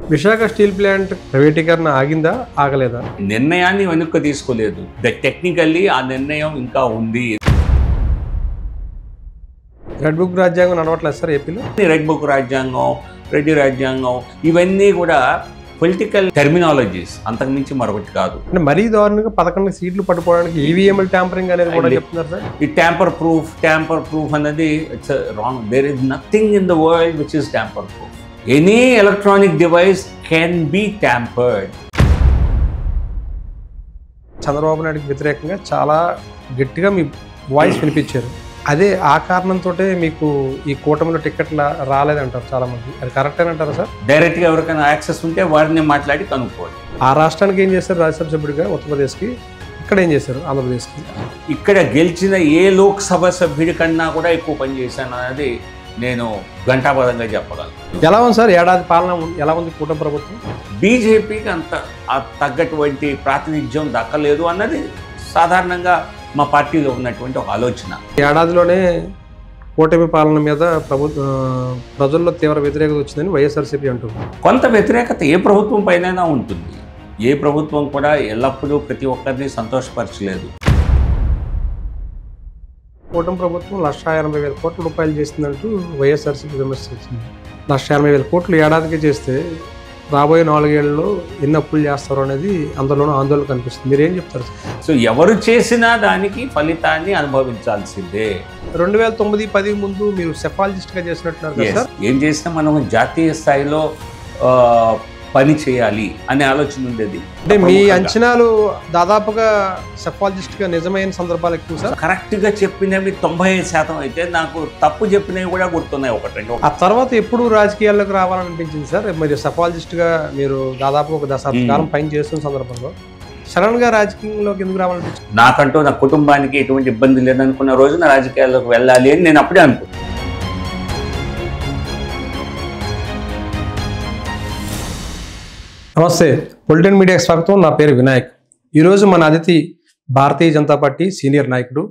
Visakha steel plant ప్రైవేటీకరణ ఆగిందా ఆగలేదా? నిర్ణయాన్ని వెనుక తీసుకోలేదు. టెక్నికల్లీ ఆ నిర్ణయం ఇంకా ఉంది. రెడ్ బుక్ రాజ్యాంగం నడవట్లేదు సార్ ఏపీలో. రెడ్ బుక్ రాజ్యాంగం, రెడ్డి రాజ్యాంగం ఇవన్నీ కూడా పొలిటికల్ టెర్మినాలజీస్, అంతకుమించి మరొకటి కాదు. అంటే మరీ దారుణంగా 11 సీట్లు పట్టుకోవడానికి ఈవీఎంఎల్ ట్యాంపరింగ్ అనేది కూడా చెప్తున్నారు సార్. ఈ ట్యాంపర్ ప్రూఫ్ అనేది it's wrong. There is nothing in the world which is tamper proof. Any electronic device can be tampered. Chandrababu నాయుడుకి వ్యతిరేకంగా చాలా గట్టిగా మీ వాయిస్ వినిపించారు. అదే ఆ కారణంతో మీకు ఈ కూటమిలో టికెట్లు రాలేదంటారు చాలా మంది. అది కరెక్టేనంటారా సార్? డైరెక్ట్గా ఎవరికైనా యాక్సెస్ ఉంటే వారిని మాట్లాడి కనుక్కోవాలి. ఆ రాష్ట్రానికి ఏం చేశారు రాజ్యసభ సభ్యుడిగా ఉత్తరప్రదేశ్కి, ఇక్కడ ఏం చేశారు ఆంధ్రప్రదేశ్కి? ఇక్కడ గెలిచిన ఏ లోక్సభ సభ్యుడి కన్నా కూడా ఎక్కువ పనిచేశాను అనేది నేను ఘంటాపదంగా చెప్పగలను. ఎలా ఉంది సార్ ఏడాది పాలన ఎలా ఉంది కూటమి ప్రభుత్వం? బీజేపీకి అంత తగ్గటువంటి ప్రాతినిధ్యం దక్కలేదు అన్నది సాధారణంగా మా పార్టీలో ఉన్నటువంటి ఒక ఆలోచన. ఏడాదిలోనే కూటమి పాలన మీద ప్రజల్లో తీవ్ర వ్యతిరేకత వచ్చిందని వైఎస్ఆర్సీపీ అంటుంది. కొంత వ్యతిరేకత ఏ ప్రభుత్వం పైన ఉంటుంది. ఏ ప్రభుత్వం కూడా ఎల్లప్పుడూ ప్రతి ఒక్కరిని సంతోషపరచలేదు. కూటమి ప్రభుత్వం 1,80,000 కోట్ల రూపాయలు చేసిందంటూ వైఎస్ఆర్సీపీ విమర్శించింది. 1,80,000 కోట్లు ఏడాదికి చేస్తే రాబోయే 4 ఏళ్లలో ఎన్ని అప్పులు చేస్తారో అనేది అందులోనూ ఆందోళన కనిపిస్తుంది. మీరేం చెప్తారు? సో ఎవరు చేసినా దానికి ఫలితాన్ని అనుభవించాల్సిందే. 2009-10 ముందు మీరు సెఫాలజిస్ట్గా చేసినట్టున్నారు కదా సార్? ఏం చేసినా మనం జాతీయ స్థాయిలో పని చేయాలి అనే ఆలోచన ఉండేది. అంటే మీ అంచనాలు దాదాపుగా సెఫాలజిస్ట్గా నిజమైన సందర్భాలు ఎక్కువ సార్. కరెక్ట్గా చెప్పినవి 95% అయితే నాకు తప్పు చెప్పినవి కూడా గుర్తున్నాయి ఒకటి రెండు. ఆ తర్వాత ఎప్పుడు రాజకీయాల్లోకి రావాలనిపించింది సార్? మీరు సెఫాలజిస్ట్గా మీరు దాదాపు ఒక దశాబ్ద కాలం పని చేస్తున్న సందర్భంలో సడన్ గా రాజకీయంలోకి ఎందుకు రావాలనిపించింది? నాకంటూ నా కుటుంబానికి ఎటువంటి ఇబ్బంది లేదనుకున్న రోజున రాజకీయాల్లోకి వెళ్ళాలి అని నేను అప్పుడే అనుకున్నాను. నమస్తే, పొలిటికల్ మీడియాకి స్వాగతం. నా పేరు వినాయక్. ఈరోజు మన అతిథి భారతీయ జనతా పార్టీ సీనియర్ నాయకుడు,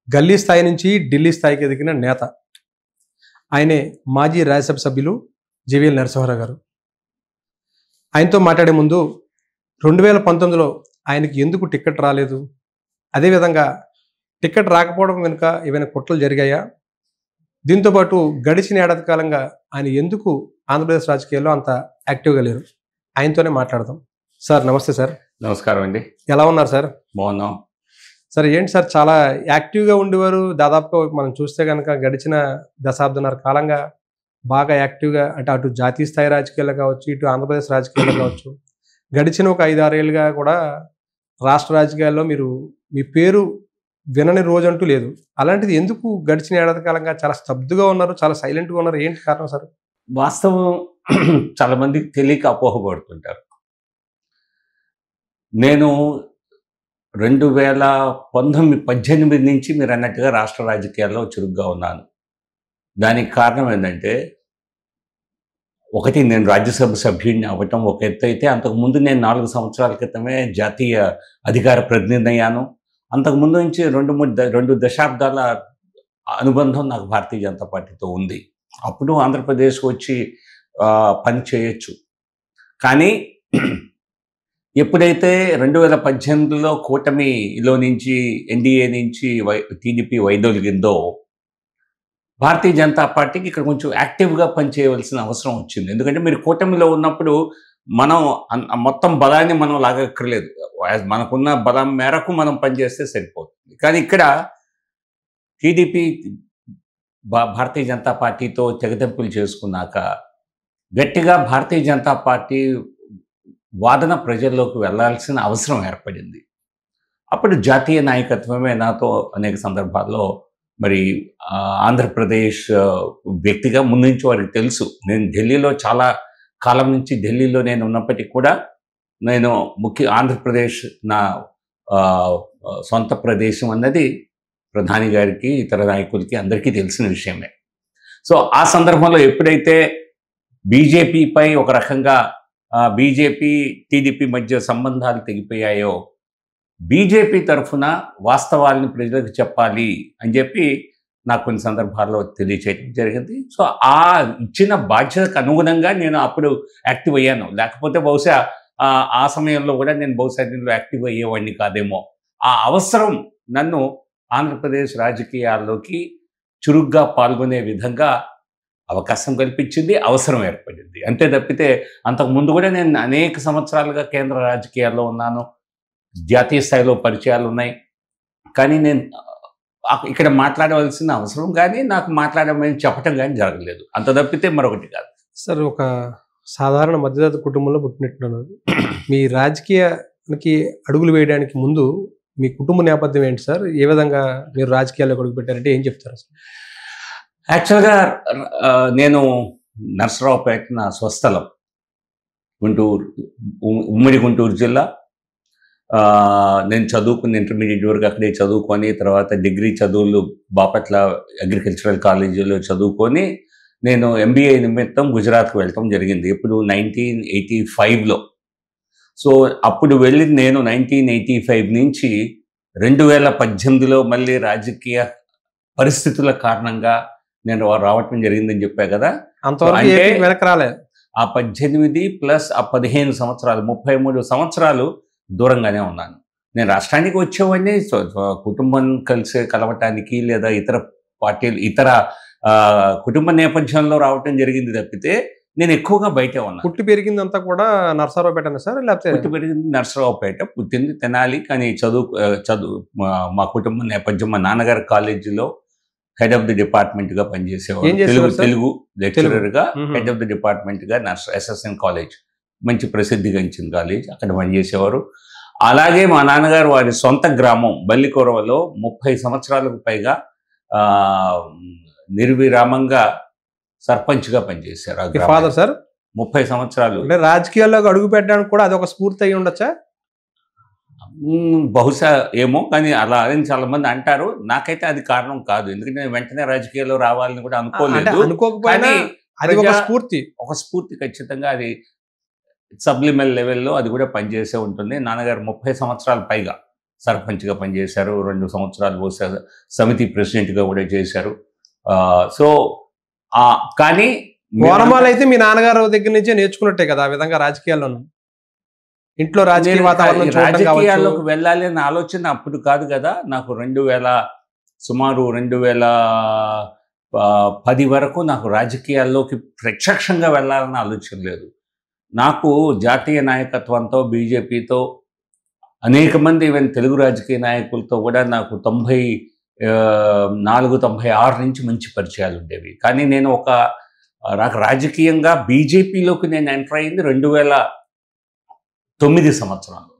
గల్లీ స్థాయి నుంచి ఢిల్లీ స్థాయికి ఎదిగిన నేత, ఆయనే మాజీ రాజ్యసభ సభ్యులు జీవీఎల్ నరసింహారావు గారు. ఆయనతో మాట్లాడే ముందు 2019లో ఆయనకి ఎందుకు టికెట్ రాలేదు, అదేవిధంగా టికెట్ రాకపోవడం వెనుక ఏవైనా కుట్రలు జరిగాయా, దీంతోపాటు గడిచిన ఏడాది కాలంగా ఆయన ఎందుకు ఆంధ్రప్రదేశ్ రాజకీయాల్లో అంత యాక్టివ్గా లేరు, ఆయనతోనే మాట్లాడదాం. సార్ నమస్తే. సార్ నమస్కారం అండి. ఎలా ఉన్నారు సార్? బాగున్నాం సార్. ఏంటి సార్ చాలా యాక్టివ్గా ఉండేవారు, దాదాపుగా మనం చూస్తే కనుక గడిచిన దశాబ్దన్నర కాలంగా బాగా యాక్టివ్గా, అంటే అటు జాతీయ స్థాయి రాజకీయాలు కావచ్చు, ఇటు ఆంధ్రప్రదేశ్ రాజకీయాలు కావచ్చు, గడిచిన ఒక 5-6 ఏళ్ళుగా కూడా రాష్ట్ర రాజకీయాల్లో మీరు మీ పేరు వినని రోజంటూ లేదు. అలాంటిది ఎందుకు గడిచిన ఏడాది కాలంగా చాలా స్తబ్దుగా ఉన్నారు, చాలా సైలెంట్గా ఉన్నారు? ఏంటి కారణం సార్? వాస్తవం చాలా మందికి తెలియక అపోహపడుతుంటారు. నేను 2018 నుంచి మీరు అన్నట్టుగా రాష్ట్ర రాజకీయాల్లో చురుగ్గా ఉన్నాను. దానికి కారణం ఏంటంటే, ఒకటి నేను రాజ్యసభ సభ్యుడిని అవ్వటం ఒక ఎత్తు అయితే, అంతకుముందు నేను 4 సంవత్సరాల క్రితమే జాతీయ అధికార ప్రతినిధి అయ్యాను. అంతకుముందు నుంచి 2 దశాబ్దాల అనుబంధం నాకు భారతీయ జనతా పార్టీతో ఉంది. అప్పుడు ఆంధ్రప్రదేశ్ వచ్చి పని చేయొచ్చు. కానీ ఎప్పుడైతే 2018లో కూటమిలో నుంచి, ఎన్డీఏ నుంచి టీడీపీ వైదొలిగిందో, భారతీయ జనతా పార్టీకి ఇక్కడ కొంచెం యాక్టివ్గా పనిచేయవలసిన అవసరం వచ్చింది. ఎందుకంటే మీరు కూటమిలో ఉన్నప్పుడు మనం మొత్తం బలాన్ని మనం లాగక్కర్లేదు. మనకున్న బలం మేరకు మనం పనిచేస్తే సరిపోతుంది. కానీ ఇక్కడ టీడీపీ భారతీయ జనతా పార్టీతో తెగతెంపులు చేసుకున్నాక గట్టిగా భారతీయ జనతా పార్టీ వాదన ప్రజల్లోకి వెళ్లాల్సిన అవసరం ఏర్పడింది. అప్పుడు జాతీయ నాయకత్వమే నాతో అనేక సందర్భాల్లో, మరి ఆంధ్రప్రదేశ్ వ్యక్తిగా ముందు నుంచి వారికి తెలుసు, నేను ఢిల్లీలో చాలా కాలం నుంచి ఢిల్లీలో నేను ఉన్నప్పటికీ కూడా నేను ఆంధ్రప్రదేశ్ నా సొంత ప్రదేశం అన్నది ప్రధాని గారికి, ఇతర నాయకులకి అందరికీ తెలిసిన విషయమే. సో ఆ సందర్భంలో ఎప్పుడైతే బీజేపీపై ఒక రకంగా బీజేపీ టీడీపీ మధ్య సంబంధాలు తెగిపోయాయో, బీజేపీ తరఫున వాస్తవాలను ప్రజలకు చెప్పాలి అని చెప్పి నాకు కొన్ని సందర్భాల్లో తెలియచేయడం జరిగింది. సో ఆ ఇచ్చిన బాధ్యతకు అనుగుణంగా నేను అప్పుడు యాక్టివ్ అయ్యాను. లేకపోతే బహుశా ఆ సమయంలో కూడా నేను బహుశా దీనిలో యాక్టివ్ అయ్యేవాడిని కాదేమో. ఆ అవసరం నన్ను ఆంధ్రప్రదేశ్ రాజకీయాల్లోకి చురుగ్గా పాల్గొనే విధంగా అవకాశం కల్పించింది, అవసరం ఏర్పడింది. అంతే తప్పితే అంతకుముందు కూడా నేను అనేక సంవత్సరాలుగా కేంద్ర రాజకీయాల్లో ఉన్నాను, జాతీయ స్థాయిలో పరిచయాలు ఉన్నాయి. కానీ నేను ఇక్కడ మాట్లాడవలసిన అవసరం కానీ, నాకు మాట్లాడమని చెప్పటం కానీ జరగలేదు. అంత తప్పితే మరొకటి కాదు. సార్, ఒక సాధారణ మధ్యతరగతి కుటుంబంలో పుట్టినట్టున్నారు. మీ రాజకీయానికి అడుగులు వేయడానికి ముందు మీ కుటుంబ నేపథ్యం ఏంటి సార్? ఏ విధంగా మీరు రాజకీయాల్లో అడుగు పెట్టారంటే ఏం చెప్తారు అసలు? యాక్చువల్గా నేను నర్సరావుపేట నా స్వస్థలం, గుంటూరు, ఉమ్మడి గుంటూరు జిల్లా. నేను చదువుకున్న ఇంటర్మీడియట్ వరకు అక్కడే చదువుకొని, తర్వాత డిగ్రీ చదువులు బాపట్ల అగ్రికల్చరల్ కాలేజీలో చదువుకొని నేను MBA నిమిత్తం గుజరాత్కు వెళ్ళటం జరిగింది. ఇప్పుడు 1985లో. సో అప్పుడు వెళ్ళింది నేను 1985 నుంచి 2018లో మళ్ళీ రాజకీయ పరిస్థితుల కారణంగా నేను రావటం జరిగిందని చెప్పా కదా. అంతవరకు వెనక్కి రాలేదు. ఆ 18 ప్లస్ ఆ 15 సంవత్సరాలు, 33 సంవత్సరాలు దూరంగానే ఉన్నాను. నేను రాష్ట్రానికి వచ్చేవాడిని కుటుంబం కలవటానికి లేదా ఇతర పార్టీలు, ఇతర కుటుంబ నేపథ్యంలో రావటం జరిగింది తప్పితే నేను ఎక్కువగా బయటే ఉన్నాను. పుట్టి పెరిగిందంతా కూడా నర్సరావుపేట సార్? లేకపోతే పుట్టి పెరిగింది నర్సరావుపేట, పుట్టింది తెనాలి. కానీ చదువు మా కుటుంబ నేపథ్యం, మా నాన్నగారి కాలేజీలో హెడ్ ఆఫ్ ది డిపార్ట్మెంట్గా పనిచేసేవాడు. తెలుగు లెక్చరర్గా హెడ్ ఆఫ్ ది డిపార్ట్మెంట్గా SSN కాలేజ్, మంచి ప్రసిద్ధిగాంచిన కాలేజ్, అక్కడ పనిచేసేవారు. అలాగే మా నాన్నగారు వారి సొంత గ్రామం బల్లికొరవలో 30 సంవత్సరాలకు పైగా నిర్విరామంగా సర్పంచ్గా పనిచేశారు. ఫాదర్ సార్ 30 సంవత్సరాలు. అంటే రాజకీయాల్లో అడుగు పెట్టడానికి కూడా అదొక స్ఫూర్తి అయి ఉండొచ్చా? బహుశా ఏమో, కానీ అలా అని చాలా మంది అంటారు. నాకైతే అది కారణం కాదు. ఎందుకంటే నేను వెంటనే రాజకీయాల్లో రావాలని కూడా అనుకోలేదు. అనుకోకపోయినా అది ఒక స్ఫూర్తి. ఒక స్ఫూర్తి ఖచ్చితంగా అది సబ్లిమల్ లెవెల్లో అది కూడా పనిచేసే ఉంటుంది. నాన్నగారు 30 సంవత్సరాల పైగా సర్పంచ్గా పనిచేశారు. 2 సంవత్సరాలు బహుశా సమితి ప్రెసిడెంట్గా కూడా చేశారు. సో కానీ ఓనమాలు అయితే మీ నాన్నగారు దగ్గర నుంచే నేర్చుకున్నట్టే కదా ఆ విధంగా రాజకీయాల్లో. ఇంట్లో రాజకీయ వాతావరణం, రాజకీయాల్లోకి వెళ్ళాలి అనే ఆలోచన అప్పుడు కాదు కదా. నాకు సుమారు 2010 వరకు నాకు రాజకీయాల్లోకి ప్రత్యక్షంగా వెళ్ళాలన్న ఆలోచన లేదు. నాకు జాతీయ నాయకత్వంతో, బీజేపీతో, అనేక మంది ఈవెన్ తెలుగు రాజకీయ నాయకులతో కూడా నాకు 94-96 నుంచి మంచి పరిచయాలు ఉండేవి. కానీ నేను నాకు రాజకీయంగా బీజేపీలోకి నేను ఎంటర్ అయింది 2009 సంవత్సరంలో.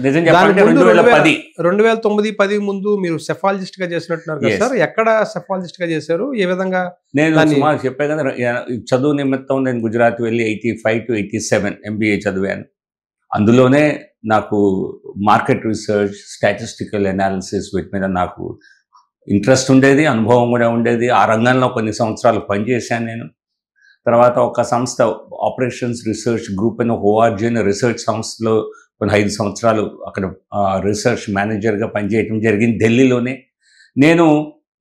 నిజం చెప్పాలంటే 2010. 2009-10 ముందు మీరు సెఫాలజిస్ట్ గా చేసినట్టున్నారు కదా సార్? ఎక్కడ సెఫాలజిస్ట్ గా చేశారు? ఏ విధంగా? నేను సుమారు చెప్పే కదా, చదువు నిమిత్తం నేను గుజరాత్ వెళ్ళి 85 to 87 MBA చదివాను. అందులోనే నాకు మార్కెట్ రీసెర్చ్, స్టాటిస్టికల్ అనాలిసిస్ వీటి మీద నాకు ఇంట్రెస్ట్ ఉండేది, అనుభవం కూడా ఉండేది. ఆ రంగంలో కొన్ని సంవత్సరాలు పనిచేశాను నేను. తర్వాత ఒక సంస్థ, ఆపరేషన్స్ రీసెర్చ్ గ్రూప్ అని ఒక ORG అనే రీసెర్చ్ సంస్థలో కొన్ని 5 సంవత్సరాలు అక్కడ రీసెర్చ్ మేనేజర్గా పనిచేయటం జరిగింది ఢిల్లీలోనే. నేను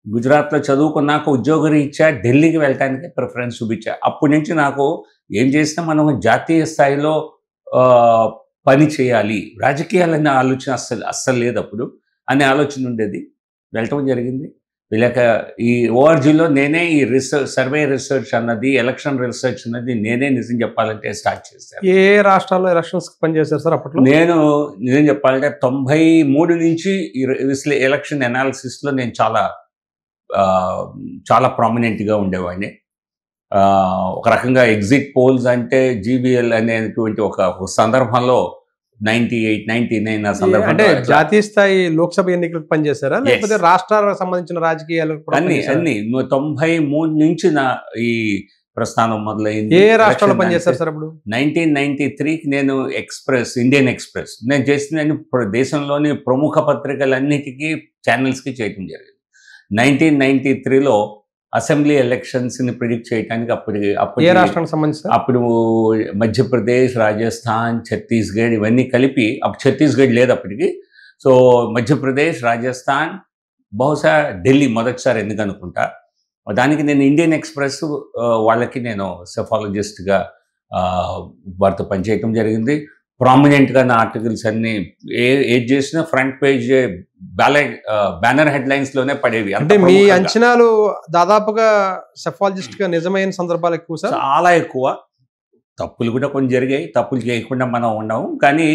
గుజరాత్లో చదువుకున్నాక ఉద్యోగరీత్యా ఢిల్లీకి వెళ్ళటానికి ప్రిఫరెన్స్ చూపించా. అప్పటి నుంచి నాకు ఏం చేసినా మనం జాతీయ స్థాయిలో పని చేయాలి, రాజకీయాలనే ఆలోచన అస్సలు లేదు అప్పుడు అనే ఆలోచన ఉండేది. వెళ్ళటం జరిగింది. వీళ్ళక ఈ ORGలో నేనే ఈ సర్వే రీసెర్చ్ అన్నది, ఎలక్షన్ రీసెర్చ్ అన్నది నేనే నిజం చెప్పాలంటే స్టార్ట్ చేశాను. ఏ రాష్ట్రాల్లో ఎలక్షన్స్ పనిచేశారు సార్ అప్పట్లో? నేను నిజం చెప్పాలంటే 93 నుంచి ఈ ఎలక్షన్ అనాలిసిస్లో నేను చాలా ప్రామినెంట్గా ఉండేవాడిని. ఒక రకంగా ఎగ్జిట్ పోల్స్ అంటే GBL అనేటువంటి ఒక సందర్భంలో 98, 99 ఆ సందర్భంలో. అంటే జాతీయ స్థాయి లోక్సభ ఎన్నికలకు పనిచేశారా, లేకపోతే రాష్ట్రాలకు సంబంధించిన రాజకీయాలకు? అన్ని 93 నుంచి నా ఈ ప్రస్థానం మొదలైంది. ఏ రాష్ట్రాల్లో పనిచేశారు సార్ అప్పుడు? 1993కి నేను ఇండియన్ ఎక్స్ప్రెస్ నేను చేసిన దేశంలోని ప్రముఖ పత్రికలన్నిటికీ, ఛానల్స్కి చేయటం జరిగింది. 1993లో అసెంబ్లీ ఎలక్షన్స్ని ప్రిడిక్ట్ చేయడానికి అప్పుడు ఏ రాష్ట్రానికి సంబంధించి? అప్పుడు మధ్యప్రదేశ్, రాజస్థాన్, ఛత్తీస్గఢ్ ఇవన్నీ కలిపి, అప్పుడు ఛత్తీస్గఢ్ లేదు అప్పటికి. సో మధ్యప్రదేశ్, రాజస్థాన్, బహుశా ఢిల్లీ మొదటిసారి ఎందుకు అనుకుంటా. దానికి నేను ఇండియన్ ఎక్స్‌ప్రెస్ వాళ్ళకి నేను సెఫాలజిస్ట్‌గా వారితో పనిచేయటం జరిగింది. ప్రామినెంట్‌గా నా ఆర్టికల్స్ అన్నీ ఏది చేసినా ఫ్రంట్ పేజ్ బ్యానర్ హెడ్‌లైన్స్‌లోనే పడేవి. అంటే మీ అంచనాలు దాదాపుగా సెఫాలజిస్ట్‌గా నిజమైన సందర్భాలు ఎక్కువ సార్? చాలా ఎక్కువ. తప్పులు కూడా కొన్ని జరిగాయి. తప్పులు చేయకుండా మనం ఉన్నాము. కానీ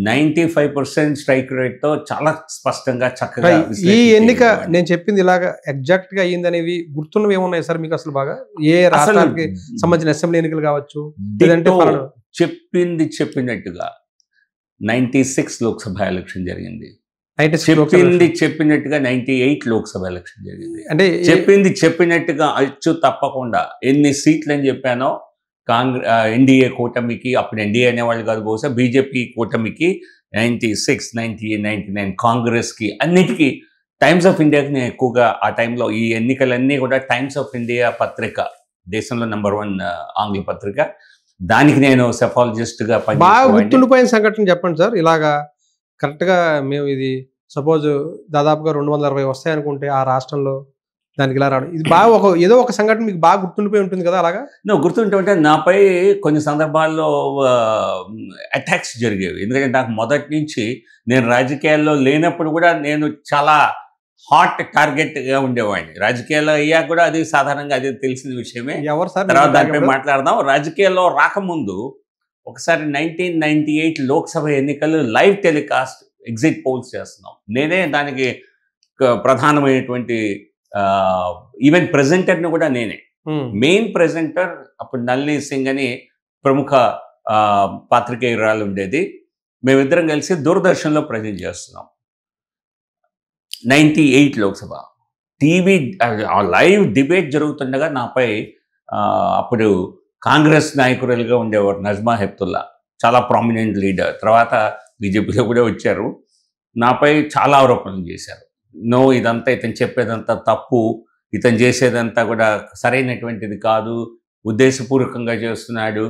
95% స్ట్రైక్ రేట్‌తో చాలా స్పష్టంగా చక్కగా ఈ ఎన్నిక నేను చెప్పింది ఇలాగా ఎగ్జాక్ట్‌గా అయ్యిందనేవి గుర్తున్నవి ఏమున్నాయి సార్ మీకు అసలు బాగా? ఏ రాష్ట్రానికి సంబంధించిన అసెంబ్లీ ఎన్నికలు కావచ్చు, లేదంటే చెప్పింది చెప్పినట్టుగా 96 లోక్సభ ఎలక్షన్ జరిగింది. చెప్పింది చెప్పినట్టుగా 98 లోక్సభ ఎలక్షన్ జరిగింది. అంటే చెప్పింది చెప్పినట్టుగా అచ్చు తప్పకుండా ఎన్ని సీట్లు అని చెప్పానో ఎన్డీఏ కూటమికి, అప్పుడు ఎన్డీఏ అనేవాళ్ళు కాదు, బహుశా బీజేపీ కూటమికి 96, 98, 99, కాంగ్రెస్కి అన్నిటికీ టైమ్స్ ఆఫ్ ఇండియాకి నేను ఎక్కువగా ఆ టైంలో ఈ ఎన్నికలన్నీ కూడా టైమ్స్ ఆఫ్ ఇండియా పత్రిక, దేశంలో నెంబర్ 1 ఆంగ్ల పత్రిక, దానికి నేను సెఫాలజిస్ట్గా బాగా గుర్తుండిపోయిన సంఘటన చెప్పండి సార్. ఇలాగా కరెక్ట్గా మేము ఇది సపోజ్ దాదాపుగా 220 వస్తాయి అనుకుంటే ఆ రాష్ట్రంలో దానికి ఇలా రావడం, ఇది బాగా ఏదో ఒక సంఘటన మీకు బాగా గుర్తుండిపోయి ఉంటుంది కదా అలాగా? గుర్తుంటే నాపై కొన్ని సందర్భాల్లో అటాక్స్ జరిగేవి. ఎందుకంటే నాకు మొదటి నుంచి నేను రాజకీయాల్లో లేనప్పుడు కూడా నేను చాలా హాట్ టార్గెట్గా ఉండేవాడిని. రాజకీయాల్లో అయ్యాక కూడా అది సాధారణంగా అది తెలిసిన విషయమే. ఎవరు సార్? తర్వాత దానిపై మాట్లాడదాం. రాజకీయాల్లో రాకముందు ఒకసారి 1998 లోక్సభ ఎన్నికలు లైవ్ టెలికాస్ట్ ఎగ్జిట్ పోల్స్ చేస్తున్నాం. నేనే దానికి ప్రధానమైనటువంటి ఈవెన్ ప్రెజెంటర్ని కూడా నేనే. మెయిన్ ప్రెజెంటర్ అప్పుడు నళిని సింగ్ అని ప్రముఖ పాత్రికేయురాలు ఉండేది. మేమిద్దరం కలిసి దూరదర్శన్లో ప్రజెంట్ చేస్తున్నాం. 98 లోక్సభ టీవీ లైవ్ డిబేట్ జరుగుతుండగా నాపై అప్పుడు కాంగ్రెస్ నాయకురాలుగా ఉండేవారు నజ్మా హెప్తుల్లా, చాలా ప్రామినెంట్ లీడర్, తర్వాత బీజేపీలో కూడా వచ్చారు. నాపై చాలా ఆరోపణలు చేశారు. ఇదంతా ఇతను చెప్పేదంతా తప్పు, ఇతను చేసేదంతా కూడా సరైనటువంటిది కాదు, ఉద్దేశపూర్వకంగా చేస్తున్నాడు,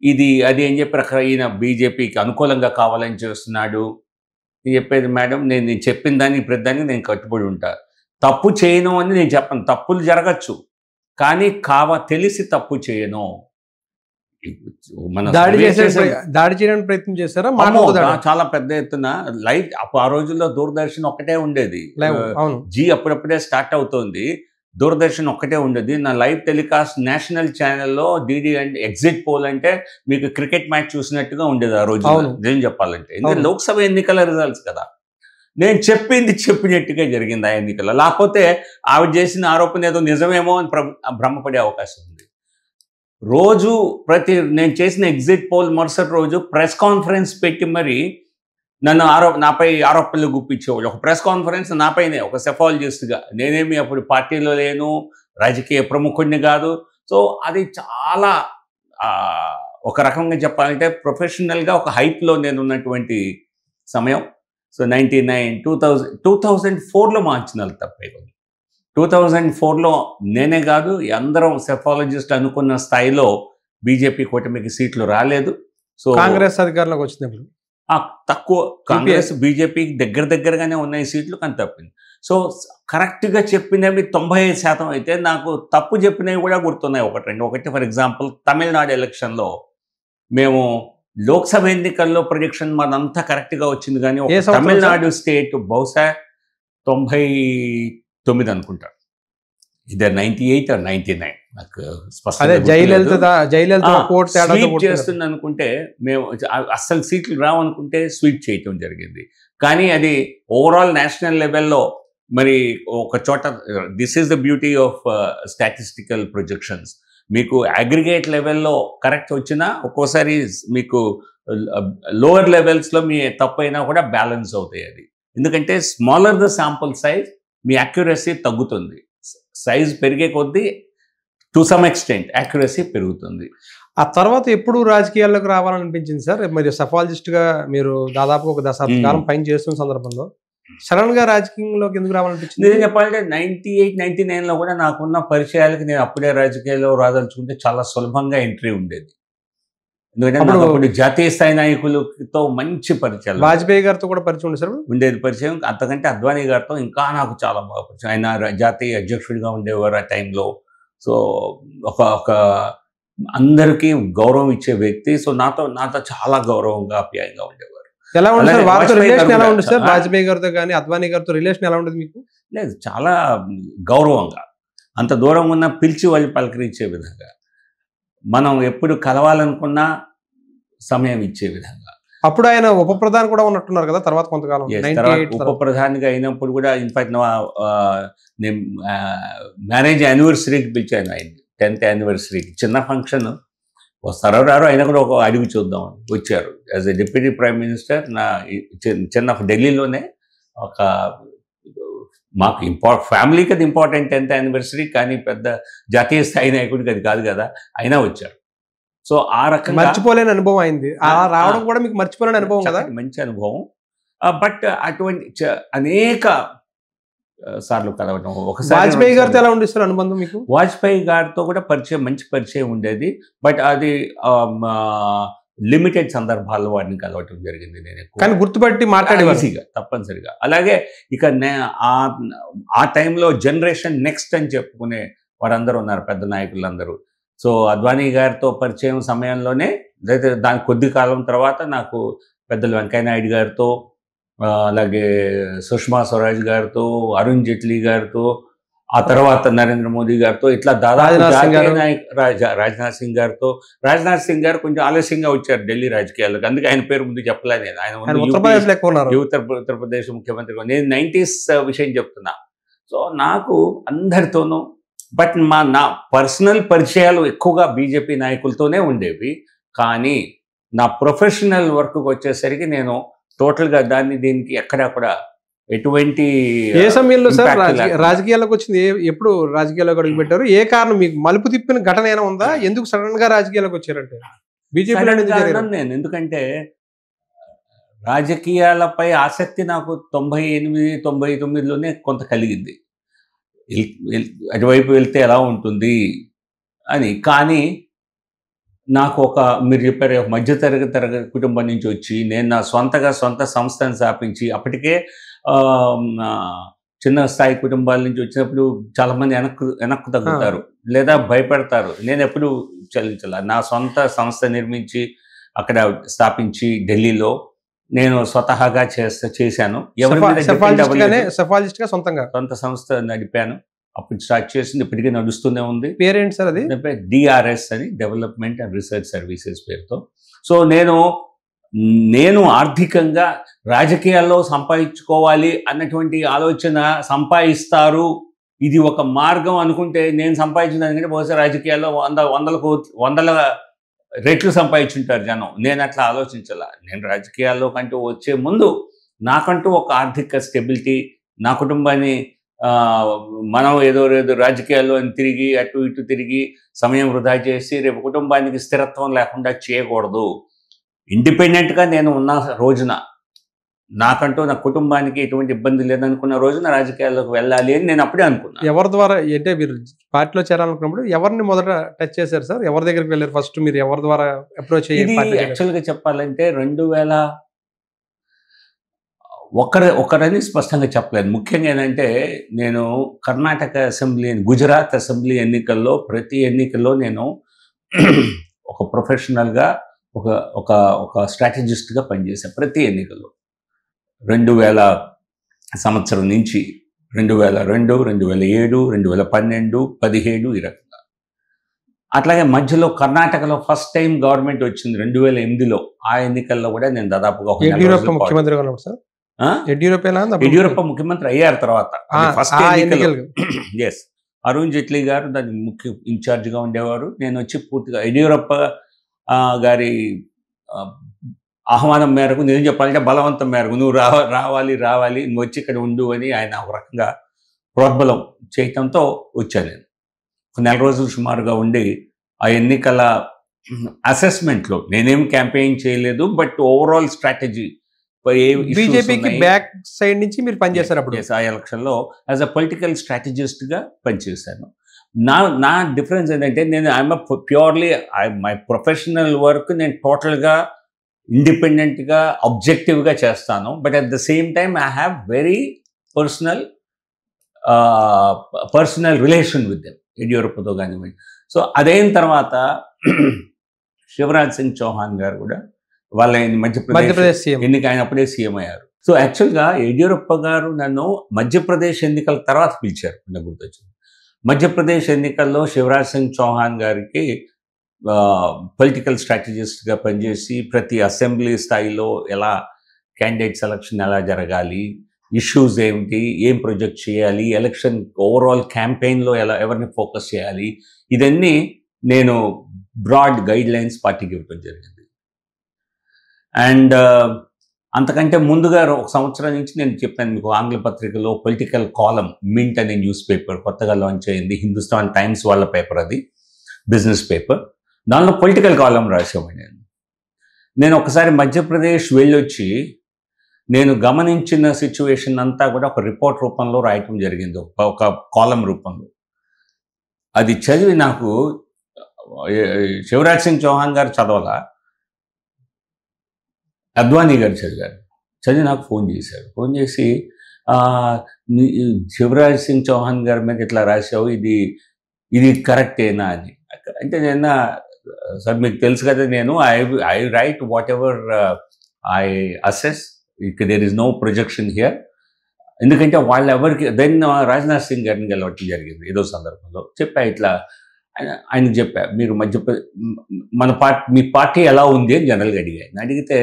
ఇది అది అని చెప్పి ఈయన బీజేపీకి అనుకూలంగా కావాలని చేస్తున్నాడు. నేను చెప్పేది మేడం, నేను చెప్పిన దాన్ని ప్రతిదాన్ని నేను కట్టుబడి ఉంటా. తప్పు చేయను అని నేను చెప్పను. తప్పులు జరగచ్చు, కానీ తెలిసి తప్పు చేయను. దాడి చేయడానికి ప్రయత్నం చేశారా? చాలా పెద్ద ఎత్తున లైవ్. ఆ రోజుల్లో దూరదర్శన్ ఒక్కటే ఉండేది. జీ అప్పుడప్పుడే స్టార్ట్ అవుతోంది. దూరదర్శన్ ఒక్కటే ఉండేది. నా లైవ్ టెలికాస్ట్ నేషనల్ ఛానల్లో డీడీ అంటే ఎగ్జిట్ పోల్ అంటే మీకు క్రికెట్ మ్యాచ్ చూసినట్టుగా ఉండేది ఆ రోజు. ఏం చెప్పాలంటే ఎందుకంటే లోక్సభ ఎన్నికల రిజల్ట్స్ కదా. నేను చెప్పింది చెప్పినట్టుగా జరిగింది ఆ ఎన్నికల్లో. లేకపోతే ఆవిడ చేసిన ఆరోపణ ఏదో నిజమేమో అని భ్రమపడే అవకాశం ఉంది. నేను చేసిన ఎగ్జిట్ పోల్ మరుసటి రోజు ప్రెస్ కాన్ఫరెన్స్ పెట్టి మరి నన్ను నాపై ఆరోపణలు గుప్పించేవాళ్ళు. ఒక ప్రెస్ కాన్ఫరెన్స్ నాపైనే, ఒక సెఫాలజిస్ట్గా. నేనేమి అప్పుడు పార్టీలో లేను, రాజకీయ ప్రముఖుడిని కాదు. సో అది చాలా ఒక రకంగా చెప్పాలంటే ప్రొఫెషనల్గా ఒక హైప్లో నేను ఉన్నటువంటి సమయం. సో 2004లో మార్చినారు తప్పే. 2004లో నేనే కాదు అందరం సెఫాలజిస్ట్ అనుకున్న స్థాయిలో బీజేపీ కూటమికి సీట్లు రాలేదు. సో కాంగ్రెస్ అధికారంలోకి వచ్చినప్పుడు తక్కువ, కాంగ్రెస్ బీజేపీకి దగ్గరగానే ఉన్నాయి సీట్లు, కానీ తప్పింది. సో కరెక్ట్గా చెప్పినవి 95% అయితే నాకు తప్పు చెప్పినవి కూడా గుర్తున్నాయి. ఒకటి ఫర్ ఎగ్జాంపుల్ తమిళనాడు ఎలక్షన్లో మేము లోక్సభ ఎన్నికల్లో ప్రొజెక్షన్ మనంతా కరెక్ట్గా వచ్చింది, కానీ తమిళనాడు స్టేట్ బహుశా 99 అనుకుంటా, ఇదే 98 or 99 నాకు స్వీప్ చేస్తుంది అనుకుంటే. మేము అస్సలు సీట్లు రావనుకుంటే స్వీప్ చేయటం జరిగింది. కానీ అది ఓవరాల్ నేషనల్ లెవెల్లో మరి ఒక చోట, this is the beauty of statistical projections. మీకు అగ్రిగేట్ లెవెల్లో కరెక్ట్ వచ్చినా ఒక్కోసారి మీకు లోవర్ లెవెల్స్లో మీ తప్పు అయినా కూడా బ్యాలెన్స్ అవుతాయి. అది ఎందుకంటే smaller the sample size me accuracy తగ్గుతుంది. సైజ్ పెరిగే కొద్దీ టు సమ్ ఎక్స్టెంట్ యాక్యురసీ పెరుగుతుంది. ఆ తర్వాత ఎప్పుడు రాజకీయాల్లోకి రావాలనిపించింది సార్? మీరు సెఫాలజిస్ట్గా మీరు దాదాపు ఒక దశాబ్ద కాలం పైన చేస్తున్న సందర్భంలో సడన్ గా రాజకీయంలోకి ఎందుకు రావాలనిపించింది? నేను చెప్పాలంటే 98, 99లో కూడా నాకున్న పరిచయాలకి నేను అప్పుడే రాజకీయాల్లో రాదలుచుకుంటే చాలా సులభంగా ఎంట్రీ ఉండేది. ఎందుకంటే నాకు అప్పుడు జాతీయ స్థాయి నాయకులతో మంచి పరిచయం, వాజ్పేయి గారితో కూడా పరిచయం ఉంది సార్, ఉండేది పరిచయం. అంతకంటే అద్వానీ గారితో ఇంకా నాకు చాలా బాగా పరిచయం. ఆయన జాతీయ అధ్యక్షుడిగా ఉండేవారు ఆ టైంలో. సో ఒక అందరికీ గౌరవం ఇచ్చే వ్యక్తి. సో నాతో చాలా గౌరవంగా ఆప్యాయంగా ఉండేవారు. ఎలా ఉంది సార్ వారితో రిలేషన్, ఎలా ఉంది సార్ వాజ్పేయి గారితో కానీ అద్వానీ గారితో రిలేషన్ ఎలా ఉండదు మీకు? లేదు, చాలా గౌరవంగా, అంత దూరం ఉన్న పిలిచి వాళ్ళు పలకరించే విధంగా, మనం ఎప్పుడు కలవాలనుకున్నా సమయం ఇచ్చే విధంగా. అప్పుడు ఆయన ఉప ప్రధాని కూడా ఉన్నట్టున్నారు కదా తర్వాత కొంతకాలం? ఉప ప్రధానిగా అయినప్పుడు కూడా ఇన్ఫాక్ట్ నేను మ్యారేజ్ యానివర్సరీకి పిలిచాను ఆయన, 10th యానివర్సరీకి. చిన్న ఫంక్షన్, వస్తారో రారో అయినా కూడా ఒక అడుగు చూద్దామని వచ్చారు. As a deputy prime minister నా చిన్న ఢిల్లీలోనే ఒక మాకు ఫ్యామిలీకి అది ఇంపార్టెంట్ 10th యానివర్సరీ, కానీ పెద్ద జాతీయ స్థాయి నాయకుడికి అది కాదు కదా, అయినా వచ్చారు. సో ఆ రకంగా మర్చిపోలేని అనుభవం అయింది, అలా రావడం కూడా మీకు మర్చిపోలేని అనుభవం కదా? మంచి అనుభవం. బట్ అటువంటి అనేక సార్లు కలవడం. ఒకసారి వాజ్పేయి గారితో ఎలా ఉంది సార్ అనుబంధం మీకు? వాజ్పేయి గారితో కూడా మంచి పరిచయం ఉండేది. బట్ అది లిమిటెడ్ సందర్భాల్లో వాడిని కలవటం జరిగింది. నేను కానీ గుర్తుపట్టి మాట్లాడేవాసిగా తప్పనిసరిగా. అలాగే ఇక ఆ టైంలో జనరేషన్ నెక్స్ట్ అని చెప్పుకునే వారందరూ ఉన్నారు, పెద్ద నాయకులందరూ. సో అద్వానీ గారితో పరిచయం సమయంలోనే, లేదా దాని కొద్ది కాలం తర్వాత నాకు పెద్దలు వెంకయ్యనాయుడు గారితో, అలాగే సుష్మా స్వరాజ్ గారితో, అరుణ్ జైట్లీ గారితో, ఆ తర్వాత నరేంద్ర మోదీ గారితో, ఇట్లా దాదాపు రాజ్నాథ్ సింగ్ గారితో. రాజ్నాథ్ సింగ్ గారు కొంచెం ఆలస్యంగా వచ్చారు ఢిల్లీ రాజకీయాలకు, అందుకే ఆయన పేరు ముందు చెప్పలేదు నేను. ఆయన ఉత్తరప్రదేశ్ ముఖ్యమంత్రిగా. నేను 90s విషయం చెప్తున్నా. సో నాకు అందరితోనూ, బట్ నా పర్సనల్ పరిచయాలు ఎక్కువగా బీజేపీ నాయకులతోనే ఉండేవి. కానీ నా ప్రొఫెషనల్ వర్క్కి వచ్చేసరికి నేను టోటల్గా దీనికి ఎక్కడా కూడా ఎటువంటి. ఏ సమయంలో సార్ రాజకీయాల్లోకి వచ్చింది? ఎప్పుడు రాజకీయాల్లోకి అడుగు పెట్టారు? ఏ కారణం మీకు మలుపు తిప్పిన ఘటన ఏమైనా ఉందా? ఎందుకు సడన్ గా రాజకీయాల్లోకి వచ్చారంటే బీజేపీ? నేను ఎందుకంటే రాజకీయాలపై ఆసక్తి నాకు 98-99లోనే కొంత కలిగింది. అటువైపు వెళ్తే ఎలా ఉంటుంది అని. కానీ నాకు మీరు చెప్పారు, మధ్యతరగతి కుటుంబం నుంచి వచ్చి నేను నా సొంత సంస్థను స్థాపించి, అప్పటికే చిన్న స్థాయి కుటుంబాల నుంచి వచ్చినప్పుడు చాలామంది వెనక్కు తగ్గుతారు లేదా భయపడతారు. నేను ఎప్పుడు చలించాల. నా సొంత సంస్థ నిర్మించి అక్కడ స్థాపించి ఢిల్లీలో నేను స్వతహాగా చేశాను. సొంత సంస్థ నడిపాను. అప్పుడు స్టార్ట్ చేసింది, ఇప్పటికీ నడుస్తూనే ఉంది. పేరేంటి సార్ అది? DRS అని, డెవలప్మెంట్ అండ్ రీసెర్చ్ సర్వీసెస్ పేరుతో. సో నేను ఆర్థికంగా రాజకీయాల్లో సంపాదించుకోవాలి అన్నటువంటి ఆలోచన, సంపాదిస్తారు ఇది ఒక మార్గం అనుకుంటే, నేను సంపాదించిన దానికంటే బహుశా రాజకీయాల్లో వందల రెట్లు సంపాదించుంటారు జనం. నేను అట్లా ఆలోచించాల. నేను రాజకీయాల్లో కంటూ వచ్చే ముందు నాకంటూ ఒక ఆర్థిక స్టెబిలిటీ, నా కుటుంబాన్ని మనం ఏదో రాజకీయాల్లో తిరిగి అటు ఇటు తిరిగి సమయం వృధా చేసి రేపు కుటుంబానికి స్థిరత్వం లేకుండా చేయకూడదు. ఇండిపెండెంట్గా నేను ఉన్న రోజున, నాకంటూ నా కుటుంబానికి ఎటువంటి ఇబ్బంది లేదనుకున్న రోజున రాజకీయాల్లోకి వెళ్ళాలి అని నేను అప్పుడే అనుకున్నాను. ఎవరి ద్వారా అంటే మీరు పార్టీలో చేరాలనుకున్నప్పుడు ఎవరిని మొదట టచ్ చేశారు సార్? ఎవరి దగ్గరికి వెళ్ళారు ఫస్ట్? మీరు ఎవరి ద్వారా అప్రోచ్ అయ్యారు? యాక్చువల్గా చెప్పాలంటే 2000 ఒకరని స్పష్టంగా చెప్పలేదు. ముఖ్యంగా ఏంటంటే, నేను కర్ణాటక అసెంబ్లీ, గుజరాత్ అసెంబ్లీ ఎన్నికల్లో ప్రతి ఎన్నికల్లో నేను ఒక ప్రొఫెషనల్గా ఒక స్ట్రాటజిస్ట్గా పనిచేశాను ప్రతి ఎన్నికల్లో. 2000 సంవత్సరం నుంచి 2002, 2007, 2012, 2017 ఈ రకంగా. అట్లాగే మధ్యలో కర్ణాటకలో ఫస్ట్ టైం గవర్నమెంట్ వచ్చింది 2008లో. ఆ ఎన్నికల్లో కూడా నేను దాదాపుగా ముఖ్యమంత్రిగా ఉన్నాడు సార్. యడ్యూరప్ప ముఖ్యమంత్రి అయ్యారు తర్వాత. ఎస్, అరుణ్ జైట్లీ గారు దాని ముఖ్య ఇన్ఛార్జిగా ఉండేవారు. నేను వచ్చి పూర్తిగా యడ్యూరప్ప గారి ఆహ్వానం మేరకు, నేను చెప్పాలంటే బలవంతం మేరకు, నువ్వు రావాలి నువ్వు వచ్చి ఇక్కడ ఉండు అని ఆయన ఒక రకంగా ప్రోద్బలం చేయటంతో వచ్చాను. నేను ఒక 4 రోజులు సుమారుగా ఉండి ఆ ఎన్నికల అసెస్మెంట్లో, నేనేం క్యాంపెయిన్ చేయలేదు, బట్ ఓవరాల్ స్ట్రాటజీ, బీజేపీకి బ్యాక్ సైడ్ నుంచి మీరు పనిచేశారు అప్పుడు? ఆ ఎలక్షన్లో యాజ్ అ పొలిటికల్ స్ట్రాటజిస్ట్గా పనిచేశాను. నా డిఫరెన్స్ ఏంటంటే నేను I am purely my professional work నేను టోటల్గా ఇండిపెండెంట్గా ఆబ్జెక్టివ్గా చేస్తాను. But at the same time I have very personal relation with them, యడ్యూరప్పతో కానివ్వండి. సో అదైన తర్వాత శివరాజ్ సింగ్ చౌహాన్ గారు కూడా వాళ్ళ మధ్యప్రదేశ్ ఎన్నిక, ఆయన అప్పుడే సీఎం అయ్యారు. సో యాక్చువల్గా యడ్యూరప్ప గారు నన్ను మధ్యప్రదేశ్ ఎన్నికల తర్వాత పిలిచారు. నాకు గుర్తొచ్చింది, మధ్యప్రదేశ్ ఎన్నికల్లో శివరాజ్ సింగ్ చౌహాన్ గారికి పొలిటికల్ స్ట్రాటజిస్ట్గా పనిచేసి ప్రతి అసెంబ్లీ స్థాయిలో ఎలా క్యాండిడేట్ సెలక్షన్ ఎలా జరగాలి, ఇష్యూస్ ఏమిటి, ఏం ప్రొజెక్ట్ చేయాలి, ఎలక్షన్ ఓవరాల్ క్యాంపెయిన్లో ఎలా ఎవరిని ఫోకస్ చేయాలి, ఇదన్నీ నేను బ్రాడ్ గైడ్ లైన్స్ పార్టీకి ఇవ్వడం జరిగింది. అండ్ అంతకంటే ముందుగా ఒక సంవత్సరం నుంచి నేను చెప్పాను మీకు, ఆంగ్ల పత్రికలో పొలిటికల్ కాలం మింట్ అనే న్యూస్ పేపర్ కొత్తగా లాంచ్ అయింది, హిందుస్థాన్ టైమ్స్ వాళ్ళ పేపర్, అది బిజినెస్ పేపర్. దానిలో పొలిటికల్ కాలం రాసేవాడిని నేను ఒకసారి మధ్యప్రదేశ్ వెళ్ళొచ్చి నేను గమనించిన సిచ్యువేషన్ అంతా కూడా ఒక రిపోర్ట్ రూపంలో రాయటం జరిగింది, ఒక కాలం రూపంలో. అది చదివి నాకు శివరాజ్ సింగ్ చౌహాన్ గారు చదవాల, అద్వానీ గారు చదివి నాకు ఫోన్ చేశారు. ఫోన్ చేసి శివరాజ్ సింగ్ చౌహాన్ గారి మీద ఇట్లా రాశావు, ఇది కరెక్టేనా అని. అంటే నేను, సార్ మీకు తెలుసు కదా, నేను I write whatever I assess, there is no projection here. ఎందుకంటే వాళ్ళు ఎవరికి దెన్ రాజ్నాథ్ సింగ్ గారిని గెలవటం జరిగింది ఏదో సందర్భంలో. చెప్పా ఇట్లా, ఆయనకు చెప్పా, మీరు మీ పార్టీ ఎలా ఉంది అని జనరల్గా అడిగితే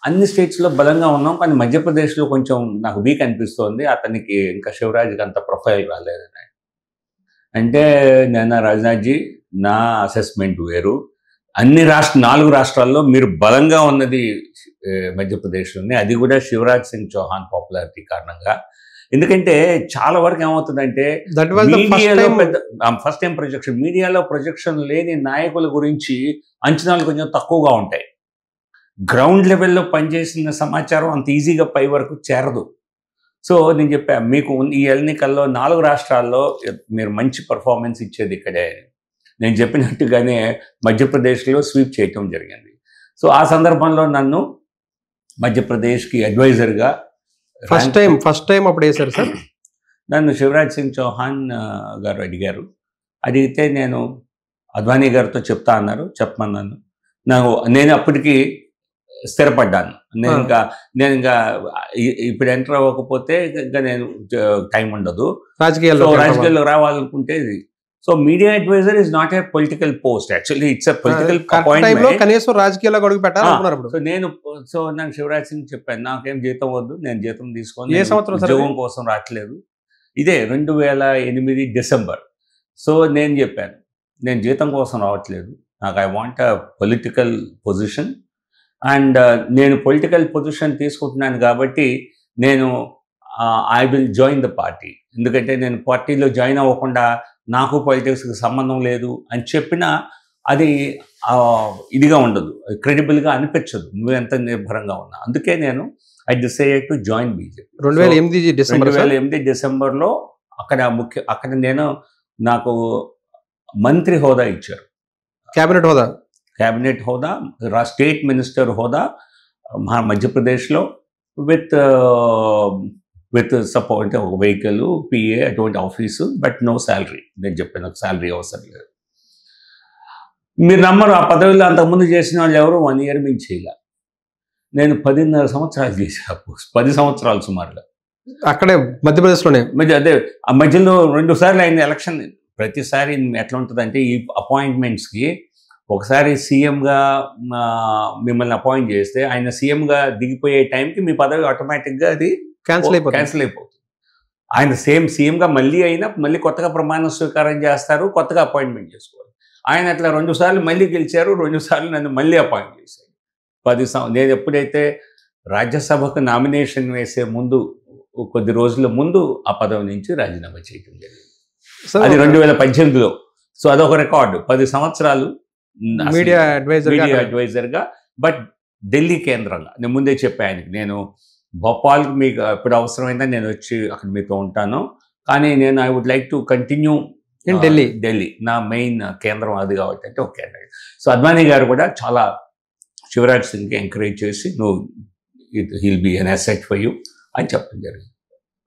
అన్ని స్టేట్స్లో బలంగా ఉన్నాం, కానీ మధ్యప్రదేశ్లో కొంచెం నాకు వీక్ అనిపిస్తోంది, అతనికి ఇంకా శివరాజ్కి అంత ప్రొఫైల్ రాలేదని. అంటే నేను, రాజ్నాథ్జీ నా అసెస్మెంట్ వేరు, అన్ని 4 రాష్ట్రాల్లో మీరు బలంగా ఉన్నది మధ్యప్రదేశ్లోనే, అది కూడా శివరాజ్ సింగ్ చౌహాన్ పాపులారిటీ కారణంగా. ఎందుకంటే చాలా వరకు ఏమవుతుందంటే మీడియాలో ఫస్ట్ టైం ప్రొజెక్షన్, మీడియాలో ప్రొజెక్షన్ లేని నాయకుల గురించి అంచనాలు కొంచెం తక్కువగా ఉంటాయి. గ్రౌండ్ లెవెల్లో పనిచేసిన సమాచారం అంత ఈజీగా పై వరకు చేరదు. సో నేను చెప్పా, మీకు ఈ ఎన్నికల్లో 4 రాష్ట్రాల్లో మీరు మంచి పర్ఫార్మెన్స్ ఇచ్చేది ఇక్కడే. నేను చెప్పినట్టుగానే మధ్యప్రదేశ్లో స్వీప్ చేయటం జరిగింది. సో ఆ సందర్భంలో నన్ను మధ్యప్రదేశ్కి అడ్వైజర్గా ఫస్ట్ టైం అప్పుడు వేశారు సార్. నన్ను శివరాజ్ సింగ్ చౌహాన్ గారు అడిగితే నేను అద్వానీ గారితో చెప్తా అన్నారు, చెప్పమన్నాను. నేను అప్పటికి స్థిరపడ్డాను. నేను ఇంకా ఇప్పుడు ఎంటర్ అవ్వకపోతే ఇంకా నేను టైం ఉండదు, రాజకీయాల్లో రావాలనుకుంటే. So media advisor is not a political post, actually it's a political appointment. కనీసం రాజకీయాల్లో అడుగు పెట్టాలనుకున్నారు. సో నేను శివరాజ్ సింగ్ చెప్పాను, నాకేం జీతం వద్దు, నేను జీతం తీసుకొని ఉద్యోగం కోసం రావట్లేదు. ఇదే 2008 డిసెంబర్. సో నేను చెప్పాను, నేను జీతం కోసం రావట్లేదు, నాకు I want a political position, and నేను పొలిటికల్ పొజిషన్ తీసుకుంటున్నాను కాబట్టి నేను I will join the party. ఎందుకంటే నేను పార్టీలో జాయిన్ అవ్వకుండా నాకు పాలిటిక్స్కి సంబంధం లేదు అని చెప్పినా అది ఇదిగా ఉండదు, క్రెడిబుల్గా అనిపించదు, నువ్వు ఎంత నిర్భరంగా ఉన్నా. అందుకే నేను I decided to join BJP. 2008 డిసెంబర్లో అక్కడ నాకు మంత్రి హోదా ఇచ్చారు, క్యాబినెట్ హోదా, స్టేట్ మినిస్టర్ హోదా మధ్యప్రదేశ్లో విత్ సపోర్ట్, అంటే ఒక వెహికల్, పిఏ, అటువంటి ఆఫీసు, బట్ నో శాలరీ. నేను చెప్పాను నాకు శాలరీ అవసరం లేదు. మీరు నమ్మరు, ఆ పదవిలో అంతకుముందు చేసిన వాళ్ళు ఎవరు 1 year మించి చేయాల. నేను 10.5 సంవత్సరాలు చేసా, 10 సంవత్సరాలు సుమారుగా అక్కడే మధ్యప్రదేశ్లోనే. అదే ఆ మధ్యలో 2 సార్లు అయిన ఎలక్షన్. ప్రతిసారి ఎట్లా ఉంటుందంటే ఈ అపాయింట్మెంట్స్కి, ఒకసారి సీఎంగా మిమ్మల్ని అపాయింట్ చేస్తే ఆయన సీఎంగా దిగిపోయే టైంకి మీ పదవి ఆటోమేటిక్గా అది క్యాన్సిల్ అయిపోతుంది. ఆయన సీఎంగా మళ్ళీ కొత్తగా ప్రమాణ స్వీకారం చేస్తారు, కొత్తగా అపాయింట్మెంట్ చేసుకోవాలి. ఆయన అట్లా 2 సార్లు మళ్ళీ గెలిచారు, 2 సార్లు నన్ను మళ్ళీ అపాయింట్ చేశారు. నేను ఎప్పుడైతే రాజ్యసభకు నామినేషన్ వేసే ముందు కొద్ది రోజుల ముందు ఆ పదవి నుంచి రాజీనామా చేయడం జరిగింది. అది 2018లో. సో అదొక రికార్డు, 10 సంవత్సరాలు మీడియా అడ్వైజర్గా. బట్ ఢిల్లీ కేంద్రంగా నేను ముందే చెప్పా ఆయనకి, నేను భోపాల్కి మీకు ఎప్పుడు అవసరమైందా నేను వచ్చి అక్కడ మీతో ఉంటాను, కానీ నేను I would like to continue Delhi Delhi నా మెయిన్ కేంద్రం అది కాబట్టి అంటే ఓకే అన్నాడు. సో అద్వానీ గారు కూడా చాలా శివరాజ్ సింగ్కి ఎంకరేజ్ చేసి నువ్వు he'll be an asset for you అని చెప్పడం జరిగింది.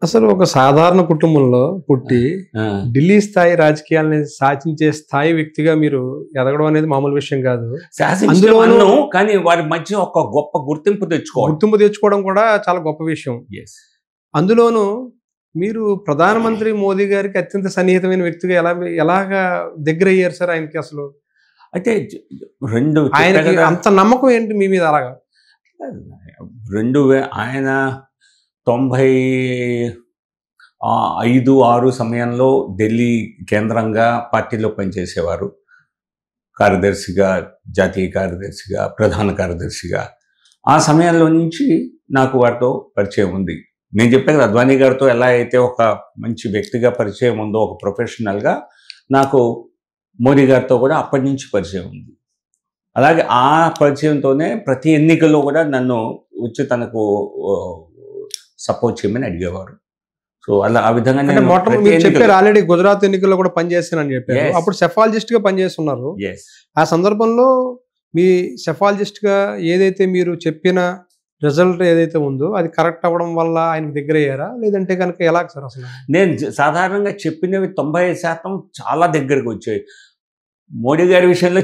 అసలు ఒక సాధారణ కుటుంబంలో పుట్టి ఢిల్లీ స్థాయి రాజకీయాలని శాసించే స్థాయి వ్యక్తిగా మీరు ఎదగడం అనేది మామూలు విషయం కాదు. అందులోనూ కానీ వారి మధ్య ఒక గొప్ప గుర్తింపు తెచ్చుకోవడం కూడా చాలా గొప్ప విషయం. అందులోనూ మీరు ప్రధానమంత్రి మోదీ గారికి అత్యంత సన్నిహితమైన వ్యక్తిగా ఎలాగా దగ్గర అయ్యారు సార్ ఆయనకి? అసలు అయితే ఆయనకి అంత నమ్మకం ఏంటి మీ మీద? అలాగా ఆయన 95-6 సమయంలో ఢిల్లీ కేంద్రంగా పార్టీలో పనిచేసేవారు. కార్యదర్శిగా, జాతీయ కార్యదర్శిగా, ప్రధాన కార్యదర్శిగా. ఆ సమయంలో నుంచి నాకు వారితో పరిచయం ఉంది. నేను చెప్పాను కదా, అద్వానీ గారితో ఎలా అయితే ఒక మంచి వ్యక్తిగా పరిచయం ఉందో ఒక ప్రొఫెషనల్గా, నాకు మోదీ గారితో కూడా అప్పటి నుంచి పరిచయం ఉంది. అలాగే ఆ పరిచయంతోనే ప్రతి ఎన్నికల్లో కూడా నన్ను వచ్చి తనకు సపోర్ట్ చేయమని అడిగేవారు. సో అలా ఆ విధంగా చెప్పారు. ఆల్రెడీ గుజరాత్ ఎన్నికల్లో కూడా పనిచేస్తానని చెప్పారు. అప్పుడు సెఫాలజిస్ట్ గా పనిచేస్తున్నారు. ఆ సందర్భంలో మీ సెఫాలజిస్ట్ గా ఏదైతే మీరు చెప్పిన రిజల్ట్ ఏదైతే ఉందో అది కరెక్ట్ అవ్వడం వల్ల ఆయనకు దగ్గర అయ్యారా, లేదంటే కనుక ఎలా సార్? అసలు నేను సాధారణంగా చెప్పినవి 95% చాలా దగ్గరకు వచ్చాయి. మోడీ గారి విషయంలో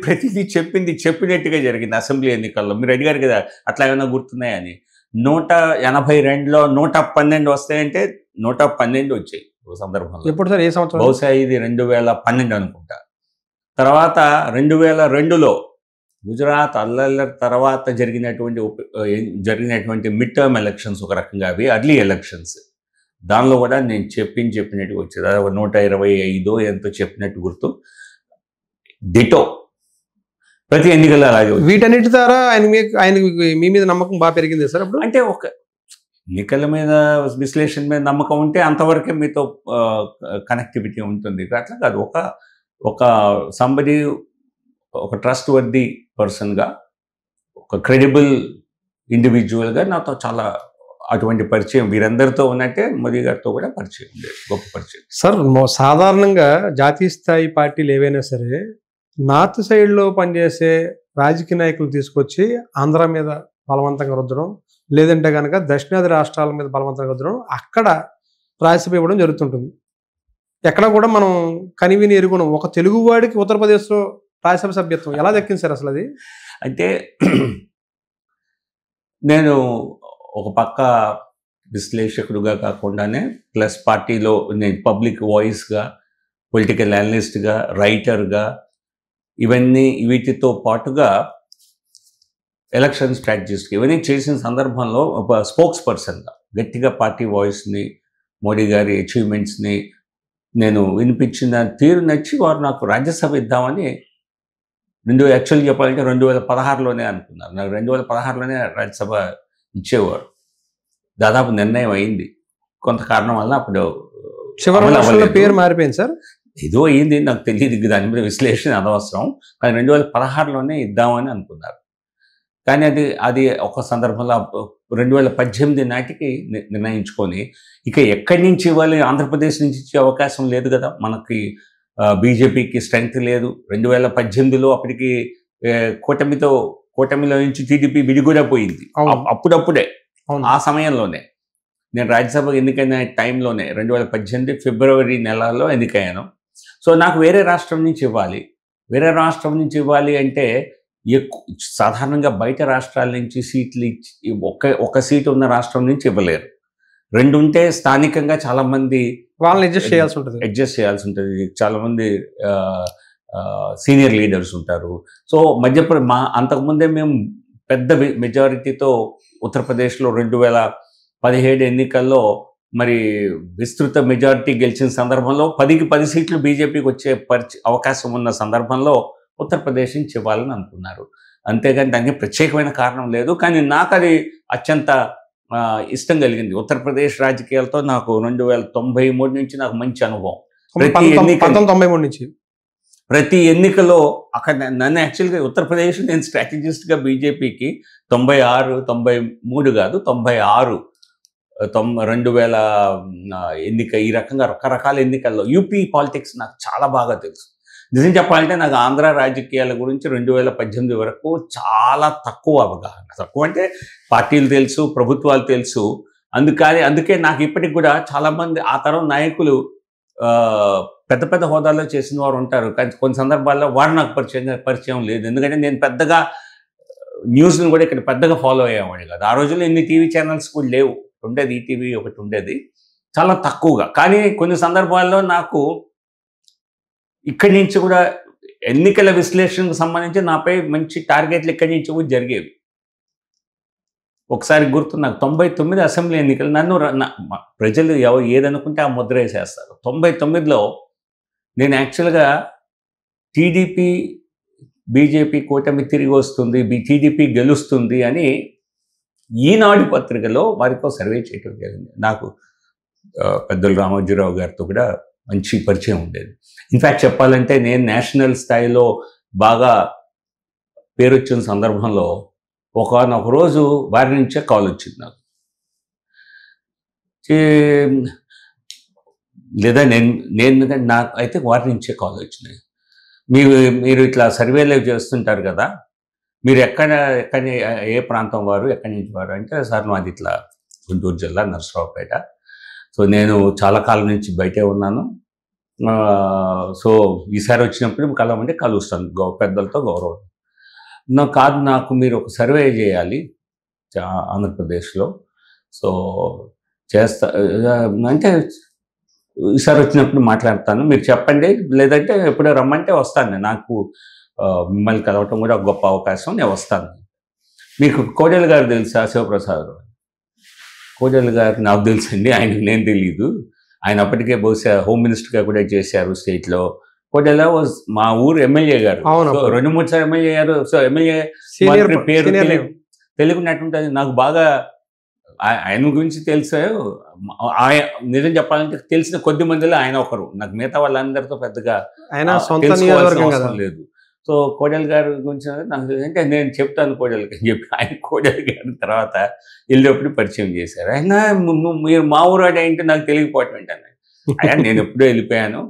ప్రతిదీ చెప్పినట్టుగా జరిగింది. అసెంబ్లీ ఎన్నికల్లో మీరు అడిగారు కదా అట్లా ఏమైనా గుర్తున్నాయని. 182లో 112 వస్తాయంటే 112 వచ్చాయి ఒక సందర్భంలో. ఎప్పుడు సార్? ఏ సంవత్సరం? బహుశా ఇది 2012 అనుకుంటా. తర్వాత 2002లో గుజరాత్ అల్లర్ల తర్వాత జరిగినటువంటి మిడ్ టర్మ్ ఎలక్షన్స్, ఒక రకంగా అవి అర్లీ ఎలక్షన్స్. దానిలో కూడా నేను చెప్పినట్టుగా వచ్చేది. 125 ఎంతో చెప్పినట్టు గుర్తు. డిటో ప్రతి ఎన్నికల్లో అలాగే. వీటన్నిటి ద్వారా ఆయన మీ మీద నమ్మకం బాగా పెరిగింది సార్ అప్పుడు? అంటే ఒక ఎన్నికల మీద, విశ్లేషణ మీద నమ్మకం ఉంటే అంతవరకే మీతో కనెక్టివిటీ ఉంటుంది. అట్లా కాదు, ఒక సంబడి, ఒక ట్రస్ట్ వర్ది పర్సన్గా, ఒక క్రెడిబుల్ ఇండివిజువల్గా నాతో చాలా అటువంటి పరిచయం వీరందరితో ఉన్నట్టే మోదీ గారితో కూడా పరిచయం ఉండేది, గొప్ప పరిచయం. సార్ సాధారణంగా జాతీయ స్థాయి పార్టీలు ఏవైనా సరే నార్త్ సైడ్లో పనిచేసే రాజకీయ నాయకులు తీసుకొచ్చి ఆంధ్ర మీద బలవంతంగా రుద్దడం, లేదంటే కనుక దక్షిణాది రాష్ట్రాల మీద బలవంతంగా రుద్దడం, అక్కడ రాజ్యసభ ఇవ్వడం జరుగుతుంటుంది. ఎక్కడ కూడా మనం కనివిని ఎరుగునం. ఒక తెలుగువాడికి ఉత్తరప్రదేశ్లో రాజ్యసభ సభ్యత్వం ఎలా దక్కింది సార్ అసలు అది? అంటే నేను ఒక పక్క విశ్లేషకుడుగా కాకుండానే ప్లస్ పార్టీలో నేను పబ్లిక్ వాయిస్గా, పొలిటికల్ అనలిస్ట్గా, రైటర్గా, ఇవన్నీ వీటితో పాటుగా ఎలక్షన్ స్ట్రాటజిస్ట్ ఇవన్నీ చేసిన సందర్భంలో ఒక స్పోక్స్ పర్సన్గా గట్టిగా పార్టీ వాయిస్ని, మోడీ గారి అచీవ్మెంట్స్ని నేను వినిపించిన తీరు నచ్చి వారు నాకు రాజ్యసభ ఇద్దామని యాక్చువల్గా చెప్పాలంటే 2016లోనే అనుకున్నారు. నాకు 2016లోనే రాజ్యసభ ఇచ్చేవారు. దాదాపు నిర్ణయం అయింది. కొంత కారణం వల్ల అప్పుడు పేరు మారిపోయింది సార్. ఏదో అయింది, నాకు తెలియదు, దాని మీద విశ్లేషణ అనవసరం. కానీ 2016లోనే ఇద్దామని అనుకున్నారు. కానీ అది ఒక సందర్భంలో 2018 నాటికి నిర్ణయించుకొని ఇక ఎక్కడి నుంచి ఇవ్వాలి, ఆంధ్రప్రదేశ్ నుంచి ఇచ్చే అవకాశం లేదు కదా, మనకి బీజేపీకి స్ట్రెంగ్త్ లేదు. 2018లో అప్పటికి కూటమిలో నుంచి టీడీపీ విడిగా పోయింది. అప్పుడప్పుడే ఆ సమయంలోనే నేను రాజ్యసభకు ఎన్నికైన టైంలోనే 2018 ఫిబ్రవరి నెలలో ఎన్నికయ్యాను. సో నాకు వేరే రాష్ట్రం నుంచి ఇవ్వాలి అంటే సాధారణంగా బయట రాష్ట్రాల నుంచి సీట్లు ఇచ్చి ఒక సీటు ఉన్న రాష్ట్రం నుంచి ఇవ్వలేరు. 2 ఉంటే స్థానికంగా చాలామంది వాళ్ళని అడ్జస్ట్ చేయాల్సి ఉంటుంది. చాలామంది సీనియర్ లీడర్స్ ఉంటారు. సో అంతకుముందే మేము పెద్ద మెజారిటీతో ఉత్తరప్రదేశ్లో 2017 ఎన్నికల్లో మరి విస్తృత మెజారిటీ గెలిచిన సందర్భంలో 10కి 10 సీట్లు బీజేపీకి వచ్చే అవకాశం ఉన్న సందర్భంలో ఉత్తరప్రదేశ్ నుంచి ఇవ్వాలని అనుకున్నారు. అంతేగాని దానికి ప్రత్యేకమైన కారణం లేదు. కానీ నాకు అది అత్యంత ఇష్టం కలిగింది. ఉత్తరప్రదేశ్ రాజకీయాలతో నాకు 1993 నుంచి నాకు మంచి అనుభవం. ప్రతి ఎన్నికలో అక్కడ నన్ను యాక్చువల్గా ఉత్తరప్రదేశ్ నేను స్ట్రాటజిస్ట్గా బీజేపీకి 96, 93 కాదు 96 2000 ఎన్నిక, ఈ రకంగా రకరకాల ఎన్నికల్లో యూపీ పాలిటిక్స్ నాకు చాలా బాగా తెలుసు. నిజం చెప్పాలంటే నాకు ఆంధ్ర రాజకీయాల గురించి 2018 వరకు చాలా తక్కువ అవగాహన. తక్కువ అంటే పార్టీలు తెలుసు, ప్రభుత్వాలు తెలుసు. అందుకే నాకు ఇప్పటికి కూడా చాలామంది ఆ తరం నాయకులు పెద్ద పెద్ద హోదాల్లో చేసిన వారు ఉంటారు. కానీ కొన్ని సందర్భాల్లో వారు నాకు పరిచయం లేదు. ఎందుకంటే నేను పెద్దగా న్యూస్ని కూడా ఇక్కడ పెద్దగా ఫాలో అయ్యేవాడిని కాదు. ఆ రోజుల్లో ఎన్ని టీవీ ఛానల్స్ కూడా లేవు. ఉండేది ఈటీవీ ఒకటి ఉండేది, చాలా తక్కువగా. కానీ కొన్ని సందర్భాల్లో నాకు ఇక్కడి నుంచి కూడా ఎన్నికల విశ్లేషణకు సంబంధించి నాపై మంచి టార్గెట్లు ఇక్కడి నుంచి కూడా జరిగేవి. ఒకసారి గుర్తు నాకు 99 అసెంబ్లీ ఎన్నికలు నన్ను ప్రజలు ఏదనుకుంటే ఆ ముద్ర వేసేస్తారు. 99లో నేను యాక్చువల్గా టీడీపీ బీజేపీ కూటమి తిరిగి వస్తుంది, టీడీపీ గెలుస్తుంది అని ఈనాడు పత్రికలో వారితో సర్వే చేయడం జరిగింది. నాకు పెద్దలు రామోజీరావు గారితో కూడా మంచి పరిచయం ఉండేది. ఇన్ఫ్యాక్ట్ చెప్పాలంటే నేను నేషనల్ స్థాయిలో బాగా పేరు వచ్చిన సందర్భంలో ఒకనొక రోజు వారి నుంచే కాల్ వచ్చింది నాకు. లేదా నాకు అయితే వారి నుంచే కాల్ వచ్చినాయి. మీరు ఇట్లా సర్వేలు చేస్తుంటారు కదా, మీరు ఎక్కడ ఏ ప్రాంతం వారు, ఎక్కడి నుంచి వారు అంటే, సార్ మాది ఇట్లా గుంటూరు జిల్లా నరసరావుపేట. సో నేను చాలా కాలం నుంచి బయటే ఉన్నాను. సో ఈసారి వచ్చినప్పుడు కలవమంటే కలుస్తాను, పెద్దలతో గౌరవం. నాకు మీరు ఒక సర్వే చేయాలి ఆంధ్రప్రదేశ్లో. సో అంటే ఈసారి వచ్చినప్పుడు మాట్లాడతాను, మీరు చెప్పండి, లేదంటే ఎప్పుడో రమ్మంటే వస్తాను. నాకు మిమ్మల్ని కలవటం కూడా గొప్ప అవకాశం, నేను వస్తాను. మీకు కోడెల గారు తెలుసా? శివప్రసాద్ కోడెల గారు నాకు తెలుసండి, ఆయనకు నేను తెలీదు. ఆయన అప్పటికే బహుశా హోమ్ మినిస్టర్గా కూడా చేశారు స్టేట్లో. కోడెల మా ఊరు ఎమ్మెల్యే గారు, 2-3 సార్లు ఎమ్మెల్యే అయ్యారు. సో ఎమ్మెల్యే పేరు తెలుగున్నట్టుంటుంది. నాకు బాగా ఆయన గురించి తెలుసు. నిజం చెప్పాలంటే తెలిసిన కొద్ది మందిలో ఆయన ఒకరు. నాకు మిగతా వాళ్ళందరితో పెద్దగా అవసరం లేదు. సో కోడెల గారి గురించి నాకు అంటే నేను చెప్తాను కోడెలకి అని చెప్పి ఆయన కోడెల గారి తర్వాత వెళ్ళేప్పుడు పరిచయం చేశారు. ఆయన మీరు మా ఊరు ఏంటో నాకు తెలియకపోవటం ఏంటన్నా, అయ్యా నేను ఎప్పుడూ వెళ్ళిపోయాను,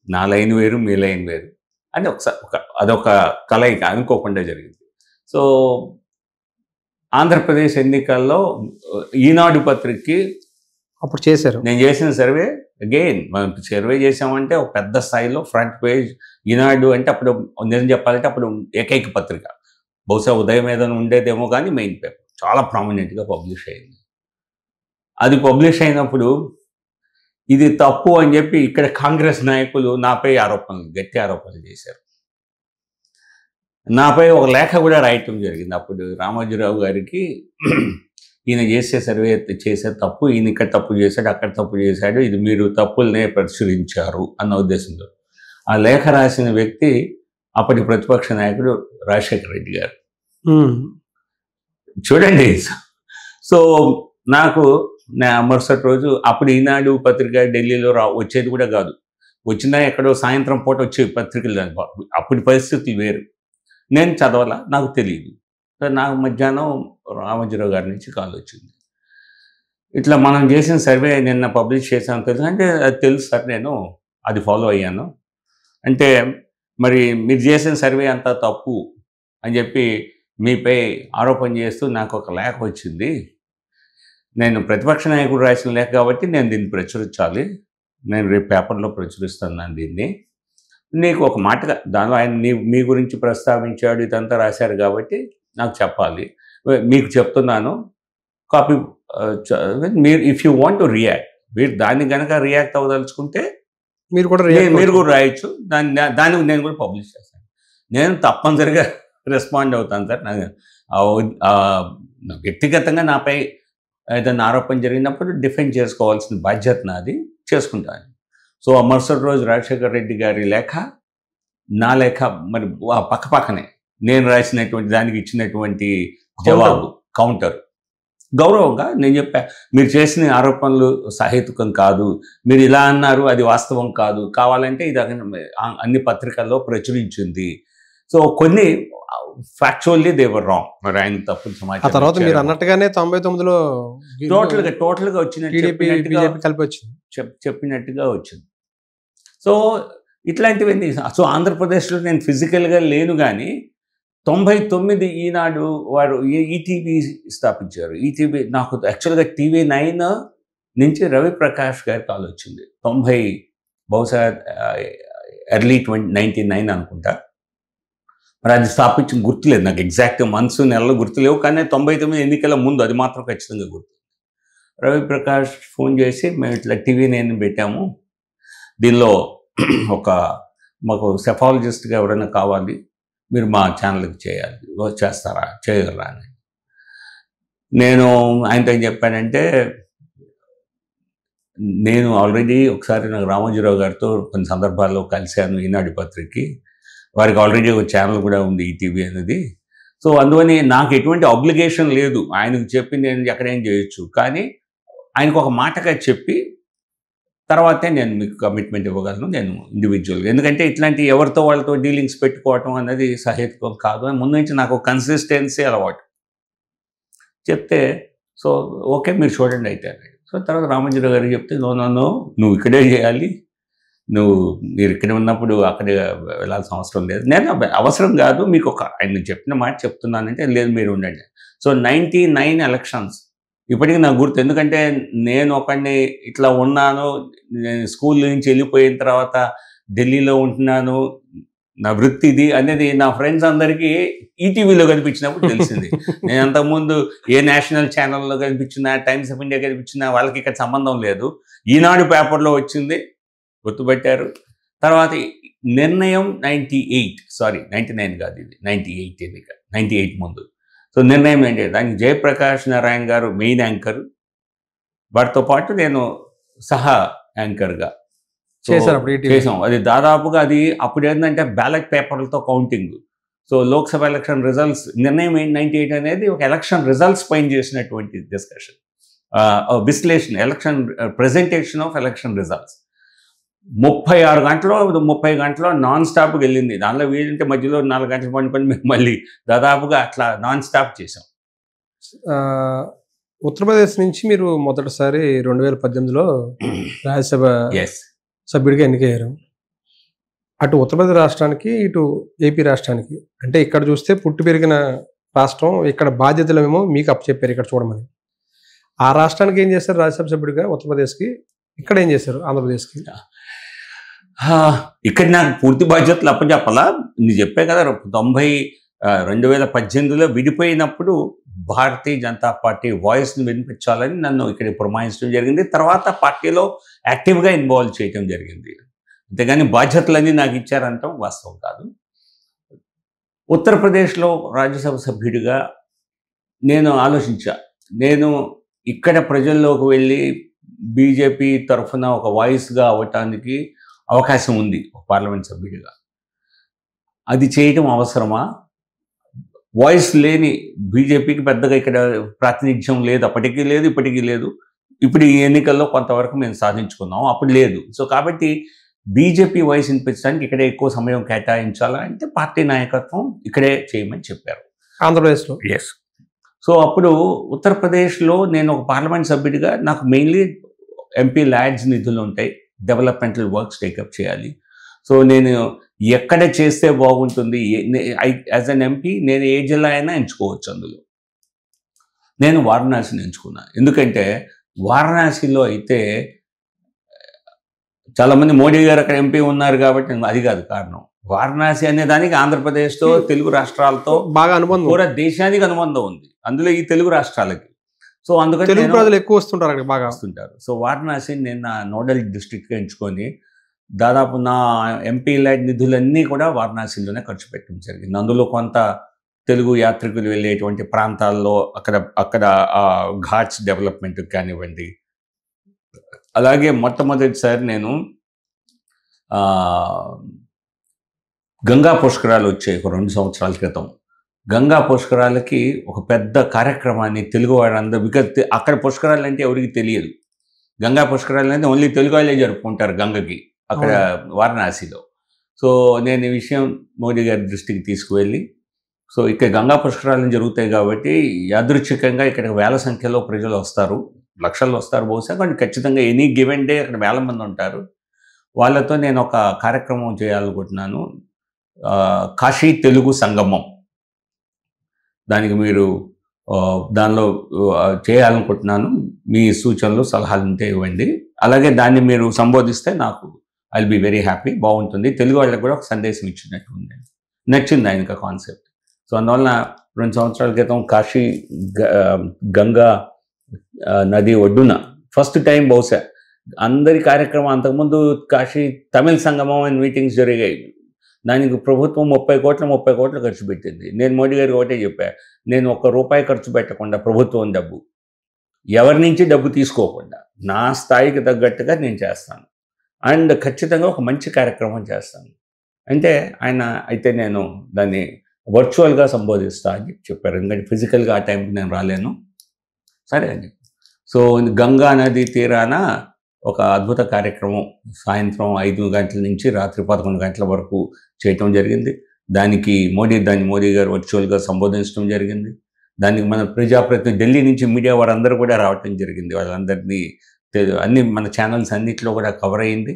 నా లైన్ వేరు మీ లైన్ వేరు అని అదొక కలయిక అనుకోకుండా జరిగింది. సో ఆంధ్రప్రదేశ్ ఎన్నికల్లో ఈనాడు పత్రికకి అప్పుడు చేశారు. నేను చేసిన సర్వే అగైన్ మనం సర్వే చేసామంటే ఒక పెద్ద స్థాయిలో ఫ్రంట్ పేజ్. ఈనాడు అంటే అప్పుడు నిజం చెప్పాలంటే అప్పుడు ఏకైక పత్రిక, బహుశా ఉదయం ఏదైనా ఉండేదేమో కానీ మెయిన్ పేపర్ చాలా ప్రామినెంట్గా పబ్లిష్ అయింది. అది పబ్లిష్ అయినప్పుడు ఇది తప్పు అని చెప్పి ఇక్కడ కాంగ్రెస్ నాయకులు నాపై గట్టి ఆరోపణలు చేశారు. నాపై ఒక లేఖ కూడా రాయటం జరిగింది. అప్పుడు రామోజీరావు గారికి ఈయన చేసే తప్పు, ఈయన ఇక్కడ తప్పు చేశాడు, అక్కడ తప్పు చేశాడు, ఇది మీరు తప్పులనే పరిశీలించారు అన్న ఉద్దేశంతో ఆ లేఖ రాసిన వ్యక్తి అప్పటి ప్రతిపక్ష నాయకుడు రాజశేఖర రెడ్డి గారు. చూడండి. సో నాకు మరుసటి రోజు అప్పుడు ఈనాడు పత్రిక ఢిల్లీలో వచ్చేది కూడా కాదు, వచ్చినా ఎక్కడో సాయంత్రం పూట వచ్చే పత్రికలు. అప్పటి పరిస్థితులు వేరు. నేను చదవాలా, నాకు తెలియదు. నాకు మధ్యాహ్నం రామోజీరావు గారి నుంచి కాల్ వచ్చింది, ఇట్లా మనం చేసిన సర్వే నిన్న పబ్లిష్ చేశాను తెలుసు అంటే, అది తెలుసు సార్, నేను అది ఫాలో అయ్యాను అంటే, మరి మీరు చేసిన సర్వే అంతా తప్పు అని చెప్పి మీపై ఆరోపణ చేస్తూ నాకు ఒక లేఖ వచ్చింది. నేను ప్రతిపక్ష నాయకుడు రాసిన లేఖ కాబట్టి నేను దీన్ని ప్రచురించాలి, నేను రేపు పేపర్లో ప్రచురిస్తున్నాను దీన్ని. నీకు ఒక మాటగా దానిలో ఆయన మీ గురించి ప్రస్తావించాడు, ఇదంతా రాశారు కాబట్టి నాకు చెప్పాలి, మీకు చెప్తున్నాను కాపీ. మీరు if you want to react, మీరు దాన్ని కనుక రియాక్ట్ అవ్వదలుచుకుంటే మీరు కూడా రాయొచ్చు, దానికి నేను కూడా పబ్లిష్ చేస్తాను. నేను తప్పనిసరిగా రెస్పాండ్ అవుతాను సార్. వ్యక్తిగతంగా నాపై ఏదైనా ఆరోపణ జరిగినప్పుడు డిఫెండ్ చేసుకోవాల్సిన బాధ్యత నాది, చేసుకుంటాను. సో ఆ మరుసటి రోజు రాజశేఖర రెడ్డి గారి లేఖ, నా లేఖ మరి పక్కనే నేను రాసినటువంటి దానికి ఇచ్చినటువంటి జవాబు, కౌంటర్. గౌరవంగా నేను చెప్పా, మీరు చేసిన ఆరోపణలు సహేతుకం కాదు, మీరు ఇలా అన్నారు అది వాస్తవం కాదు, కావాలంటే ఇది అన్ని పత్రికల్లో ప్రచురించింది. సో కొన్ని ఫ్యాక్చువల్లీ దే వర్ రాంగ్. మరి ఆయన తప్పుడు ఆ సమాచారం తర్వాత మీరు ఇచ్చారేమో. అన్నట్టుగానే 99లో టోటల్గా వచ్చినట్టు టీడీపీ బీజేపీ కలిపి వచ్చింది. చెప్పినట్టుగా వచ్చింది. సో ఇట్లాంటివన్నీ. సో ఆంధ్రప్రదేశ్లో నేను ఫిజికల్గా లేను, కానీ 99 ఈనాడు వారు ఈటీవీ స్థాపించారు. ఈటీవీ నాకు యాక్చువల్గా TV9 నుంచి రవిప్రకాష్ గారి కాల్ వచ్చింది. 90 బహుశా ఎర్లీ 99 అనుకుంటా. మరి అది స్థాపించిన గుర్తులేదు నాకు, ఎగ్జాక్ట్ మంత్స్ నెలలు గుర్తులేవు, కానీ 99 ఎన్నికల ముందు అది మాత్రం ఖచ్చితంగా గుర్తు. రవిప్రకాష్ ఫోన్ చేసి మేము ఇట్లా TV9 పెట్టాము, దీనిలో మాకు సెఫాలజిస్ట్గా ఎవరైనా కావాలి, మీరు మా ఛానల్కి చేయగలరా అని నేను ఆయనతో ఏం చెప్పానంటే, నేను ఆల్రెడీ ఒకసారి నాకు రామోజీరావు గారితో కొన్ని సందర్భాల్లో కలిశాను ఈనాడు పత్రికకి. వారికి ఆల్రెడీ ఒక ఛానల్ కూడా ఉంది ఈటీవీ అనేది. సో అందువని నాకు ఎటువంటి ఆబ్లిగేషన్ లేదు, ఆయనకు చెప్పి నేను ఎక్కడేం చేయొచ్చు, కానీ ఆయనకు ఒక మాటగా చెప్పి తర్వాతే నేను మీకు కమిట్మెంట్ ఇవ్వగలను, నేను ఇండివిజువల్గా. ఎందుకంటే ఇట్లాంటి ఎవరితో వాళ్ళతో డీలింగ్స్ పెట్టుకోవటం అనేది సహేతుకం కాదు. ముందు నుంచి నాకు కన్సిస్టెన్సీ అలవాటు. చెప్తే సో ఓకే మీరు చూడండి అయితే అన్నాడు. సో తర్వాత రామోజీరావు గారికి చెప్తే నువ్వు ఇక్కడే చేయాలి, మీరు ఇక్కడ ఉన్నప్పుడు అక్కడే వెళ్ళాల్సిన అవసరం లేదు. నేను అవసరం కాదు, మీకు ఆయన చెప్పిన మాట చెప్తున్నానంటే, లేదు మీరు ఉండండి. సో 99 ఎలక్షన్స్ ఇప్పటికీ నాకు గుర్తు. ఎందుకంటే నేను ఒకడిని ఇట్లా ఉన్నాను, నేను స్కూల్ నుంచి వెళ్ళిపోయిన తర్వాత ఢిల్లీలో ఉంటున్నాను, నా వృత్తి ఇది అనేది నా ఫ్రెండ్స్ అందరికీ ఈటీవీలో కనిపించినప్పుడు తెలిసింది. నేను అంతకుముందు ఏ నేషనల్ ఛానల్లో కనిపించినా, టైమ్స్ ఆఫ్ ఇండియా కనిపించినా వాళ్ళకి ఇక్కడ సంబంధం లేదు. ఈనాడు పేపర్లో వచ్చింది, గుర్తుపెట్టారు. తర్వాత నిర్ణయం 99 కాదు, ఇది 98 ఎన్నిక, 98 ముందు. సో నిర్ణయం ఏంటి, దానికి జయప్రకాష్ నారాయణ గారు మెయిన్ యాంకర్, వాటితో పాటు నేను సహా యాంకర్గా చేసాం. అది దాదాపుగా అప్పుడు ఏంటంటే బ్యాలెట్ పేపర్లతో counting. So Lok Sabha election results, నిర్ణయం 98 అనేది ఒక ఎలక్షన్ రిజల్ట్స్ పైన చేసినటువంటి డిస్కషన్, విశ్లేషణ, ప్రెజెంటేషన్ ఆఫ్ ఎలక్షన్ రిజల్ట్స్. 30 గంటలు నాన్ స్టాప్కి వెళ్ళింది. దానిలో వీలంటే మధ్యలో 4 గంటలు పండుకొని మేము మళ్ళీ దాదాపుగా అట్లా నాన్ స్టాప్ చేసాం. ఉత్తరప్రదేశ్ నుంచి మీరు మొదటిసారి 2018లో రాజ్యసభ సభ్యుడిగా ఎన్నికయ్యారు. అటు ఉత్తరప్రదేశ్ రాష్ట్రానికి, ఇటు ఏపీ రాష్ట్రానికి. అంటే ఇక్కడ చూస్తే పుట్టి పెరిగిన రాష్ట్రం, ఇక్కడ బాధ్యతలేమో మీకు అప్పచెప్పారు ఇక్కడ చూడమని. ఆ రాష్ట్రానికి ఏం చేశారు రాజ్యసభ సభ్యుడిగా ఉత్తరప్రదేశ్కి, ఇక్కడ ఏం చేశారు ఆంధ్రప్రదేశ్కి? ఇక్కడ నాకు పూర్తి బాధ్యతలు అప్పచెప్పాలా? నేను చెప్పే కదా, 2018లో విడిపోయినప్పుడు భారతీయ జనతా పార్టీ వాయిస్ని వినిపించాలని నన్ను ఇక్కడ పురమాయించడం జరిగింది. తర్వాత పార్టీలో యాక్టివ్గా ఇన్వాల్వ్ చేయడం జరిగింది. అంతేగాని బాధ్యతలన్నీ నాకు ఇచ్చారంటాం వాస్తవం కాదు. ఉత్తరప్రదేశ్లో రాజ్యసభ సభ్యుడిగా నేను ఆలోచించా, నేను ఇక్కడ ప్రజల్లోకి వెళ్ళి బీజేపీ తరఫున ఒక వాయిస్గా అవ్వటానికి అవకాశం ఉంది పార్లమెంట్ సభ్యుడిగా. అది చేయటం అవసరమా? వాయిస్ లేని బీజేపీకి పెద్దగా ఇక్కడ ప్రాతినిధ్యం లేదు, అప్పటికీ లేదు, ఇప్పటికీ లేదు. ఇప్పుడు ఈ ఎన్నికల్లో కొంతవరకు మేము సాధించుకున్నాం, అప్పుడు లేదు. సో కాబట్టి బీజేపీ వాయిస్ వినిపించడానికి ఇక్కడే ఎక్కువ సమయం కేటాయించాలా అంటే పార్టీ నాయకత్వం ఇక్కడే చేయమని చెప్పారు ఆంధ్రప్రదేశ్లో. ఎస్. సో అప్పుడు ఉత్తరప్రదేశ్లో నేను ఒక పార్లమెంట్ సభ్యుడిగా నాకు మెయిన్లీ ఎంపీ ల్యాడ్స్ నిధులు ఉంటాయి, డెవలప్మెంటల్ వర్క్స్ టేకప్ చేయాలి. సో నేను ఎక్కడ చేస్తే బాగుంటుంది, యాజ్ అన్ ఎంపీ నేను ఏ జిల్లా అయినా ఎంచుకోవచ్చు. అందులో నేను వారణాసిని ఎంచుకున్నాను. ఎందుకంటే వారణాసిలో అయితే చాలామంది మోడీ గారు అక్కడ ఎంపీ ఉన్నారు కాబట్టి అది కాదు కారణం. వారణాసి అనే దానికి ఆంధ్రప్రదేశ్తో తెలుగు రాష్ట్రాలతో బాగా అనుబంధం, పూరా దేశానికి అనుబంధం ఉంది, అందులో ఈ తెలుగు రాష్ట్రాలకి. సో అందుకని తెలుగు ప్రజలు ఎక్కువ వస్తుంటారు, అక్కడ బాగా వస్తుంటారు. సో వారణాసి నేను నా నోడల్ డిస్ట్రిక్ట్గా ఎంచుకొని దాదాపు నా ఎంపీ ల్యాడ్ నిధులన్నీ కూడా వారణాసిలోనే ఖర్చు పెట్టడం జరిగింది. అందులో కొంత తెలుగు యాత్రికులు వెళ్ళేటువంటి ప్రాంతాల్లో అక్కడ ఘాట్స్ డెవలప్మెంట్ కానివ్వండి. అలాగే మొట్టమొదటిసారి నేను గంగా పుష్కరాలు వచ్చాయి ఒక 2 సంవత్సరాల క్రితం. గంగా పుష్కరాలకి ఒక పెద్ద కార్యక్రమాన్ని తెలుగు వాళ్ళందరూ, బికాజ్ అక్కడ పుష్కరాలు అంటే ఎవరికి తెలియదు. గంగా పుష్కరాలు అంటే ఓన్లీ తెలుగు వాళ్ళే జరుపుకుంటారు గంగకి అక్కడ వారణాసిలో. సో నేను ఈ విషయం మోడీ గారి దృష్టికి తీసుకువెళ్ళి, సో ఇక్కడ గంగా పుష్కరాలు జరుగుతాయి కాబట్టి యాదృచ్ఛికంగా ఇక్కడ వేల సంఖ్యలో ప్రజలు వస్తారు, లక్షల్లో వస్తారు బహుశా, కానీ ఖచ్చితంగా ఎనీ గివెన్ డే అక్కడ వేల మంది ఉంటారు. వాళ్ళతో నేను ఒక కార్యక్రమం చేయాలనుకుంటున్నాను, కాశీ తెలుగు సంగమం. దానికి మీరు దానిలో చేయాలనుకుంటున్నాను. మీ సూచనలు సలహాలు ఉంటే ఇవ్వండి. అలాగే దాన్ని మీరు సంబోధిస్తే నాకు I will be very happy. బాగుంటుంది, తెలుగు వాళ్ళకి కూడా ఒక సందేశం ఇచ్చినట్టు ఉంది. నచ్చింది ఆయనకు కాన్సెప్ట్. సో అందువలన 2 సంవత్సరాల క్రితం కాశీ గంగా నది ఒడ్డున ఫస్ట్ టైం బహుశా అందరి కార్యక్రమం. అంతకుముందు కాశీ తమిళ సంగమం అని మీటింగ్స్ జరిగాయి. దానికి ప్రభుత్వం 30 కోట్లు ఖర్చు పెట్టింది. నేను మోడీ గారికి ఒకటే చెప్పా, నేను ₹1 ఖర్చు పెట్టకుండా ప్రభుత్వం డబ్బు, ఎవరి నుంచి డబ్బు తీసుకోకుండా నా స్థాయికి తగ్గట్టుగా నేను చేస్తాను, అండ్ ఖచ్చితంగా ఒక మంచి కార్యక్రమం చేస్తాను అంటే ఆయన అయితే నేను దాన్ని వర్చువల్గా సంబోధిస్తా అని చెప్పారు. ఎందుకంటే ఫిజికల్గా ఆ టైంకి నేను రాలేను. సరే అని. సో గంగా నది తీరాన ఒక అద్భుత కార్యక్రమం సాయంత్రం 5 గంటల నుంచి రాత్రి 11 గంటల వరకు చేయటం జరిగింది. దానికి మోడీ గారు వర్చువల్గా సంబోధించడం జరిగింది. దానికి మన ప్రజాప్రతినిధి ఢిల్లీ నుంచి మీడియా వారందరూ కూడా రావటం జరిగింది. వాళ్ళందరినీ అన్ని మన ఛానల్స్ అన్నింటిలో కూడా కవర్ అయింది.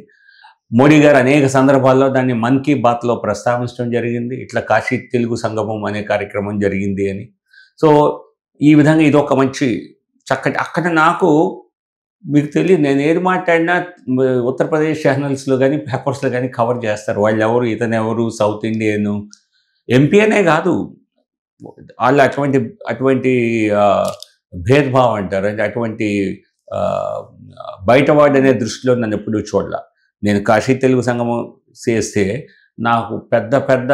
మోడీ గారు అనేక సందర్భాల్లో దాన్ని మన్ కీ బాత్లో ప్రస్తావించడం జరిగింది. ఇట్లా కాశీ తెలుగు సంగమం అనే కార్యక్రమం జరిగింది అని. సో ఈ విధంగా ఇది ఒక మంచి చక్కటి, అక్కడ నాకు మీకు తెలియదు, నేను ఏది మాట్లాడినా ఉత్తరప్రదేశ్ ఛానల్స్లో కానీ పేపర్స్లో కానీ కవర్ చేస్తారు. వాళ్ళు ఎవరు, ఇతను ఎవరు, సౌత్ ఇండియను ఎంపీ అనే కాదు, వాళ్ళు అటువంటి భేదభావం అంటారు, అంటే అటువంటి బయటవాడు అనే దృష్టిలో నన్ను ఎప్పుడూ చూడాల. నేను కాశీ తెలుగు సంగమం చేస్తే నాకు పెద్ద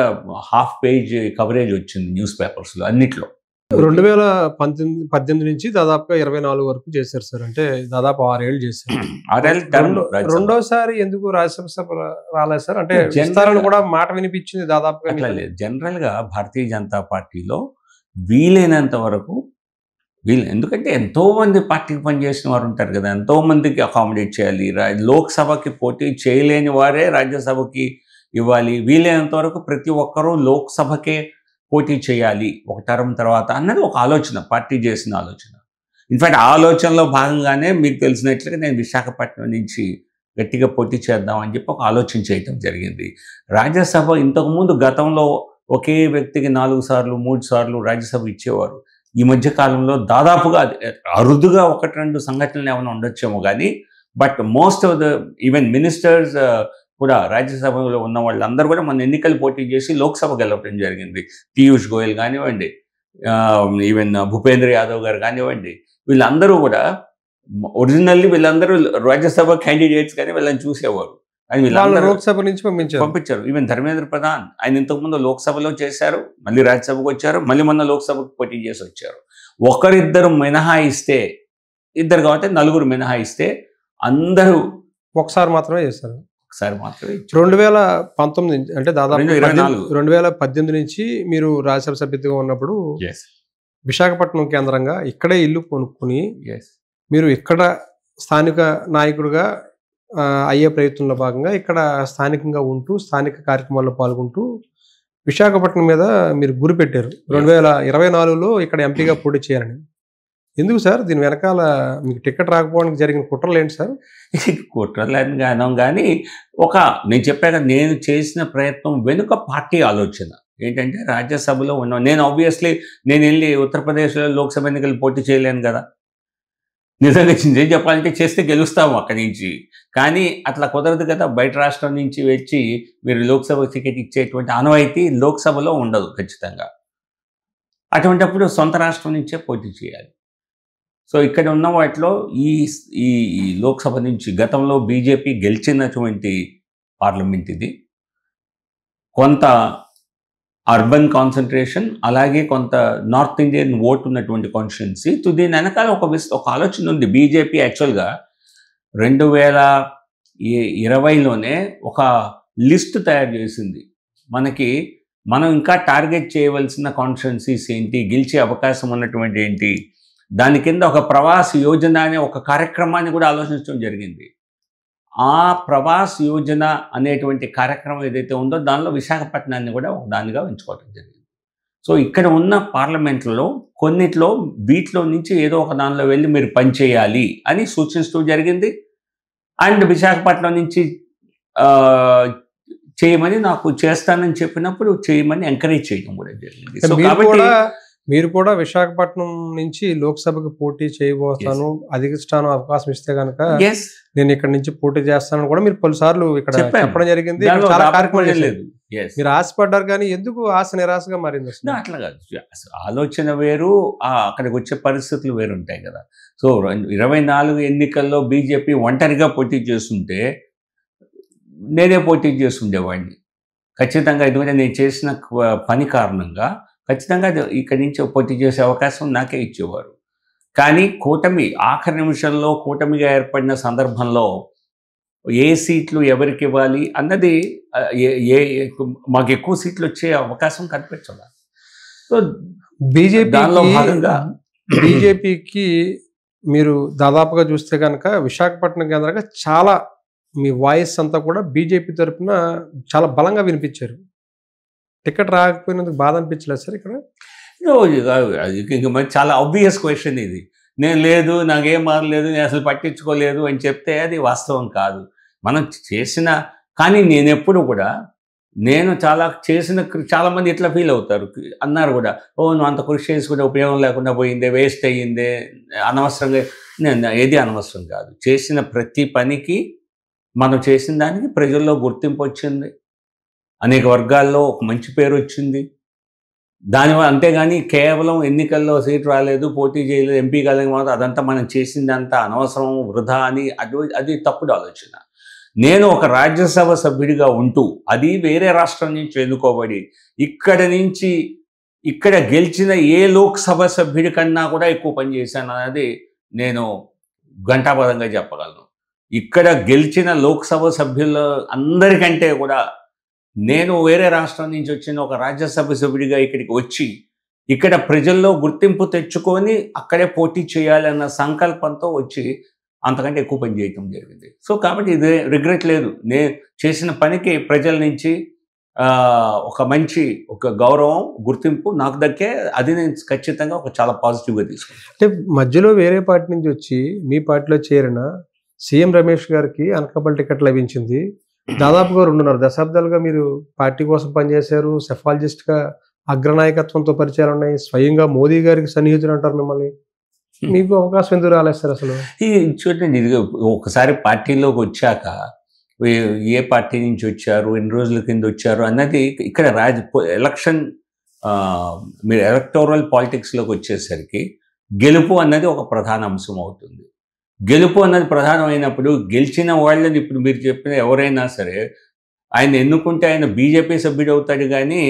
హాఫ్ పేజ్ కవరేజ్ వచ్చింది న్యూస్ పేపర్స్లో అన్నిట్లో. 2018 నుంచి దాదాపుగా 24 వరకు చేశారు సార్. అంటే దాదాపు 6 ఏళ్ళు చేశారు. 6 ఏళ్ళ టర్మ్. రెండోసారి ఎందుకు రాజ్యసభ రాలేదు సార్? అంటే విస్తారణ కూడా మాట వినిపించింది దాదాపుగా. అట్లా లేదు. జనరల్గా భారతీయ జనతా పార్టీలో వీలైనంత వరకు ఎందుకంటే ఎంతోమంది పార్టీకి పనిచేసిన వారు ఉంటారు కదా, ఎంతోమందికి అకామిడేట్ చేయాలి. లోక్సభకి పోటీ చేయలేని వారే రాజ్యసభకి ఇవ్వాలి. వీలైనంత వరకు ప్రతి ఒక్కరూ లోక్సభకే పోటీ చేయాలి ఒక టర్మ్ తర్వాత అన్నది ఒక ఆలోచన, పార్టీ చేసిన ఆలోచన. ఇన్ఫ్యాక్ట్ ఆ ఆలోచనలో భాగంగానే మీకు తెలిసినట్లుగా నేను విశాఖపట్నం నుంచి గట్టిగా పోటీ చేద్దామని చెప్పి ఒక ఆలోచన చేయటం జరిగింది. రాజ్యసభ ఇంతకుముందు గతంలో ఒకే వ్యక్తికి 4 సార్లు 3 సార్లు రాజ్యసభ ఇచ్చేవారు. ఈ మధ్య కాలంలో దాదాపుగా అరుదుగా 1-2 సంఘటనలు ఏమైనా ఉండొచ్చేమో కానీ, but most of the even ministers కూడా రాజ్యసభలో ఉన్న వాళ్ళందరూ కూడా మన ఎన్నికలు పోటీ చేసి లోక్సభ గెలవడం జరిగింది. పీయూష్ గోయల్ కానివ్వండి, ఈవెన్ భూపేంద్ర యాదవ్ గారు కానివ్వండి, వీళ్ళందరూ కూడా ఒరిజినల్లీ వీళ్ళందరూ రాజ్యసభ క్యాండిడేట్స్ కానీ వీళ్ళని చూసేవారు. అని వీళ్ళందరూ లోక్సభ నుంచి పంపించారు. ఈవెన్ ధర్మేంద్ర ప్రధాన్ ఆయన ఇంతకుముందు లోక్సభలో చేశారు, మళ్ళీ రాజ్యసభకు వచ్చారు, మళ్ళీ మొన్న లోక్సభకు పోటీ చేసి వచ్చారు. ఒకరిద్దరు మినహాయిస్తే, ఇద్దరు కాబట్టి 4 మినహాయిస్తే అందరూ ఒకసారి మాత్రమే చేశారు. ఒకసారి మాత్రమే. 2019 అంటే దాదాపు 2018 నుంచి మీరు రాజ్యసభ సభ్యుడిగా ఉన్నప్పుడు విశాఖపట్నం కేంద్రంగా ఇక్కడే ఇల్లు కొనుక్కుని మీరు ఇక్కడ స్థానిక నాయకుడిగా అయ్యే ప్రయత్నంలో భాగంగా ఇక్కడ స్థానికంగా ఉంటూ స్థానిక కార్యక్రమాల్లో పాల్గొంటూ విశాఖపట్నం మీద మీరు గురి పెట్టారు. 2024లో ఇక్కడ ఎంపీగా పోటీ చేయాలని. ఎందుకు సార్? దీని వెనకాల మీకు టికెట్ రాకపోవడానికి జరిగిన కుట్రలు ఏంటి సార్? కుట్రలని గానం కానీ నేను చెప్పాక నేను చేసిన ప్రయత్నం వెనుక పార్టీ ఆలోచన ఏంటంటే రాజ్యసభలో ఉన్నాం. నేను ఆబ్వియస్లీ నేను వెళ్ళి ఉత్తరప్రదేశ్లో లోక్సభ ఎన్నికలు పోటీ చేయలేను కదా. నిజంగా ఏం చెప్పాలంటే చేస్తే గెలుస్తాము అక్కడి నుంచి, కానీ అట్లా కుదరదు కదా. బయట రాష్ట్రం నుంచి వచ్చి మీరు లోక్సభ టికెట్ ఇచ్చేటువంటి ఆనవాయితీ లోక్సభలో ఉండదు ఖచ్చితంగా. అటువంటిప్పుడు సొంత రాష్ట్రం నుంచే పోటీ చేయాలి. సో ఇక్కడ ఉన్న వాటిలో ఈ లోక్సభ నుంచి గతంలో బీజేపీ గెలిచినటువంటి పార్లమెంట్ ఇది. కొంత అర్బన్ కాన్సన్ట్రేషన్, అలాగే కొంత నార్త్ ఇండియన్ ఓట్ ఉన్నటువంటి కాన్స్టిట్యున్సీ. దీని వెనకాల ఒక ఆలోచన ఉంది. బీజేపీ యాక్చువల్గా 2020లోనే ఒక లిస్ట్ తయారు చేసింది. మనం ఇంకా టార్గెట్ చేయవలసిన కాన్స్టిట్యున్సీస్ ఏంటి, గెలిచే అవకాశం ఉన్నటువంటి ఏంటి, దాని కింద ఒక ప్రవాస యోజన అనే ఒక కార్యక్రమాన్ని కూడా ఆలోచించడం జరిగింది. ఆ ప్రవాస్ యోజన అనేటువంటి కార్యక్రమం ఏదైతే ఉందో దానిలో విశాఖపట్నాన్ని కూడా దానిగా ఎంచుకోవడం జరిగింది. సో ఇక్కడ ఉన్న పార్లమెంట్లలో కొన్నిట్లో వీటిలో నుంచి ఏదో ఒక దానిలో వెళ్ళి మీరు పనిచేయాలి అని సూచిస్తూ జరిగింది. అండ్ విశాఖపట్నం నుంచి చేయమని నాకు చేస్తానని చెప్పినప్పుడు చేయమని ఎంకరేజ్ చేయడం కూడా జరిగింది. సో కాబట్టి మీరు కూడా విశాఖపట్నం నుంచి లోక్సభకి పోటీ చేయబోతాను, అధిష్టానం అవకాశం ఇస్తే కనుక నేను ఇక్కడ నుంచి పోటీ చేస్తానని కూడా మీరు పలుసార్లు ఇక్కడ చెప్పడం జరిగింది. చాలా కార్యక్రమాలు లేదు, మీరు ఆశపడ్డారు, కానీ ఎందుకు ఆశ నిరాశగా మారింది? అట్లా కాదు, ఆలోచన వేరు, అక్కడికి వచ్చే పరిస్థితులు వేరు ఉంటాయి కదా. సో 24 ఎన్నికల్లో బీజేపీ ఒంటరిగా పోటీ చేస్తుంటే నేనే పోటీ చేస్తుండేవాడిని ఖచ్చితంగా. ఎందుకంటే నేను చేసిన పని కారణంగా ఖచ్చితంగా ఇక్కడి నుంచి పోటీ చేసే అవకాశం నాకే ఇచ్చేవారు. కానీ కూటమి ఆఖరి నిమిషంలో కూటమిగా ఏర్పడిన సందర్భంలో ఏ సీట్లు ఎవరికి ఇవ్వాలి అన్నది మాకు ఎక్కువ సీట్లు వచ్చే అవకాశం కనిపించాలి. సో దానిలో భాగంగా బీజేపీకి మీరు దాదాపుగా చూస్తే కనుక విశాఖపట్నం కేంద్రంగా చాలా మీ వాయిస్ అంతా కూడా బీజేపీ తరఫున చాలా బలంగా వినిపించారు. టికెట్ రాకపోయినందుకు బాధ అనిపించలేదు సార్ ఇక్కడ? చాలా ఆబ్వియస్ క్వశ్చన్ ఇది. నేను లేదు, నాకేం మారలేదు, నేను అసలు పట్టించుకోలేదు అని చెప్తే అది వాస్తవం కాదు. మనం చేసిన, కానీ నేను ఎప్పుడు కూడా చాలామంది ఇట్లా ఫీల్ అవుతారు, అన్నారు కూడా, నువ్వు అంత కృషి చేసి కూడా ఉపయోగం లేకుండా పోయిందే, వేస్ట్ అయ్యిందే, అనవసరంగా. ఏది అనవసరం కాదు. చేసిన ప్రతి పనికి మనం చేసిన దానికి ప్రజల్లో గుర్తింపు వచ్చింది, అనేక వర్గాల్లో ఒక మంచి పేరు వచ్చింది. దానివల్ల అంతేగాని కేవలం ఎన్నికల్లో సీటు రాలేదు, పోటీ చేయలేదు, ఎంపీ కాలేదు మాత్రం అదంతా మనం చేసిందంతా అనవసరం, వృధా అని అది తప్పుడు ఆలోచన. నేను ఒక రాజ్యసభ సభ్యుడిగా ఉంటూ, అది వేరే రాష్ట్రం నుంచి ఎన్నుకోబడి ఇక్కడ గెలిచిన ఏ లోక్సభ సభ్యుడి కన్నా కూడా ఎక్కువ పనిచేశాను అనేది నేను ఘంటాపథంగా చెప్పగలను. ఇక్కడ గెలిచిన లోక్సభ సభ్యుల అందరికంటే కూడా నేను వేరే రాష్ట్రం నుంచి వచ్చిన ఒక రాజ్యసభ సభ్యుడిగా ఇక్కడికి వచ్చి ఇక్కడ ప్రజల్లో గుర్తింపు తెచ్చుకొని అక్కడే పోటీ చేయాలన్న సంకల్పంతో వచ్చి అంతకంటే ఎక్కువ పని చేయటం జరిగింది. సో కాబట్టి ఇది రిగ్రెట్ లేదు. నేను చేసిన పనికి ప్రజల నుంచి ఒక గౌరవం, గుర్తింపు నాకు దక్కే. అది నేను ఖచ్చితంగా చాలా పాజిటివ్గా తీసుకున్నాను. అంటే మధ్యలో వేరే పార్టీ నుంచి వచ్చి మీ పార్టీలో చేరిన సీఎం రమేష్ గారికి అనకాపల్లి టికెట్ లభించింది. దాదాపుగా 2.5 దశాబ్దాలుగా మీరు పార్టీ కోసం పనిచేశారు. సెఫాలజిస్ట్గా అగ్రనాయకత్వంతో పరిచయాలు ఉన్నాయి. స్వయంగా మోదీ గారికి సన్నిహితులు అంటారు మిమ్మల్ని. మీకు అవకాశం ఎందుకు రాలేదు సార్ అసలు? చూడండి, ఇది ఒకసారి పార్టీలోకి వచ్చాక ఏ పార్టీ నుంచి వచ్చారు, ఎన్ని రోజుల కింద వచ్చారు అన్నది ఇక్కడ మీరు ఎలక్టోరల్ పాలిటిక్స్లోకి వచ్చేసరికి గెలుపు అన్నది ఒక ప్రధాన అంశం అవుతుంది. గెలుపు అన్నది ప్రధానమైనప్పుడు గెలిచిన వాళ్ళని, ఇప్పుడు మీరు చెప్పిన ఎవరైనా సరే ఆయన ఎన్నుకుంటే ఆయన బీజేపీ సభ్యుడు అవుతాడు, కానీ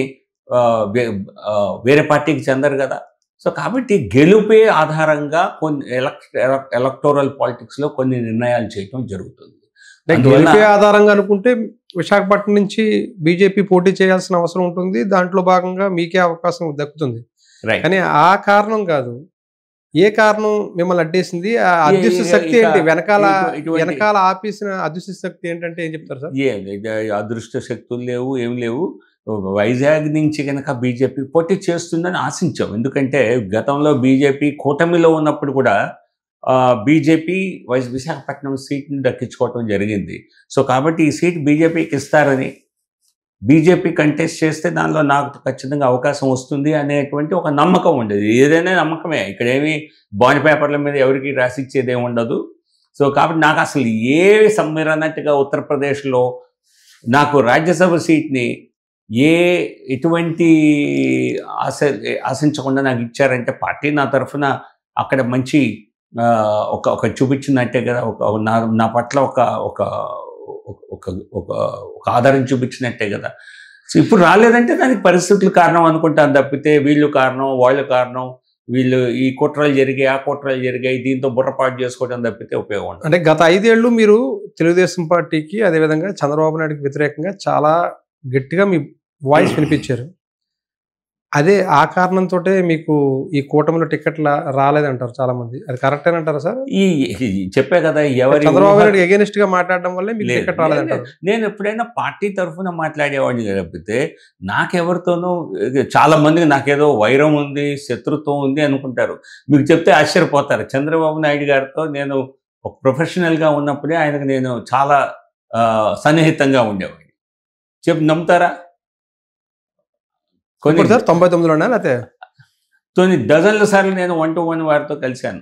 వేరే పార్టీకి చెందరు కదా. సో కాబట్టి గెలుపే ఆధారంగా కొన్ని ఎలక్టోరల్ పాలిటిక్స్లో కొన్ని నిర్ణయాలు చేయడం జరుగుతుంది. గెలుపే ఆధారంగా అనుకుంటే విశాఖపట్నం నుంచి బీజేపీ పోటీ చేయాల్సిన అవసరం ఉంటుంది. దాంట్లో భాగంగా మీకే అవకాశం దక్కుతుంది. కానీ ఆ కారణం కాదు, ఏ కారణం మిమ్మల్ని అడ్డేసింది? అదృష్ట శక్తి ఏంటి? వెనకాల ఆపేసిన అదృష్ట శక్తి ఏంటంటే ఏం చెప్తారు సార్? అదృష్ట శక్తులు లేవు, ఏం లేవు. వైజాగ్ నుంచి కనుక బీజేపీ పోటీ చేస్తుందని ఆశించాం. ఎందుకంటే గతంలో బీజేపీ కూటమిలో ఉన్నప్పుడు కూడా బీజేపీ విశాఖపట్నం సీట్ని దక్కించుకోవటం జరిగింది. సో కాబట్టి ఈ సీట్ బీజేపీకి ఇస్తారని, బీజేపీ కంటెస్ట్ చేస్తే దానిలో నాకు ఖచ్చితంగా అవకాశం వస్తుంది అనేటువంటి ఒక నమ్మకం ఉండేది. ఏదైనా నమ్మకమే, ఇక్కడేమి బాండ్ పేపర్ల మీద ఎవరికి రాసిచ్చేది ఏమి ఉండదు. సో కాబట్టి నాకు అసలు మీరు అన్నట్టుగా ఉత్తరప్రదేశ్లో నాకు రాజ్యసభ సీట్ని ఎటువంటి ఆశించకుండా నాకు ఇచ్చారంటే పార్టీ నా తరఫున అక్కడ మంచి ఒక చూపించినట్టే కదా, నా పట్ల ఒక ఆధారం చూపించినట్టే కదా. సో ఇప్పుడు రాలేదంటే దానికి పరిస్థితులు కారణం అనుకుంటాను తప్పితే వీళ్ళు కారణం, వాళ్ళు కారణం, వీళ్ళు ఈ కుట్రలు జరిగాయి, ఆ కుట్రలు జరిగాయి, దీంతో బుర్రపాటు చేసుకోవడం తప్పితే ఉపయోగం ఉండదు. అంటే గత 5 ఏళ్ళు మీరు తెలుగుదేశం పార్టీకి, అదేవిధంగా చంద్రబాబు నాయుడుకి వ్యతిరేకంగా చాలా గట్టిగా మీ వాయిస్ వినిపించారు. అదే ఆ కారణంతో మీకు ఈ కూటమిలో టికెట్లు రాలేదంటారు చాలా మంది. అది కరెక్టేనంటారా సార్? ఈ చెప్పే కదా ఎవరి చంద్రబాబు నాయుడు ఎగెనిస్ట్ గా మాట్లాడడం వల్లే మీకు టికెట్ రాలేదంటారు. నేను ఎప్పుడైనా పార్టీ తరఫున మాట్లాడేవాడిని తప్పితే నాకెవరితోనూ చాలా మందికి నాకేదో వైరం ఉంది, శత్రుత్వం ఉంది అనుకుంటారు. మీకు చెప్తే ఆశ్చర్యపోతారు. చంద్రబాబు నాయుడు గారితో నేను ఒక ప్రొఫెషనల్గా ఉన్నప్పుడే ఆయనకు నేను చాలా సన్నిహితంగా ఉండేవాడిని. నమ్ముతారా? కొన్ని సార్ 99లోనా లేకపోతే కొన్ని డజన్ల సార్లు నేను 1-to-1 వారితో కలిశాను.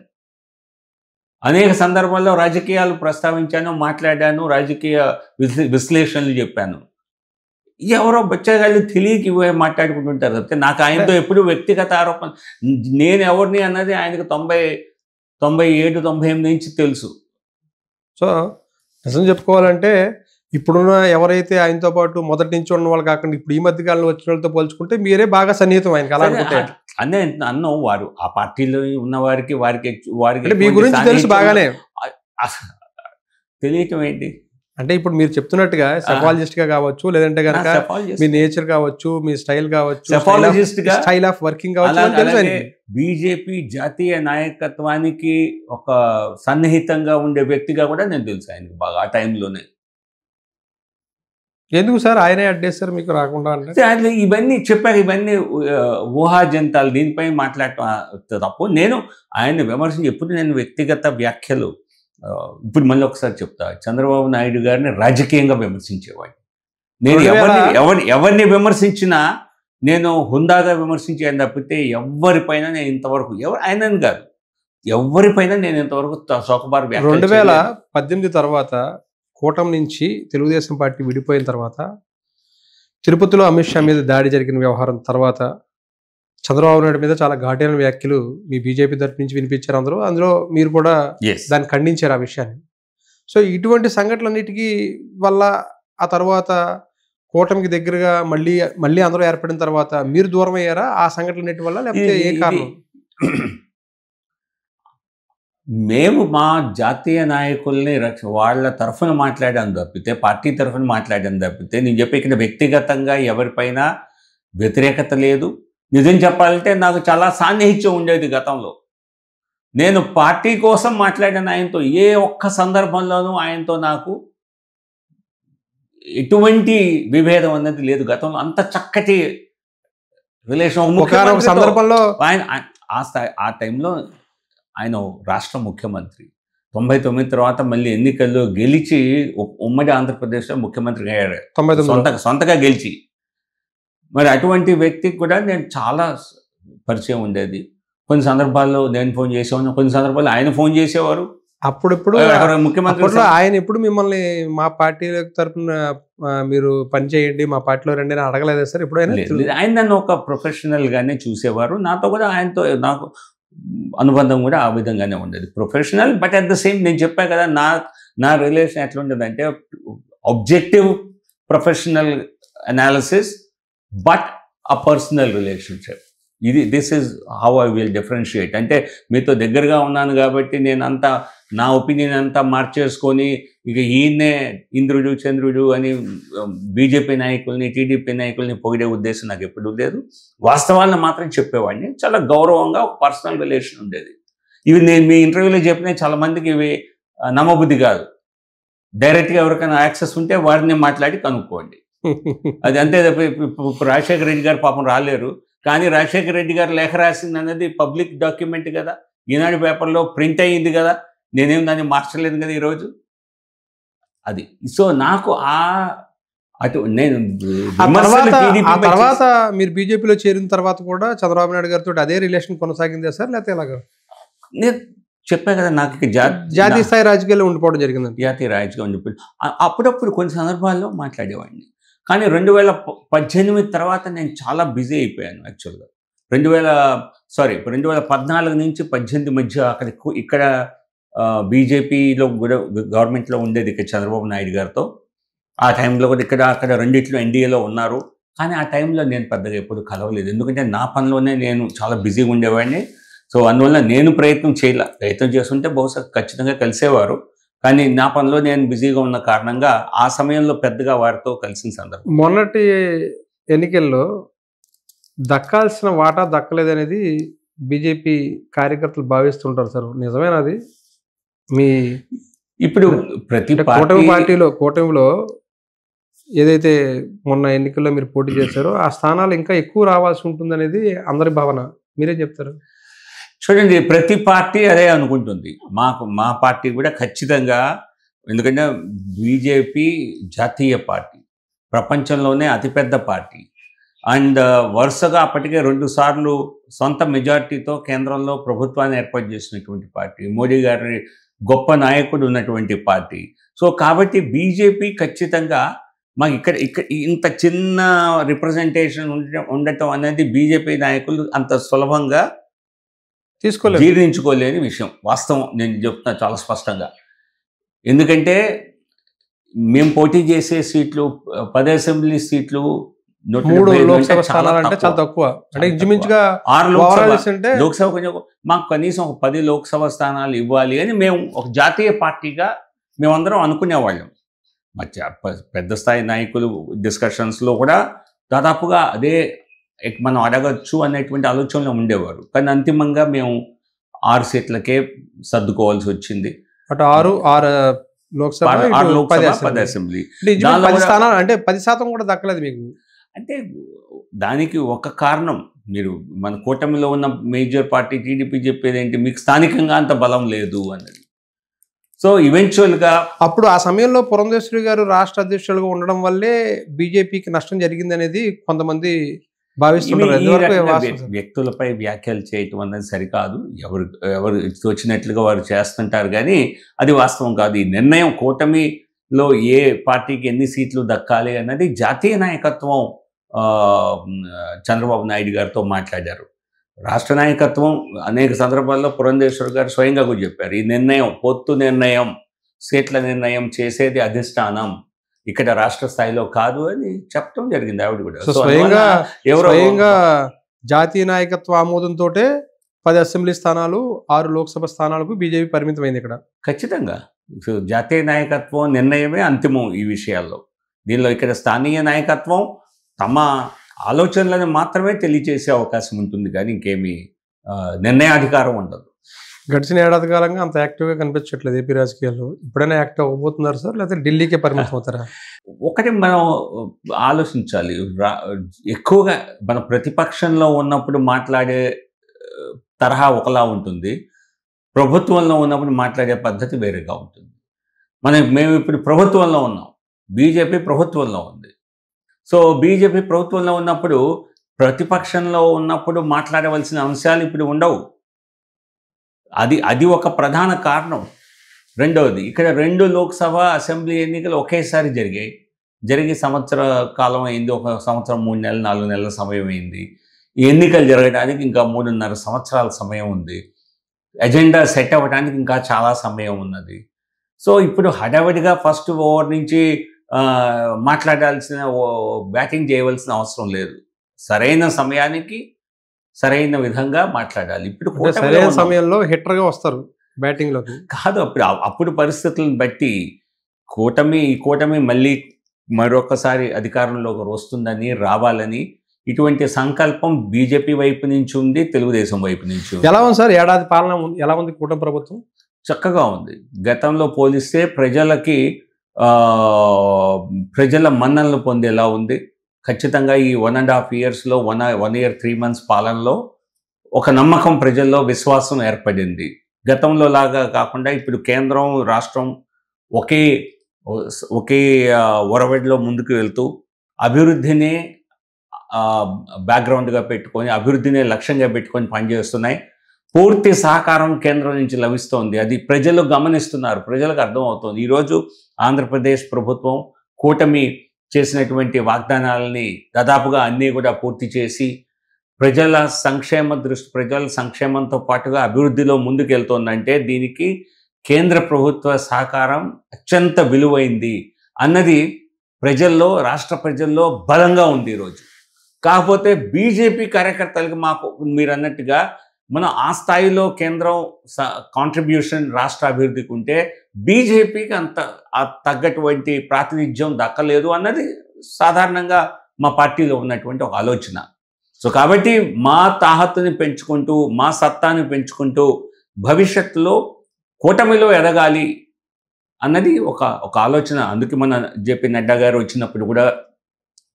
అనేక సందర్భాల్లో రాజకీయాలు ప్రస్తావించాను, మాట్లాడాను, రాజకీయ విశ్లేషణలు చెప్పాను. ఎవరో బచ్చగాళ్ళు తెలియక ఇవే మాట్లాడుకుంటుంటారు తప్పితే నాకు ఆయనతో ఎప్పుడు వ్యక్తిగత ఆరోపణ నేను ఎవరిని అన్నది ఆయనకు 97, 98 నుంచి తెలుసు. సో నిజం చెప్పుకోవాలంటే ఇప్పుడున్న ఎవరైతే ఆయనతో పాటు మొదటి నుంచి ఉన్న వాళ్ళు కాకుండా ఇప్పుడు ఈ మధ్య కాలంలో వచ్చిన వాళ్ళతో పోల్చుకుంటే మీరే బాగా సన్నిహితం ఆయనకి అలా అనుకుంటే అన్నో వారు ఆ పార్టీలో ఉన్న వారికి మీ గురించి తెలుసు బాగానే. తెలియటం ఏంటి అంటే ఇప్పుడు మీరు చెప్తున్నట్టుగా సెఫాలజిస్ట్ గా కావచ్చు, లేదంటే కనుక మీ నేచర్ కావచ్చు, మీ స్టైల్ కావచ్చు, స్టైల్ ఆఫ్ వర్కింగ్ కావచ్చు. బీజేపీ జాతీయ నాయకత్వానికి ఒక సన్నిహితంగా ఉండే వ్యక్తిగా కూడా నేను తెలుసు ఆయనకి బాగా ఆ టైంలోనే. ఎందుకు సార్ ఆయనే అడ్డేస్తారు మీకు రాకుండా అంటే? ఇవన్నీ చెప్పారు, ఇవన్నీ ఊహాజంతాలు, దీనిపై మాట్లాడటం తప్పు. నేను ఆయన్ని విమర్శించి ఎప్పుడు నేను వ్యక్తిగత వ్యాఖ్యలు ఇప్పుడు మళ్ళీ ఒకసారి చెప్తా. చంద్రబాబు నాయుడు గారిని రాజకీయంగా విమర్శించేవాడిని. నేను ఎవరిని విమర్శించినా నేను హుందాగా విమర్శించాను తప్పితే ఎవరిపైన నేను ఇంతవరకు ఆయనని కాదు ఎవరిపైన నేను ఇంతవరకు చౌకబారు. 2018 తర్వాత కూటమి నుంచి తెలుగుదేశం పార్టీ విడిపోయిన తర్వాత తిరుపతిలో అమిత్ షా మీద దాడి జరిగిన వ్యవహారం తర్వాత చంద్రబాబు నాయుడు మీద చాలా ఘాటైన వ్యాఖ్యలు మీ బీజేపీ తరఫు నుంచి వినిపించారు. అందులో మీరు కూడా దాన్ని ఖండించారు ఆ విషయాన్ని. సో ఇటువంటి సంఘటనలన్నిటికీ వల్ల ఆ తర్వాత కూటమికి దగ్గరగా మళ్ళీ అందరూ ఏర్పడిన తర్వాత మీరు దూరం అయ్యారా ఆ సంఘటనలన్నిటి వల్ల, లేకపోతే ఏ కారణం? మేము మా జాతీయ నాయకుల్ని వాళ్ళ తరఫున మాట్లాడాను తప్పితే, పార్టీ తరఫున మాట్లాడాను తప్పితే, నేను చెప్పే ఇక్కడ వ్యక్తిగతంగా ఎవరిపైన వ్యతిరేకత లేదు. నిజం చెప్పాలంటే నాకు చాలా సాన్నిహిత్యం ఉండేది గతంలో. నేను పార్టీ కోసం మాట్లాడాను ఆయనతో. ఏ ఒక్క సందర్భంలోనూ ఆయనతో నాకు ఎటువంటి విభేదం అన్నది లేదు గతంలో. అంత చక్కటి రిలేషన్. సందర్భంలో ఆయన ఆ టైంలో ఆయన రాష్ట్ర ముఖ్యమంత్రి 99 తర్వాత మళ్ళీ ఎన్నికల్లో గెలిచి ఉమ్మడి ఆంధ్రప్రదేశ్లో ముఖ్యమంత్రిగా అయ్యాడు, సొంతగా గెలిచి. మరి అటువంటి వ్యక్తికి కూడా నేను చాలా పరిచయం ఉండేది. కొన్ని సందర్భాల్లో నేను ఫోన్ చేసేవాడిని, కొన్ని సందర్భాల్లో ఆయన ఫోన్ చేసేవారు. అప్పుడు ముఖ్యమంత్రి ఆయన ఎప్పుడు మిమ్మల్ని మా పార్టీ తరఫున మీరు పనిచేయండి, మా పార్టీలో రండి అని అడగలేదా సార్ ఎప్పుడైనా? ఆయన నన్ను ఒక ప్రొఫెషనల్గానే చూసేవారు. నాతో కూడా ఆయనతో నాకు అనుబంధం కూడా ఆ విధంగానే ఉండేది, professional. But at the same నేను చెప్పా కదా నా రిలేషన్ ఎట్లా ఉండేదంటే objective professional analysis but a personal relationship. This is how I will differentiate. అంటే మీతో దగ్గరగా ఉన్నాను కాబట్టి నేను అంతా నా ఒపీనియన్ అంతా మార్చేసుకొని ఇక ఈయన్నే ఇంద్రుడు చంద్రుడు అని బీజేపీ నాయకుల్ని టీడీపీ నాయకుల్ని పొగిడే ఉద్దేశం నాకు ఎప్పుడూ లేదు. వాస్తవాలను మాత్రం చెప్పేవాడిని. చాలా గౌరవంగా ఒక పర్సనల్ రిలేషన్ ఉండేది. ఇవి నేను మీ ఇంటర్వ్యూలో చెప్పిన చాలా మందికి ఇవి నమ్మబుద్ధి కాదు. డైరెక్ట్గా ఎవరికైనా యాక్సెస్ ఉంటే వారిని మాట్లాడి కనుక్కోండి. అది అంతే. రాజశేఖర రెడ్డి గారు పాపం రాలేరు, కానీ రాజశేఖర రెడ్డి గారు లేఖ రాసింది అన్నది పబ్లిక్ డాక్యుమెంట్ కదా, ఈనాడు పేపర్లో ప్రింట్ అయ్యింది కదా, నేనేం దాన్ని మార్చలేదు కదా ఈరోజు. అది సో నాకు నేను తర్వాత మీరు బీజేపీలో చేరిన తర్వాత కూడా చంద్రబాబు నాయుడు గారితో అదే రిలేషన్ కొనసాగిందే సార్, లేకపోతే ఎలాగా? నేను చెప్పా కదా నాకు జాతీయ స్థాయి రాజకీయాల్లో ఉండిపోవడం జరిగింది. జాతీయ రాజకీయం ఉండిపోయి అప్పుడప్పుడు కొన్ని సందర్భాల్లో మాట్లాడేవాడిని. కానీ 2018 తర్వాత నేను చాలా బిజీ అయిపోయాను యాక్చువల్గా. 2014 నుంచి 18 మధ్య ఇక్కడ బీజేపీలో కూడా గవర్నమెంట్లో ఉండేది ఇక్కడ చంద్రబాబు నాయుడు గారితో. ఆ టైంలో కూడా అక్కడ రెండిట్లో ఎన్డీఏలో ఉన్నారు. కానీ ఆ టైంలో నేను పెద్దగా ఎప్పుడు కలవలేదు, ఎందుకంటే నా పనిలోనే నేను చాలా బిజీగా ఉండేవాడిని. సో అందువల్ల నేను ప్రయత్నం చేస్తుంటే బహుశా ఖచ్చితంగా కలిసేవారు. కానీ నా పనిలో నేను బిజీగా ఉన్న కారణంగా ఆ సమయంలో పెద్దగా వారితో కలిసిన సందర్భం. మొన్నటి ఎన్నికల్లో దక్కాల్సిన వాటా దక్కలేదనేది బీజేపీ కార్యకర్తలు భావిస్తుంటారు సార్. నిజమేనా అది? మీ ఇప్పుడు ప్రతి అంటే పార్టీ కూటమిలో ఏదైతే మొన్న ఎన్నికల్లో మీరు పోటీ చేశారో ఆ స్థానాలు ఇంకా ఎక్కువ రావాల్సి ఉంటుందనేది అందరి భావన. మీరేం చెప్తారు? చూడండి, ప్రతి పార్టీ అదే అనుకుంటుంది. మా పార్టీ కూడా ఖచ్చితంగా, ఎందుకంటే బీజేపీ జాతీయ పార్టీ, ప్రపంచంలోనే అతిపెద్ద పార్టీ. అండ్ వరుసగా అప్పటికే 2 సార్లు సొంత మెజార్టీతో కేంద్రంలో ప్రభుత్వాన్ని ఏర్పాటు చేసినటువంటి పార్టీ, మోడీ గారి గొప్ప నాయకుడు ఉన్నటువంటి పార్టీ. సో కాబట్టి బీజేపీ ఖచ్చితంగా మాకు ఇక్కడ ఇంత చిన్న రిప్రజెంటేషన్ ఉండటం అనేది బీజేపీ నాయకులు అంత సులభంగా తీసుకోలేదు, జీర్ణించుకోలేని విషయం. వాస్తవం నేను చెప్తున్నా చాలా స్పష్టంగా. ఎందుకంటే మేము పోటీ చేసే సీట్లు 10 అసెంబ్లీ సీట్లు, 3 లోక్సభ స్థానాలు అంటే చాలా తక్కువ. అంటే ఇంచుమించుగా 6 లోక్సభ కొంచెం మాకు కనీసం ఒక 10 లోక్సభ స్థానాలు ఇవ్వాలి అని మేము ఒక జాతీయ పార్టీగా మేమందరం అనుకునేవాళ్ళం. పెద్ద స్థాయి నాయకులు డిస్కషన్స్లో కూడా దాదాపుగా అదే మనం అడగచ్చు అనేటువంటి ఆలోచనలో ఉండేవారు. కానీ అంతిమంగా మేము 6 సీట్లకే సర్దుకోవాల్సి వచ్చింది. అటు 6 లోక్సభ, 10 అసెంబ్లీ. 10 స్థానాలు అంటే 10% కూడా దక్కలేదు మీకు. అంటే దానికి ఒక కారణం, మీరు మన కూటమిలో ఉన్న మేజర్ పార్టీ టీడీపీ చెప్పేది ఏంటి, మీకు స్థానికంగా అంత బలం లేదు అన్నది. సో ఈవెన్చువల్గా అప్పుడు ఆ సమయంలో పురంధేశ్వరి గారు రాష్ట్ర అధ్యక్షులుగా ఉండడం వల్లే బీజేపీకి నష్టం జరిగిందనేది కొంతమంది భావిస్తున్నారు. వ్యక్తులపై వ్యాఖ్యలు చేయటం అనేది సరికాదు. ఎవరు వచ్చినట్లుగా వారు చేస్తుంటారు, కానీ అది వాస్తవం కాదు. ఈ నిర్ణయం కూటమిలో ఏ పార్టీకి ఎన్ని సీట్లు దక్కాలి అన్నది జాతీయ నాయకత్వం చంద్రబాబు నాయుడు గారితో మాట్లాడారు. రాష్ట్ర నాయకత్వం అనేక సందర్భాల్లో పురంధేశ్వర్ గారు స్వయంగా కూడా చెప్పారు, ఈ నిర్ణయం, పొత్తు నిర్ణయం, సీట్ల నిర్ణయం చేసేది అధిష్టానం, ఇక్కడ రాష్ట్ర స్థాయిలో కాదు అని చెప్పడం జరిగింది ఆవిడ కూడా. స్వయంగా జాతీయ నాయకత్వ ఆమోదంతో 10 అసెంబ్లీ స్థానాలు, 6 లోక్సభ స్థానాలకు బీజేపీ పరిమితమైంది ఇక్కడ. ఖచ్చితంగా జాతీయ నాయకత్వం నిర్ణయమే అంతిమం ఈ విషయాల్లో. దీనిలో ఇక్కడ స్థానియ నాయకత్వం తమ ఆలోచనలను మాత్రమే తెలియచేసే అవకాశం ఉంటుంది, కానీ ఇంకేమీ నిర్ణయాధికారం ఉండదు. గడిచిన ఏడాది కాలంగా అంత యాక్టివ్గా కనిపించట్లేదు ఏపీ రాజకీయాల్లో. ఇప్పుడైనా యాక్టివ్ అవ్వబోతున్నారు సార్, లేకపోతే ఢిల్లీకే పరిమితం అవుతారా? ఒకటి మనం ఆలోచించాలి, ఎక్కువగా మన ప్రతిపక్షంలో ఉన్నప్పుడు మాట్లాడే తరహా ఒకలా ఉంటుంది, ప్రభుత్వంలో ఉన్నప్పుడు మాట్లాడే పద్ధతి వేరేగా ఉంటుంది. మేము ఇప్పుడు ప్రభుత్వంలో ఉన్నాం, బీజేపీ ప్రభుత్వంలో ఉంది. సో బీజేపీ ప్రభుత్వంలో ఉన్నప్పుడు, ప్రతిపక్షంలో ఉన్నప్పుడు మాట్లాడవలసిన అంశాలు ఇప్పుడు ఉండవు. అది ఒక ప్రధాన కారణం. రెండవది, ఇక్కడ 2 లోక్సభ అసెంబ్లీ ఎన్నికలు ఒకేసారి జరిగి సంవత్సర కాలం అయింది. 1 సంవత్సరం 3 నెలలు 4 నెలల సమయం అయింది. ఈ ఎన్నికలు జరగడానికి ఇంకా 3.5 సంవత్సరాల సమయం ఉంది. ఎజెండా సెట్ అవ్వడానికి ఇంకా చాలా సమయం ఉన్నది. సో ఇప్పుడు హడావిడిగా ఫస్ట్ ఓవర్ నుంచి బ్యాటింగ్ చేయవలసిన అవసరం లేదు. సరైన సమయానికి సరైన విధంగా మాట్లాడాలి. ఇప్పుడు సరైన సమయంలో హిట్టర్గా వస్తారు బ్యాటింగ్లోకి కాదు. అప్పుడు పరిస్థితులను బట్టి ఈ కూటమి మళ్ళీ మరొకసారి అధికారంలోకి వస్తుందని, రావాలని ఇటువంటి సంకల్పం బీజేపీ వైపు నుంచి ఉంది, తెలుగుదేశం వైపు నుంచి ఉంది. ఎలా ఉంది సార్ ఏడాది పాలన? ఎలా ఉంది కూటమి ప్రభుత్వం? చక్కగా ఉంది. గతంలో పోలిస్తే ప్రజల మన్ననలు పొందేలా ఉంది. ఖచ్చితంగా ఈ 1.5 yearsలో 1 year 3 months పాలనలో ఒక నమ్మకం, ప్రజల్లో విశ్వాసం ఏర్పడింది. గతంలో లాగా కాకుండా ఇప్పుడు కేంద్రం, రాష్ట్రం ఒకే ఒరవడిలో ముందుకు వెళ్తూ అభివృద్ధినే బ్యాక్గ్రౌండ్గా పెట్టుకొని, అభివృద్ధినే లక్ష్యంగా పెట్టుకొని పనిచేస్తున్నాయి. పూర్తి సహకారం కేంద్రం నుంచి లభిస్తోంది. అది ప్రజలు గమనిస్తున్నారు, ప్రజలకు అర్థమవుతుంది. ఈరోజు ఆంధ్రప్రదేశ్ ప్రభుత్వం కూటమి చేసినటువంటి వాగ్దానాలని దాదాపుగా అన్నీ కూడా పూర్తి చేసి ప్రజల సంక్షేమంతో పాటుగా అభివృద్ధిలో ముందుకు వెళ్తోందంటే దీనికి కేంద్ర ప్రభుత్వ సహకారం అత్యంత విలువైంది అన్నది రాష్ట్ర ప్రజల్లో బలంగా ఉంది ఈరోజు. కాకపోతే బీజేపీ కార్యకర్తలకు మీరు అన్నట్టుగా మనం ఆ స్థాయిలో కేంద్రం కాంట్రిబ్యూషన్ రాష్ట్ర అభివృద్ధికి ఉంటే బీజేపీకి అంత తగ్గటువంటి ప్రాతినిధ్యం దక్కలేదు అన్నది సాధారణంగా మా పార్టీలో ఉన్నటువంటి ఒక ఆలోచన. సో కాబట్టి మా తాహత్తుని పెంచుకుంటూ, మా సత్తాని పెంచుకుంటూ భవిష్యత్తులో కూటమిలో ఎదగాలి అన్నది ఒక ఆలోచన. అందుకే మన జేపీ నడ్డా గారు వచ్చినప్పుడు కూడా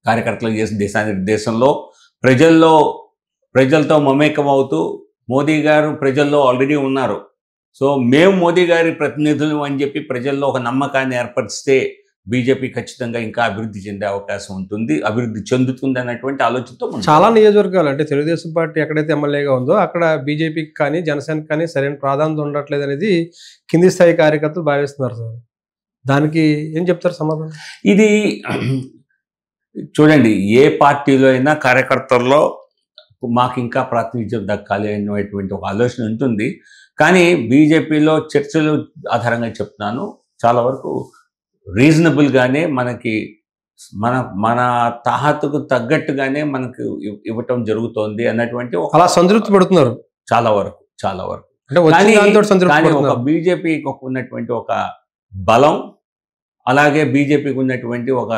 కార్యకర్తలకు చేసిన దిశానిర్దేశంలో ప్రజలతో మమేకం అవుతూ, మోదీ గారు ప్రజల్లో ఆల్రెడీ ఉన్నారు, సో మేము మోదీ గారి ప్రతినిధులు అని చెప్పి ప్రజల్లో ఒక నమ్మకాన్ని ఏర్పరిస్తే బీజేపీ ఖచ్చితంగా ఇంకా అభివృద్ధి చెందే అవకాశం ఉంటుంది, అభివృద్ధి చెందుతుంది అన్నటువంటి ఆలోచనతో చాలా నియోజకవర్గాలు అంటే తెలుగుదేశం పార్టీ ఎక్కడైతే ఎమ్మెల్యేగా ఉందో అక్కడ బీజేపీకి కానీ జనసేనకి కానీ సరైన ప్రాధాన్యత ఉండట్లేదు అనేది కింది స్థాయి కార్యకర్తలు భావిస్తున్నారు సార్. దానికి ఏం చెప్తారు సమాధానం? ఇది చూడండి, ఏ పార్టీలో అయినా కార్యకర్తల్లో మాకు ఇంకా ప్రాతినిధ్యం దక్కాలి అనేటువంటి ఒక ఆలోచన ఉంటుంది. కానీ బీజేపీలో చర్చలు ఆధారంగా చెప్తున్నాను, చాలా వరకు రీజనబుల్గానే మనకి మన తాహతుకు తగ్గట్టుగానే మనకు ఇవ్వటం జరుగుతోంది అన్నటువంటి అలా సంతృప్తి పడుతున్నారు చాలా వరకు. కానీ ఒక బీజేపీకి ఉన్నటువంటి ఒక బలం, అలాగే బీజేపీకి ఉన్నటువంటి ఒక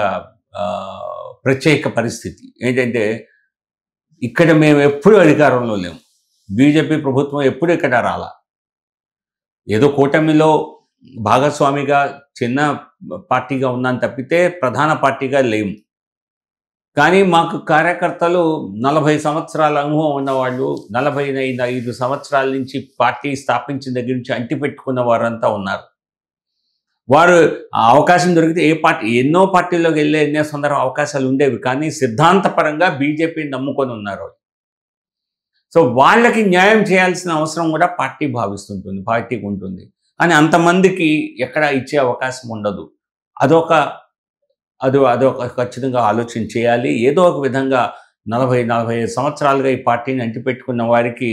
ప్రత్యేక పరిస్థితి ఏంటంటే, ఇక్కడ మేము ఎప్పుడూ అధికారంలో లేము, బీజేపీ ప్రభుత్వం ఎప్పుడు ఇక్కడ రాలా, ఏదో కూటమిలో భాగస్వామిగా చిన్న పార్టీగా ఉన్నాను తప్పితే ప్రధాన పార్టీగా లేము. కానీ మాకు కార్యకర్తలు 40 సంవత్సరాల అనుభవం ఉన్నవాళ్ళు, 45 సంవత్సరాల నుంచి పార్టీ స్థాపించిన దగ్గర నుంచి అంటిపెట్టుకున్న వారంతా ఉన్నారు. వారు అవకాశం దొరికితే ఎన్నో పార్టీలోకి వెళ్ళే ఎన్నో సందర్భ అవకాశాలు ఉండేవి, కానీ సిద్ధాంతపరంగా బీజేపీని నమ్ముకొని ఉన్నారు. సో వాళ్ళకి న్యాయం చేయాల్సిన అవసరం కూడా పార్టీకి ఉంటుంది. కానీ అంతమందికి ఎక్కడ ఇచ్చే అవకాశం ఉండదు. అదొక ఖచ్చితంగా ఆలోచన చేయాలి. ఏదో ఒక విధంగా 40-45 సంవత్సరాలుగా ఈ పార్టీని అంటిపెట్టుకున్న వారికి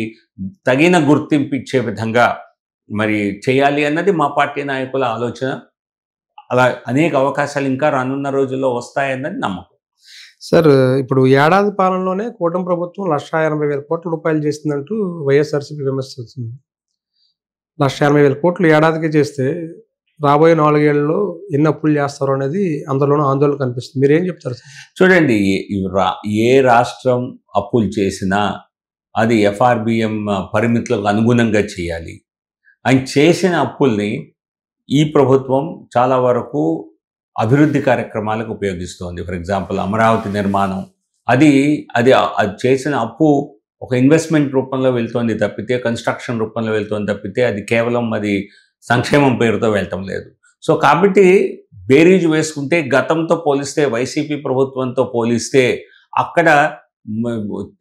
తగిన గుర్తింపు ఇచ్చే విధంగా మరి చేయాలి అన్నది మా పార్టీ నాయకుల ఆలోచన. అలా అనేక అవకాశాలు ఇంకా రానున్న రోజుల్లో వస్తాయన్నది నమ్మకం. సార్, ఇప్పుడు ఏడాది పాలనలోనే కూటమి ప్రభుత్వం 1,80,000 కోట్ల రూపాయలు చేసిందంటూ వైఎస్ఆర్సీపీ విమర్శిస్తుంది. 1,80,000 కోట్లు ఏడాదికి చేస్తే రాబోయే 4 ఏళ్లలో ఎన్ని అప్పులు చేస్తారో అనేది అందరిలోనూ ఆందోళన కనిపిస్తుంది. మీరు ఏం చెప్తారు సార్? చూడండి, ఏ రాష్ట్రం అప్పులు చేసినా అది ఎఫ్ఆర్బిఎం పరిమితులకు అనుగుణంగా చేయాలి. ఆయన చేసిన అప్పుల్ని ఈ ప్రభుత్వం చాలా వరకు అభివృద్ధి కార్యక్రమాలకు ఉపయోగిస్తోంది. ఫర్ ఎగ్జాంపుల్, అమరావతి నిర్మాణం, అది చేసిన అప్పు ఒక ఇన్వెస్ట్మెంట్ రూపంలో వెళ్తోంది తప్పితే, కన్స్ట్రక్షన్ రూపంలో వెళ్తోంది తప్పితే, అది కేవలం సంక్షేమం పేరుతో వెళ్ళటం లేదు. సో కాబట్టి బేరీజు వేసుకుంటే గతంతో పోలిస్తే, వైసీపీ ప్రభుత్వంతో పోలిస్తే అక్కడ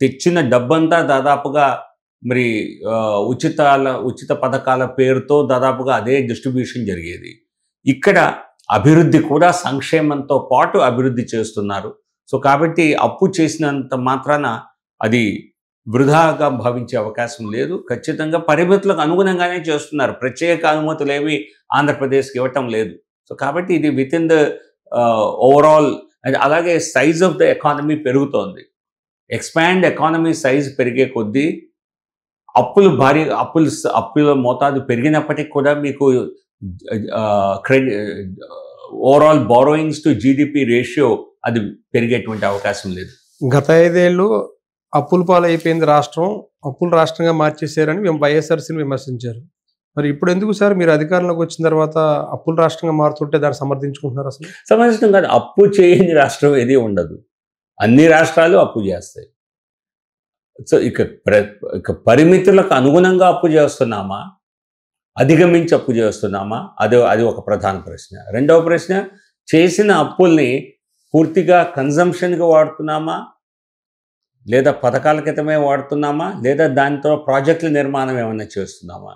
తెచ్చిన డబ్బంతా దాదాపుగా మరి ఉచిత పథకాల పేరుతో దాదాపుగా అదే డిస్ట్రిబ్యూషన్ జరిగేది. ఇక్కడ అభివృద్ధి కూడా సంక్షేమంతో పాటు అభివృద్ధి చేస్తున్నారు. సో కాబట్టి అప్పు చేసినంత మాత్రాన అది వృధాగా భావించే అవకాశం లేదు. ఖచ్చితంగా పరిమితులకు అనుగుణంగానే చేస్తున్నారు. ప్రత్యేక అనుమతులు ఏవి ఆంధ్రప్రదేశ్కి ఇవ్వటం లేదు. సో కాబట్టి ఇది విత్ ఇన్ ద ఓవరాల్. అలాగే సైజ్ ఆఫ్ ద ఎకానమీ పెరుగుతోంది. ఎక్స్పాండ్ ఎకానమీ సైజ్ పెరిగే కొద్దీ అప్పుల మోతాదు పెరిగినప్పటికీ కూడా మీకు overall borrowings to GDP ratio అది పెరిగేటువంటి అవకాశం లేదు. గత 5 ఏళ్ళు అప్పుల పాలు అయిపోయింది రాష్ట్రం, అప్పుల రాష్ట్రంగా మార్చేశారని మేము వైఎస్ఆర్సీని విమర్శించారు. మరి ఇప్పుడు ఎందుకు సార్ మీరు అధికారంలోకి వచ్చిన తర్వాత అప్పుల రాష్ట్రంగా మారుతుంటే దాన్ని సమర్థించుకుంటున్నారు? అసలు సమర్థించడం కాదు, అప్పు చేయని రాష్ట్రం ఏది ఉండదు, అన్ని రాష్ట్రాలు అప్పు చేస్తాయి. సో ఇక పరిమితులకు అనుగుణంగా అప్పు చేస్తున్నామా, అధిగమించి అప్పు చేస్తున్నామా, అది ఒక ప్రధాన ప్రశ్న. రెండవ ప్రశ్న, చేసిన అప్పుల్ని పూర్తిగా కన్జంప్షన్గా వాడుతున్నామా, లేదా పథకాల క్రితమే వాడుతున్నామా, లేదా దాంతో ప్రాజెక్టుల నిర్మాణం ఏమైనా చేస్తున్నామా?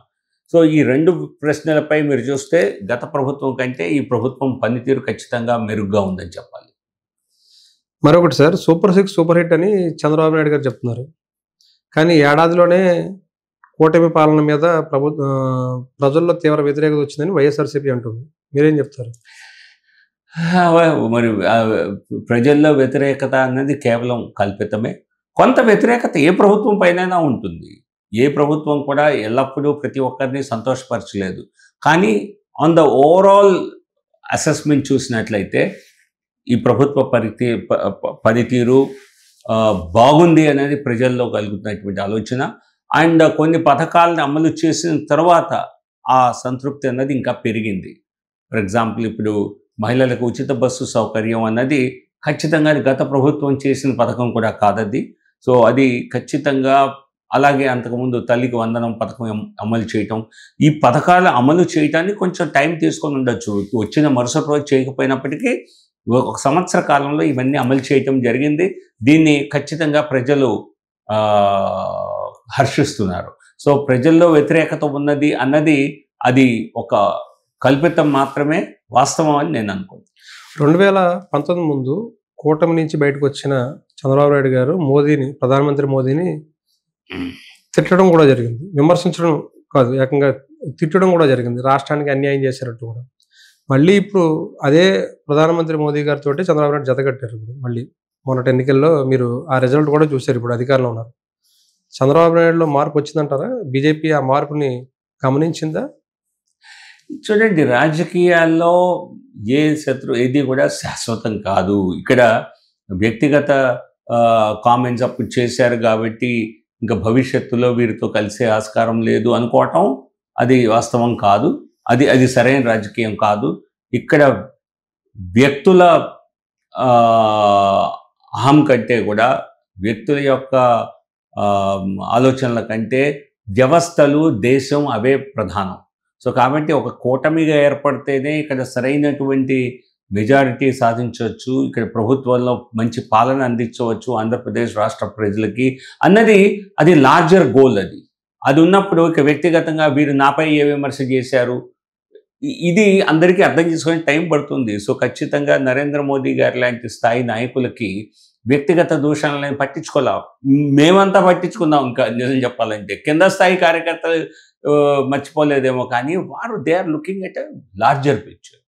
సో ఈ 2 ప్రశ్నలపై మీరు చూస్తే గత ప్రభుత్వం కంటే ఈ ప్రభుత్వం పనితీరు ఖచ్చితంగా మెరుగ్గా ఉందని చెప్పాలి. మరొకటి సార్, సూపర్ 6 సూపర్ హిట్ అని చంద్రబాబు నాయుడు గారు చెప్తున్నారు. కానీ ఏడాదిలోనే కూటమి పాలన మీద ప్రజల్లో తీవ్ర వ్యతిరేకత వచ్చిందని వైఎస్ఆర్సీపీ అంటుంది. మీరేం చెప్తారు? మరి ప్రజల్లో వ్యతిరేకత అన్నది కేవలం కల్పితమే. కొంత వ్యతిరేకత ఏ ప్రభుత్వం పైనైనా ఉంటుంది. ఏ ప్రభుత్వం కూడా ఎల్లప్పుడూ ప్రతి ఒక్కరిని సంతోషపరచలేదు. కానీ ఆన్ ద ఓవరాల్ అసెస్మెంట్ చూసినట్లయితే ఈ ప్రభుత్వ పనితీరు బాగుంది అనేది ప్రజల్లో కలుగుతున్నటువంటి ఆలోచన. అండ్ కొన్ని పథకాలను అమలు చేసిన తర్వాత ఆ సంతృప్తి అన్నది ఇంకా పెరిగింది. ఫర్ ఎగ్జాంపుల్ ఇప్పుడు మహిళలకు ఉచిత బస్సు సౌకర్యం అన్నది ఖచ్చితంగా అది గత ప్రభుత్వం చేసిన పథకం కూడా కాదది. సో అది ఖచ్చితంగా అలాగే అంతకుముందు తల్లికి వందనం పథకం అమలు చేయటం, ఈ పథకాలు అమలు చేయటానికి కొంచెం టైం తీసుకొని ఉండొచ్చు. వచ్చిన మరుసటి రోజు చేయకపోయినప్పటికీ ఒక సంవత్సర కాలంలో ఇవన్నీ అమలు చేయటం జరిగింది. దీన్ని ఖచ్చితంగా ప్రజలు హర్షిస్తున్నారు. సో ప్రజల్లో వ్యతిరేకత ఉన్నది అన్నది అది ఒక కల్పితం మాత్రమే, వాస్తవం అని నేను అనుకుంటున్నాను. 2019 ముందు కూటమి నుంచి బయటకు వచ్చిన చంద్రబాబు నాయుడు గారు ప్రధానమంత్రి మోదీని తిట్టడం కూడా జరిగింది. విమర్శించడం కాదు, ఏకంగా తిట్టడం కూడా జరిగింది. రాష్ట్రానికి అన్యాయం చేశారట్టు కూడా. మళ్ళీ ఇప్పుడు అదే ప్రధానమంత్రి మోదీ గారితో చంద్రబాబు నాయుడు జతకట్టారు. ఇప్పుడు మళ్ళీ మొన్నటి ఎన్నికల్లో మీరు ఆ రిజల్ట్ కూడా చూశారు. ఇప్పుడు అధికారంలో ఉన్నారు. చంద్రబాబు నాయుడులో మార్పు వచ్చిందంటారా? బీజేపీ ఆ మార్పుని గమనించిందా? చూడండి, రాజకీయాల్లో ఏది కూడా శాశ్వతం కాదు. ఇక్కడ వ్యక్తిగత కామెంట్స్ అప్పుడు చేశారు కాబట్టి ఇంకా భవిష్యత్తులో వీరితో కలిసే ఆస్కారం లేదు అనుకోవటం అది వాస్తవం కాదు. అది సరైన రాజకీయం కాదు. ఇక్కడ వ్యక్తుల అహం కంటే కూడా, వ్యక్తుల యొక్క ఆలోచనల కంటే వ్యవస్థలు, దేశం అవే ప్రధానం. సో కాబట్టి ఒక కూటమిగా ఏర్పడితేనే ఇక్కడ సరైనటువంటి మెజారిటీ సాధించవచ్చు, ఇక్కడ ప్రభుత్వంలో మంచి పాలన అందించవచ్చు ఆంధ్రప్రదేశ్ రాష్ట్ర ప్రజలకి అన్నది అది లార్జర్ గోల్. అది ఉన్నప్పుడు ఇక వ్యక్తిగతంగా వీరు నాపై ఏ విమర్శ చేశారు, ఇది అందరికీ అర్థం చేసుకునే టైం పడుతుంది. సో ఖచ్చితంగా నరేంద్ర మోదీ గారి లాంటి స్థాయి నాయకులకి వ్యక్తిగత దూషణలను పట్టించుకోలే. మేమంతా పట్టించుకున్నాం. ఇంకా నిజం చెప్పాలంటే కింద స్థాయి కార్యకర్తలు మర్చిపోలేదేమో, కానీ they are looking at larger picture.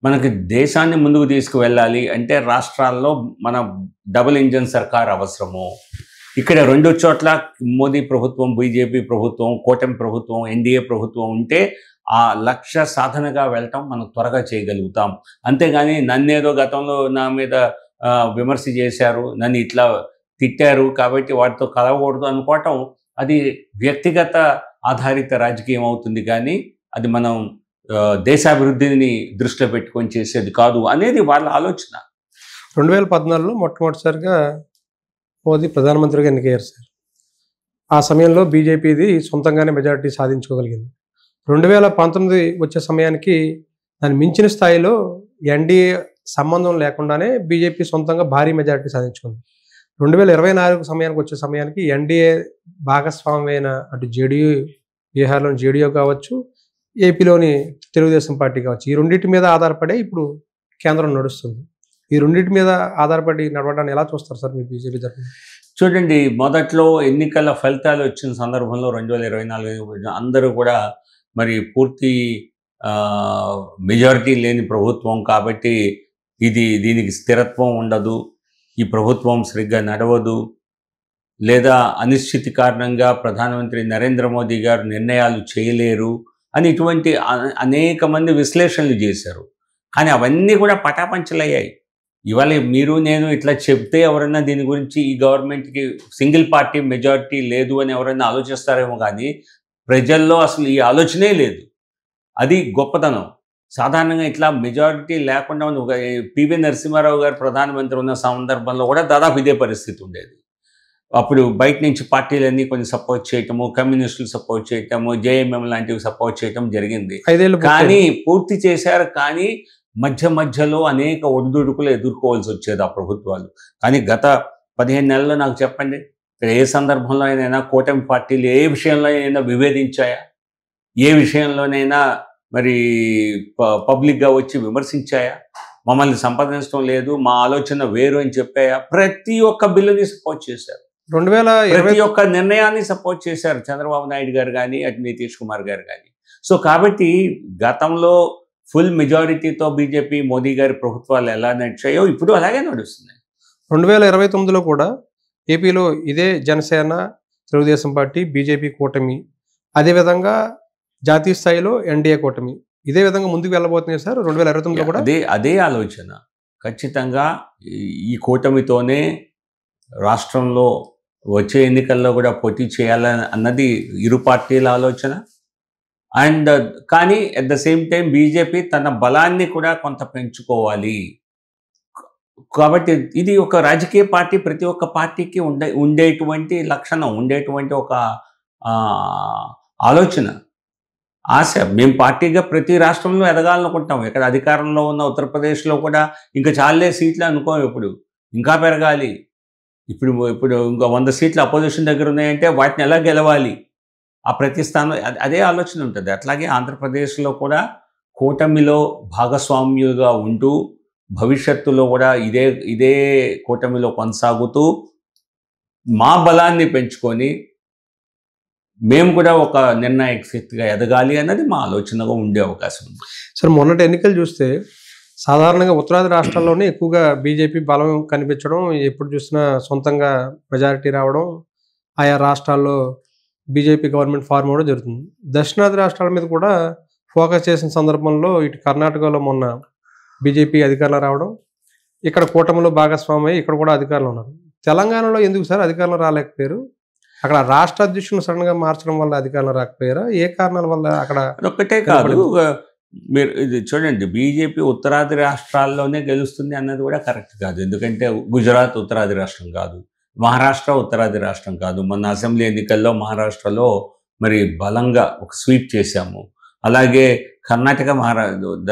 మనకి దేశాన్ని ముందుకు తీసుకువెళ్ళాలి అంటే రాష్ట్రాల్లో మన డబుల్ ఇంజన్ సర్కార్ అవసరము. ఇక్కడ 2 చోట్ల మోదీ ప్రభుత్వం, బీజేపీ ప్రభుత్వం, కూటమి ప్రభుత్వం, ఎన్డీఏ ప్రభుత్వం ఉంటే ఆ లక్ష్య సాధనగా వెళ్ళటం మనం త్వరగా చేయగలుగుతాం. అంతేగాని నన్నేదో గతంలో నా మీద విమర్శ చేశారు, నన్ను ఇట్లా తిట్టారు కాబట్టి వాటితో కలవకూడదు అనుకోవటం అది వ్యక్తిగత ఆధారిత రాజకీయం అవుతుంది. కానీ అది మనం దేశాభివృద్ధిని దృష్టిలో పెట్టుకొని చేసేది కాదు అనేది వాళ్ళ ఆలోచన. 2014లో మొట్టమొదటిసారిగా మోదీ ప్రధానమంత్రిగా ఎన్నికయ్యారు సార్. ఆ సమయంలో బీజేపీది సొంతంగానే మెజారిటీ సాధించుకోగలిగింది. 2019 వచ్చే సమయానికి దాన్ని మించిన స్థాయిలో ఎన్డీఏ సంబంధం లేకుండానే బీజేపీ సొంతంగా భారీ మెజారిటీ సాధించుకుంది. 2024 సమయానికి వచ్చే సమయానికి ఎన్డీఏ భాగస్వామ్యమైన అటు జేడీయూ, బీహార్లోని జేడీయూ కావచ్చు, ఏపీలోని తెలుగుదేశం పార్టీ కావచ్చు, ఈ రెండింటి మీద ఆధారపడే ఇప్పుడు కేంద్రం నడుస్తుంది. ఈ రెండింటి మీద ఆధారపడి నడవడాన్ని ఎలా చూస్తారు సార్ మీ బీజేపీ తరఫున? చూడండి, మొదట్లో ఎన్నికల ఫలితాలు వచ్చిన సందర్భంలో 2024 అందరూ కూడా మరి పూర్తి మెజారిటీ లేని ప్రభుత్వం కాబట్టి దీనికి స్థిరత్వం ఉండదు, ఈ ప్రభుత్వం సరిగ్గా నడవదు, లేదా అనిశ్చితి కారణంగా ప్రధానమంత్రి నరేంద్ర మోదీ గారు నిర్ణయాలు చేయలేరు అని ఇటువంటి అనేక మంది విశ్లేషణలు చేశారు. కానీ అవన్నీ కూడా పటాపంచలయ్యాయి. ఇవాళ మీరు నేను ఇట్లా చెప్తే ఎవరైనా దీని గురించి ఈ గవర్నమెంట్కి సింగిల్ పార్టీ మెజారిటీ లేదు అని ఎవరైనా ఆలోచిస్తారేమో, కానీ ప్రజల్లో అసలు ఈ ఆలోచనే లేదు. అది గొప్పతనం. సాధారణంగా ఇట్లా మెజారిటీ లేకుండా పివి నరసింహారావు గారు ప్రధానమంత్రి ఉన్న సందర్భంలో కూడా దాదాపు ఇదే పరిస్థితి ఉండేది. అప్పుడు బయట నుంచి పార్టీలన్నీ కొంచెం సపోర్ట్ చేయటము, కమ్యూనిస్టులు సపోర్ట్ చేయటము, జేఎంఎం లాంటివి సపోర్ట్ చేయటం జరిగింది. కానీ పూర్తి చేశారు. కానీ మధ్యలో అనేక ఒడిదుడుకులు ఎదుర్కోవాల్సి వచ్చేది ఆ ప్రభుత్వాలు. కానీ గత 15 నెలల్లో నాకు చెప్పండి, ఏ సందర్భంలో అయినా కూటమి పార్టీలు ఏ విషయంలో అయినా విభేదించాయా? ఏ విషయంలోనైనా మరి పబ్లిక్గా వచ్చి విమర్శించాయా? మమ్మల్ని సంపాదించడం లేదు, మా ఆలోచన వేరు అని చెప్పాయా? ప్రతి ఒక్క బిల్లుని సపోర్ట్ చేశారు. 2020 ప్రతి ఒక్క నిర్ణయాన్ని సపోర్ట్ చేశారు చంద్రబాబు నాయుడు గారు కానీ, అటు నితీష్ కుమార్ గారు కానీ. సో కాబట్టి గతంలో ఫుల్ మెజారిటీతో బీజేపీ, మోదీ గారి ప్రభుత్వాలు ఎలా నడిచాయో ఇప్పుడు అలాగే నడుస్తున్నాయి. 2029లో కూడా ఏపీలో ఇదే జనసేన, తెలుగుదేశం పార్టీ, బీజేపీ కూటమి, అదేవిధంగా జాతీయ స్థాయిలో ఎన్డీఏ కూటమి ఇదే విధంగా ముందుకు వెళ్ళబోతున్నాయి సార్. 2029లో కూడా అదే ఆలోచన. ఖచ్చితంగా ఈ కూటమితోనే రాష్ట్రంలో వచ్చే ఎన్నికల్లో కూడా పోటీ చేయాలని అన్నది ఇరు పార్టీల ఆలోచన. అండ్ కానీ at the same time BJP తన బలాన్ని కూడా కొంత పెంచుకోవాలి. కాబట్టి ఇది ఒక రాజకీయ పార్టీ, ప్రతి ఒక్క పార్టీకి ఉండేటువంటి లక్షణం, ఉండేటువంటి ఒక ఆలోచన, ఆశ. మేము పార్టీగా ప్రతి రాష్ట్రంలో ఎదగాలనుకుంటాం. ఇక్కడ అధికారంలో ఉన్న ఉత్తరప్రదేశ్లో కూడా ఇంకా చాలే సీట్లు అనుకోం, ఇప్పుడు ఇంకా పెరగాలి. ఇప్పుడు ఇప్పుడు ఇంకా 100 సీట్లు అపోజిషన్ దగ్గర ఉన్నాయంటే వాటిని ఎలా గెలవాలి, ఆ ప్రతి స్థానం అదే ఆలోచన ఉంటుంది. అట్లాగే ఆంధ్రప్రదేశ్లో కూడా కూటమిలో భాగస్వామ్యులుగా ఉంటూ భవిష్యత్తులో కూడా ఇదే కూటమిలో కొనసాగుతూ మా బలాన్ని పెంచుకొని మేము కూడా ఒక నిర్ణాయక శక్తిగా ఎదగాలి అన్నది మా ఆలోచనగా ఉండే అవకాశం ఉంది. సార్, మొన్నటి ఎన్నికలు చూస్తే సాధారణంగా ఉత్తరాది రాష్ట్రాల్లోనే ఎక్కువగా బీజేపీ బలం కనిపించడం, ఎప్పుడు చూసినా సొంతంగా మెజారిటీ రావడం, ఆయా రాష్ట్రాల్లో బీజేపీ గవర్నమెంట్ ఫార్మ్ అవ్వడం జరుగుతుంది. దక్షిణాది రాష్ట్రాల మీద కూడా ఫోకస్ చేసిన సందర్భంలో ఇటు కర్ణాటకలో మొన్న బీజేపీ అధికారంలో రావడం, ఇక్కడ కూటమిలో భాగస్వామి ఇక్కడ కూడా అధికారంలో ఉన్నారు. తెలంగాణలో ఎందుకు సార్ అధికారంలో రాలేకపోయారు? అక్కడ రాష్ట్ర అధ్యక్షులను సడన్గా మార్చడం వల్ల అధికారంలో రాకపోయారా? ఏ కారణాల వల్ల అక్కడ? అదొక్కటే కాదు, మీరు ఇది చూడండి, బీజేపీ ఉత్తరాది రాష్ట్రాల్లోనే గెలుస్తుంది అన్నది కూడా కరెక్ట్ కాదు. ఎందుకంటే గుజరాత్ ఉత్తరాది రాష్ట్రం కాదు, మహారాష్ట్ర ఉత్తరాది రాష్ట్రం కాదు. మొన్న అసెంబ్లీ ఎన్నికల్లో మహారాష్ట్రలో మరి బలంగా ఒక స్వీప్ చేశాము. అలాగే కర్ణాటక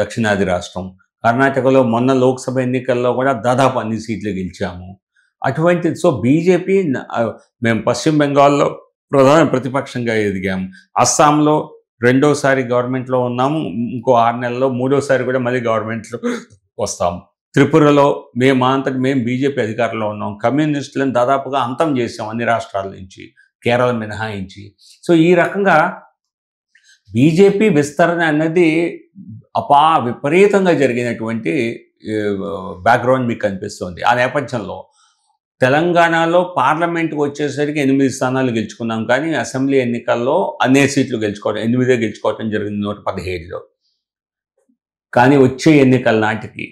దక్షిణాది రాష్ట్రం. కర్ణాటకలో మొన్న లోక్సభ ఎన్నికల్లో కూడా దాదాపు అన్ని సీట్లు గెలిచాము. అటువంటి సో బీజేపీ మేము పశ్చిమ బెంగాల్లో ప్రధాన ప్రతిపక్షంగా ఎదిగాము. అస్సాంలో రెండోసారి గవర్నమెంట్లో ఉన్నాము, ఇంకో 6 నెలల్లో మూడోసారి కూడా మళ్ళీ గవర్నమెంట్లో వస్తాము. త్రిపురలో మేము బీజేపీ అధికారంలో ఉన్నాం. కమ్యూనిస్టులను దాదాపుగా అంతం చేసాం అన్ని రాష్ట్రాల నుంచి, కేరళ మినహాయించి. సో ఈ రకంగా బీజేపీ విస్తరణ అన్నది విపరీతంగా జరిగినటువంటి బ్యాక్గ్రౌండ్ మీకు కనిపిస్తుంది. ఆ నేపథ్యంలో తెలంగాణలో పార్లమెంట్కి వచ్చేసరికి 8 స్థానాలు గెలుచుకున్నాం, కానీ అసెంబ్లీ ఎన్నికల్లో అనే సీట్లు గెలుచుకోవడం 8 గెలుచుకోవడం జరిగింది 117లో. కానీ వచ్చే ఎన్నికల నాటికి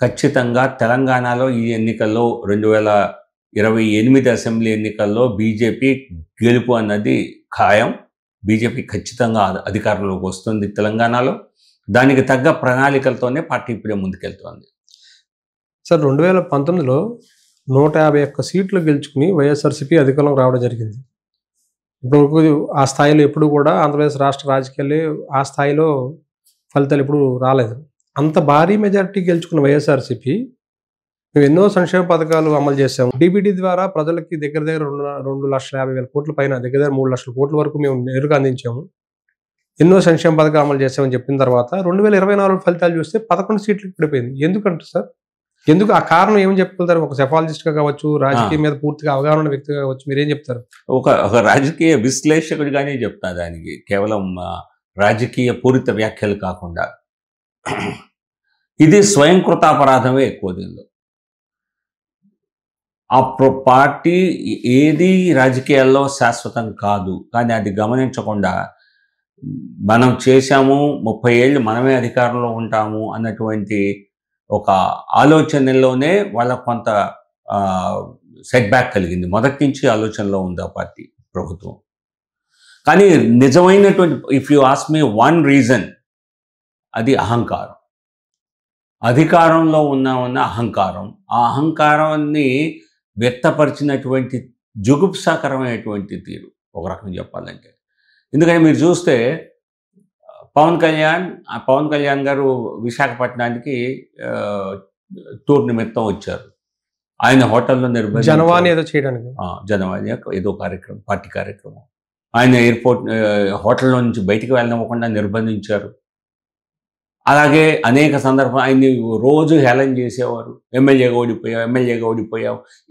ఖచ్చితంగా తెలంగాణలో ఈ ఎన్నికల్లో 2028 అసెంబ్లీ ఎన్నికల్లో బీజేపీ గెలుపు అన్నది ఖాయం. బీజేపీ ఖచ్చితంగా అధికారంలోకి వస్తుంది తెలంగాణలో. దానికి తగ్గ ప్రణాళికలతోనే పార్టీ ఇప్పుడే ముందుకెళ్తోంది. సార్, 2019లో 151 సీట్లు గెలుచుకుని వైఎస్ఆర్సీపీ అధికారంలోకి రావడం జరిగింది. ఇప్పుడు ఆ స్థాయిలో ఎప్పుడు కూడా ఆంధ్రప్రదేశ్ రాష్ట్ర రాజకీయాలు ఆ స్థాయిలో ఫలితాలు ఎప్పుడు రాలేదు. అంత భారీ మెజారిటీ గెలుచుకున్న వైఎస్ఆర్సీపీ మేము ఎన్నో సంక్షేమ పథకాలు అమలు చేసాము. డీబీటీ ద్వారా ప్రజలకి దగ్గర 2,50,000 కోట్ల పైన, దగ్గర 3 లక్షల కోట్ల వరకు మేము నేరుగా అందించాము. ఎన్నో సంక్షేమ పథకాలు అమలు చేసామని చెప్పిన తర్వాత 2024 ఫలితాలు చూస్తే 11 సీట్లకు పడిపోయింది. ఎందుకంటారు సార్? ఎందుకు? ఆ కారణం ఏమని చెప్పుకుంటారు? ఒక సెఫాలజిస్ట్గా కావచ్చు, రాజకీయం మీద పూర్తిగా అవగాహన ఉన్న వ్యక్తిగా కావచ్చు, మీరేం చెప్తారు? ఒక రాజకీయ విశ్లేషకుడిగానే చెప్తా దానికి, కేవలం రాజకీయ పూరిత వ్యాఖ్యలు కాకుండా. ఇది స్వయంకృతాపరాధమే ఎక్కువ దీనిలో. ఆ పార్టీ ఏది రాజకీయాల్లో శాశ్వతం కాదు, కానీ అది గమనించకుండా మనం చేశాము, 30 ఏళ్ళు మనమే అధికారంలో ఉంటాము అన్నటువంటి ఒక ఆలోచనలోనే వాళ్ళకు కొంత సెట్ బ్యాక్ కలిగింది. మొదటి నుంచి ఆలోచనలో ఉంది ఆ పార్టీ, ప్రభుత్వం. కానీ నిజమైనటువంటి, if you ask me one reason, అది అహంకారం. అధికారంలో ఉన్న అహంకారం. ఆ అహంకారాన్ని వ్యక్తపరిచినటువంటి జుగుప్సాకరమైనటువంటి తీరు, ఒక రకంగా చెప్పాలంటే. ఎందుకంటే మీరు చూస్తే పవన్ కళ్యాణ్ గారు విశాఖపట్నానికి టూర్ నిమిత్తం వచ్చారు. ఆయన హోటల్లో జనవాణి ఏదో చేయడానికి, జనవాణి ఏదో కార్యక్రమం, పార్టీ కార్యక్రమం. ఆయన ఎయిర్పోర్ట్ హోటల్లో నుంచి బయటికి వెళ్ళనివ్వకుండా నిర్బంధించారు. అలాగే అనేక సందర్భాలు ఆయన్ని రోజు హేళన చేసేవారు. ఎమ్మెల్యేగా ఓడిపోయావు.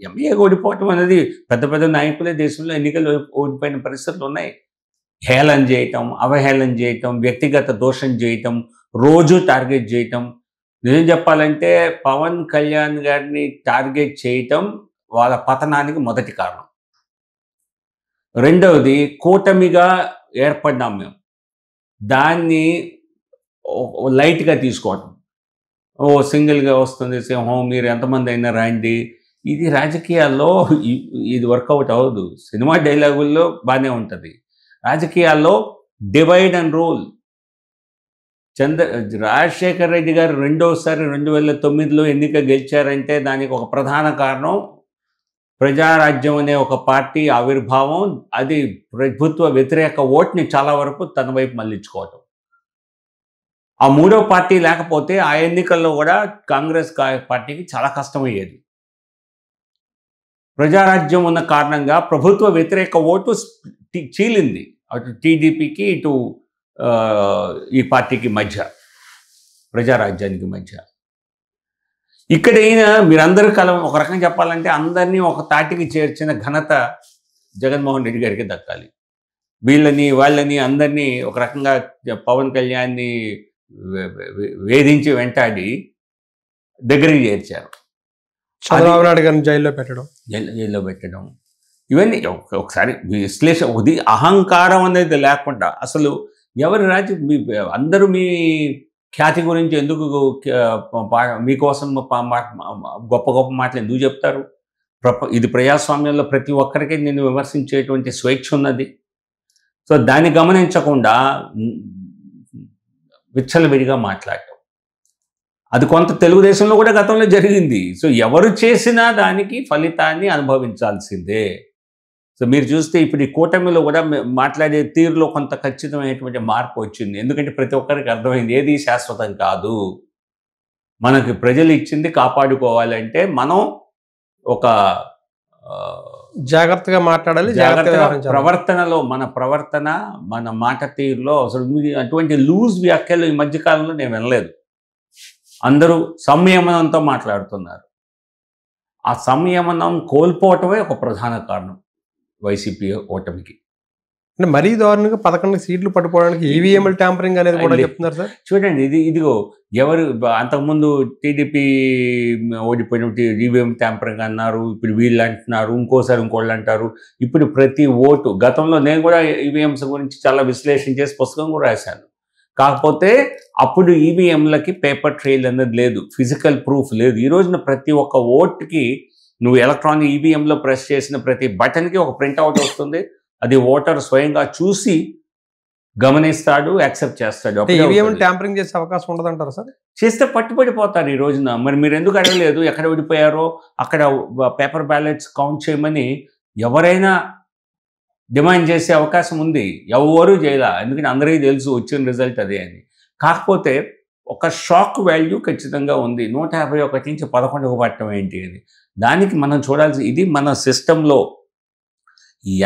ఎమ్మెల్యేగా ఓడిపోవటం అనేది పెద్ద పెద్ద నాయకులే దేశంలో ఎన్నికలు ఓడిపోయిన పరిస్థితులు ఉన్నాయి. హేళన చేయటం, అవహేళన చేయటం, వ్యక్తిగత దోషం చేయటం, రోజు టార్గెట్ చేయటం. నిజం చెప్పాలంటే పవన్ కళ్యాణ్ గారిని టార్గెట్ చేయటం వాళ్ళ పతనానికి మొదటి కారణం. రెండవది, కూటమిగా ఏర్పడినాం మేము, దాన్ని లైట్గా తీసుకోవటం. సింగిల్గా వస్తుంది సింహం, మీరు ఎంతమంది అయినా రండి, ఇది రాజకీయాల్లో ఇది వర్కౌట్ అవ్వదు. సినిమా డైలాగుల్లో బాగానే ఉంటుంది. రాజకీయాల్లో divide and rule. Rajasekhara Reddy గారు రెండోసారి 2009లో ఎన్నిక గెలిచారంటే దానికి ఒక ప్రధాన కారణం ప్రజారాజ్యం అనే ఒక పార్టీ ఆవిర్భావం. అది ప్రభుత్వ వ్యతిరేక ఓట్ని చాలా వరకు తన వైపు మళ్ళించుకోవటం. ఆ మూడో పార్టీ లేకపోతే ఆ ఎన్నికల్లో కూడా కాంగ్రెస్ పార్టీకి చాలా కష్టమయ్యేది. ప్రజారాజ్యం ఉన్న కారణంగా ప్రభుత్వ వ్యతిరేక ఓటు చీలింది, అటు టీడీపీకి ఇటు ఈ పార్టీకి మధ్య, ప్రజారాజ్యానికి మధ్య. ఇక్కడైనా మీరందరూ ఒక రకంగా చెప్పాలంటే అందరినీ ఒక తాటికి చేర్చిన ఘనత జగన్మోహన్ రెడ్డి గారికి దక్కాలి. వీళ్ళని వాళ్ళని అందరినీ ఒక రకంగా పవన్ కళ్యాణ్ని వేధించి వెంటాడి దగ్గరికి చేర్చారు. చంద్రబాబు నాయుడు గారిని జైల్లో పెట్టడం ఇవన్నీ ఒకసారి విశ్లేషణ. ఇది అహంకారం అనేది లేకుండా అసలు ఎవరి అందరూ మీ ఖ్యాతి గురించి ఎందుకు మీకోసం గొప్ప గొప్ప మాటలు ఎందుకు చెప్తారు? ఇది ప్రజాస్వామ్యంలో ప్రతి ఒక్కరికి నేను విమర్శించేటువంటి స్వేచ్ఛ ఉన్నది. సో దాన్ని గమనించకుండా విచ్చలవిడిగా మాట్లాడటం, అది కొంత తెలుగుదేశంలో కూడా గతంలో జరిగింది. సో ఎవరు చేసినా దానికి ఫలితాన్ని అనుభవించాల్సిందే. సో మీరు చూస్తే ఇప్పుడు ఈ కూటమిలో కూడా మాట్లాడే తీరులో కొంత ఖచ్చితమైనటువంటి మార్పు వచ్చింది. ఎందుకంటే ప్రతి ఒక్కరికి అర్థమైంది ఏది శాశ్వతం కాదు. మనకి ప్రజలు ఇచ్చింది కాపాడుకోవాలంటే మనం ఒక జాగ్రత్తగా మాట్లాడాలి. జాగ్రత్తగా ప్రవర్తనలో మన మాట తీరులో అసలు అటువంటి లూజ్ వ్యాఖ్యలు ఈ మధ్యకాలంలో నేను వినలేదు. అందరూ సంయమనంతో మాట్లాడుతున్నారు. ఆ సంయమనం కోల్పోవటమే ఒక ప్రధాన కారణం వైసీపీ ఓటమికి. అంటే మరీ దారుణంగా 11 సీట్లు పట్టుకోవడానికి ఈవీఎంల ట్యాంపరింగ్ అనేది కూడా చెప్తున్నారు సార్. చూడండి, ఇదిగో ఎవరు అంతకుముందు టీడీపీ ఓడిపోయినట్టు ఈవీఎం ట్యాంపరింగ్ అన్నారు, ఇప్పుడు వీళ్ళు అంటున్నారు, ఇంకోళ్ళు అంటారు. ఇప్పుడు ప్రతి ఓటు, గతంలో నేను కూడా ఈవీఎంస్ గురించి చాలా విశ్లేషణ చేసి పుస్తకం కూడా రాశాను. కాకపోతే అప్పుడు ఈవీఎంలకి పేపర్ ట్రైల్ అనేది లేదు, ఫిజికల్ ప్రూఫ్ లేదు. ఈ రోజున ప్రతి ఒక్క ఓటుకి నువ్వు ఎలక్ట్రానిక్ ఈవీఎంలో ప్రెస్ చేసిన ప్రతి బటన్కి ఒక ప్రింట్అవుట్ వస్తుంది. అది ఓటర్ స్వయంగా చూసి గమనిస్తాడు, యాక్సెప్ట్ చేస్తాడు. ట్యాంపరింగ్ చేసే అవకాశం ఉండదంటారా సార్? చేస్తే పట్టుబడిపోతారు ఈ రోజున. మరి మీరు ఎందుకు అడగలేదు ఎక్కడ ఓడిపోయారో అక్కడ పేపర్ బ్యాలెట్స్ కౌంట్ చేయమని ఎవరైనా డిమాండ్ చేసే అవకాశం ఉంది. ఎవరు చేయాల, ఎందుకంటే అందరికీ తెలుసు వచ్చిన రిజల్ట్ అదే అని. కాకపోతే ఒక షాక్ వాల్యూ ఖచ్చితంగా ఉంది. 151 నుంచి 11కు పట్టడం ఏంటి అని. దానికి మనం చూడాల్సి, ఇది మన సిస్టంలో